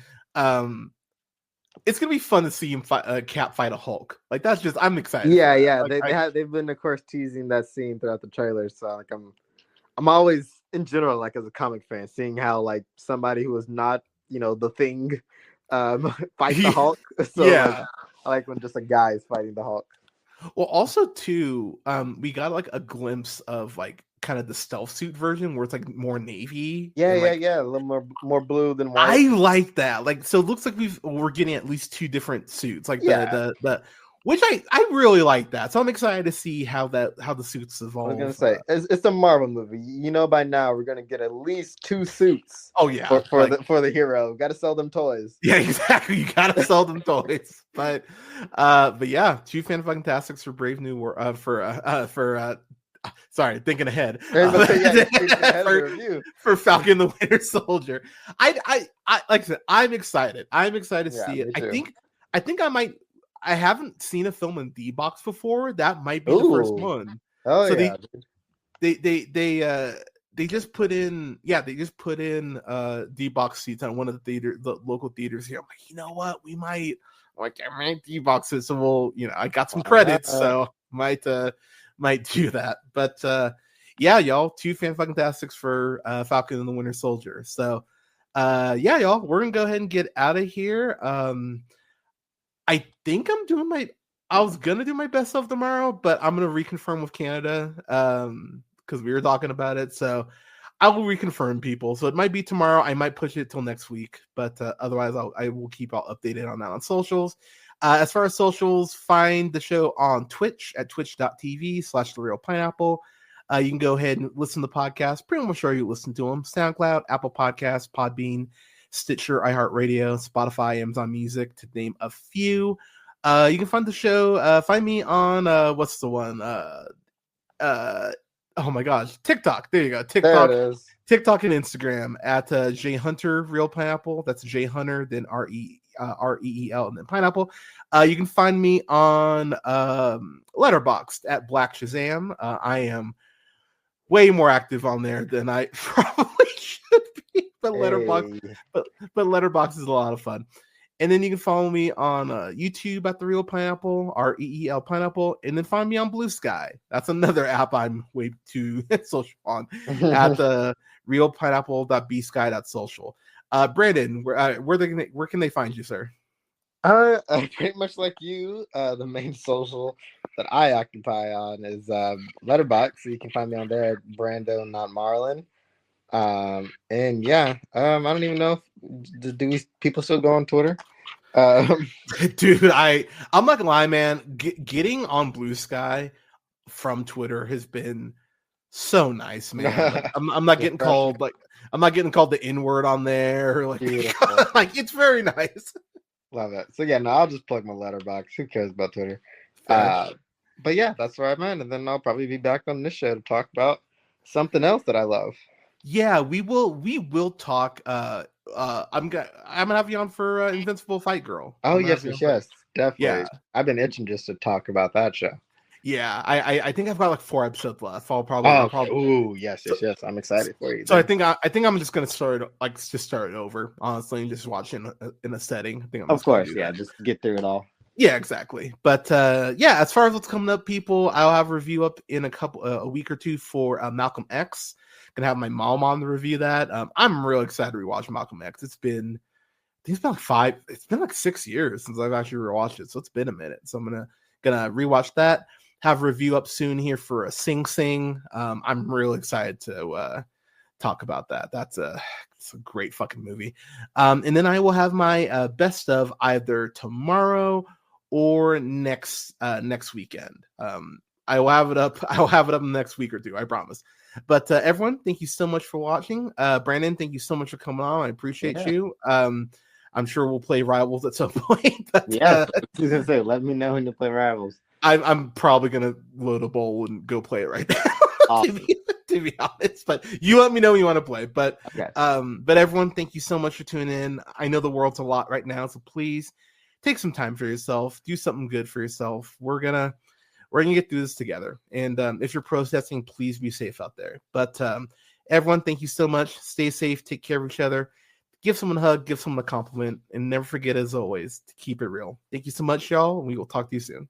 Speaker 2: It's gonna be fun to see him Cap fight a Hulk. Like that's just, I'm excited.
Speaker 4: Yeah.
Speaker 2: Like,
Speaker 4: they've been of course teasing that scene throughout the trailers. So like I'm always in general, like as a comic fan, seeing how like somebody who is not, the Thing fight the Hulk. So
Speaker 2: yeah.
Speaker 4: I like when just a guy is fighting the Hulk.
Speaker 2: Well, also too, we got like a glimpse of like kind of the stealth suit version where it's like more navy.
Speaker 4: Yeah,
Speaker 2: like,
Speaker 4: a little more blue than white.
Speaker 2: I like that. Like, so it looks like we're getting at least two different suits. Like the which I really like that. So I'm excited to see how the suits evolve.
Speaker 4: I was gonna say it's a Marvel movie. By now we're gonna get at least two suits.
Speaker 2: Oh yeah,
Speaker 4: for the hero. Got to sell them toys.
Speaker 2: Yeah, exactly. You gotta sell them toys. But yeah, two fan-fucking-tastics for Brave New World. Sorry, thinking ahead. For Falcon the Winter Soldier. I like I said, I'm excited. I'm excited to see it. I think I might. I haven't seen a film in D-Box before. That might be the first one.
Speaker 4: Oh
Speaker 2: so
Speaker 4: yeah.
Speaker 2: They just put in D-Box seats on one of the local theaters here. I'm like, you know what? We might D-Box it. So we'll, I got some credits, so might do that. But yeah, y'all, two fan-fucking-tastics for Falcon and the Winter Soldier. So yeah, y'all, we're gonna go ahead and get out of here. I think I was gonna do my best of tomorrow, but I'm gonna reconfirm with Canada because we were talking about it. So I will reconfirm, people. So it might be tomorrow. I might push it till next week, but otherwise I will keep y'all updated on that on socials. As far as socials, find the show on Twitch at twitch.tv/therealpineapple. You can go ahead and listen to the podcast pretty much where you listen to them. SoundCloud, Apple Podcasts, Podbean, Stitcher, iHeartRadio, Spotify, Amazon Music, to name a few. You can find the show. Find me on what's the one? Oh my gosh, TikTok. There you go. TikTok.
Speaker 4: There it is.
Speaker 2: TikTok and Instagram at J Hunter Real Pineapple. That's J Hunter, then REEL, and then Pineapple. You can find me on Letterboxd at Black Shazam. I am way more active on there than I probably should be, but Letterboxd is a lot of fun. And then you can follow me on YouTube at The Real Pineapple, REEL Pineapple, and then find me on Blue Sky. That's another app I'm way too social on at the realpineapple.bsky.social. Brandon, where can they find you, sir?
Speaker 4: Pretty much like you. The main social that I occupy on is Letterboxd, so you can find me on there at Brando Not Marlin. And yeah, I don't even know if people still go on Twitter.
Speaker 2: Dude, I'm not gonna lie, man. Getting on Blue Sky from Twitter has been so nice, man. Like, I'm not getting called the N-word on there. Like, like it's very nice.
Speaker 4: Love it. So yeah, no, I'll just plug my Letterboxd. Who cares about Twitter? But yeah, that's where I'm at, and then I'll probably be back on this show to talk about something else that I love.
Speaker 2: Yeah, we will talk. I'm gonna have you on for Invincible Fight Girl.
Speaker 4: Oh yes, definitely.
Speaker 2: Yeah.
Speaker 4: I've been itching just to talk about that show.
Speaker 2: Yeah, I think I've got like 4 episodes left. I'll probably.
Speaker 4: Oh yes. I'm excited for you.
Speaker 2: So I think I'm just gonna start it over, honestly, and just watch in a setting. I think
Speaker 4: of course, yeah, just get through it all.
Speaker 2: Yeah, exactly. But yeah, as far as what's coming up, people, I'll have a review up in a week or two for Malcolm X. Gonna have my mom on to review that. I'm real excited to rewatch Malcolm X. It's been like 6 years since I've actually rewatched it, so it's been a minute. So I'm gonna rewatch that. Have a review up soon here for a Sing Sing. I'm real excited to talk about that. It's a great fucking movie. And then I will have my best of either tomorrow or next weekend. I will have it up. I'll have it up in the next week or two. I promise. But everyone, thank you so much for watching. Brandon, thank you so much for coming on. I appreciate you. I'm sure we'll play Rivals at some point. But,
Speaker 4: yeah, I was gonna say, let me know when you play Rivals.
Speaker 2: I'm probably gonna load a bowl and go play it right now.
Speaker 4: Awesome.
Speaker 2: to be honest, but you let me know when you want to play. But
Speaker 4: okay.
Speaker 2: But everyone, thank you so much for tuning in. I know the world's a lot right now, so please take some time for yourself. Do something good for yourself. We're gonna get through this together. And if you're protesting, please be safe out there. But everyone, thank you so much. Stay safe. Take care of each other. Give someone a hug. Give someone a compliment. And never forget, as always, to keep it real. Thank you so much, y'all. And we will talk to you soon.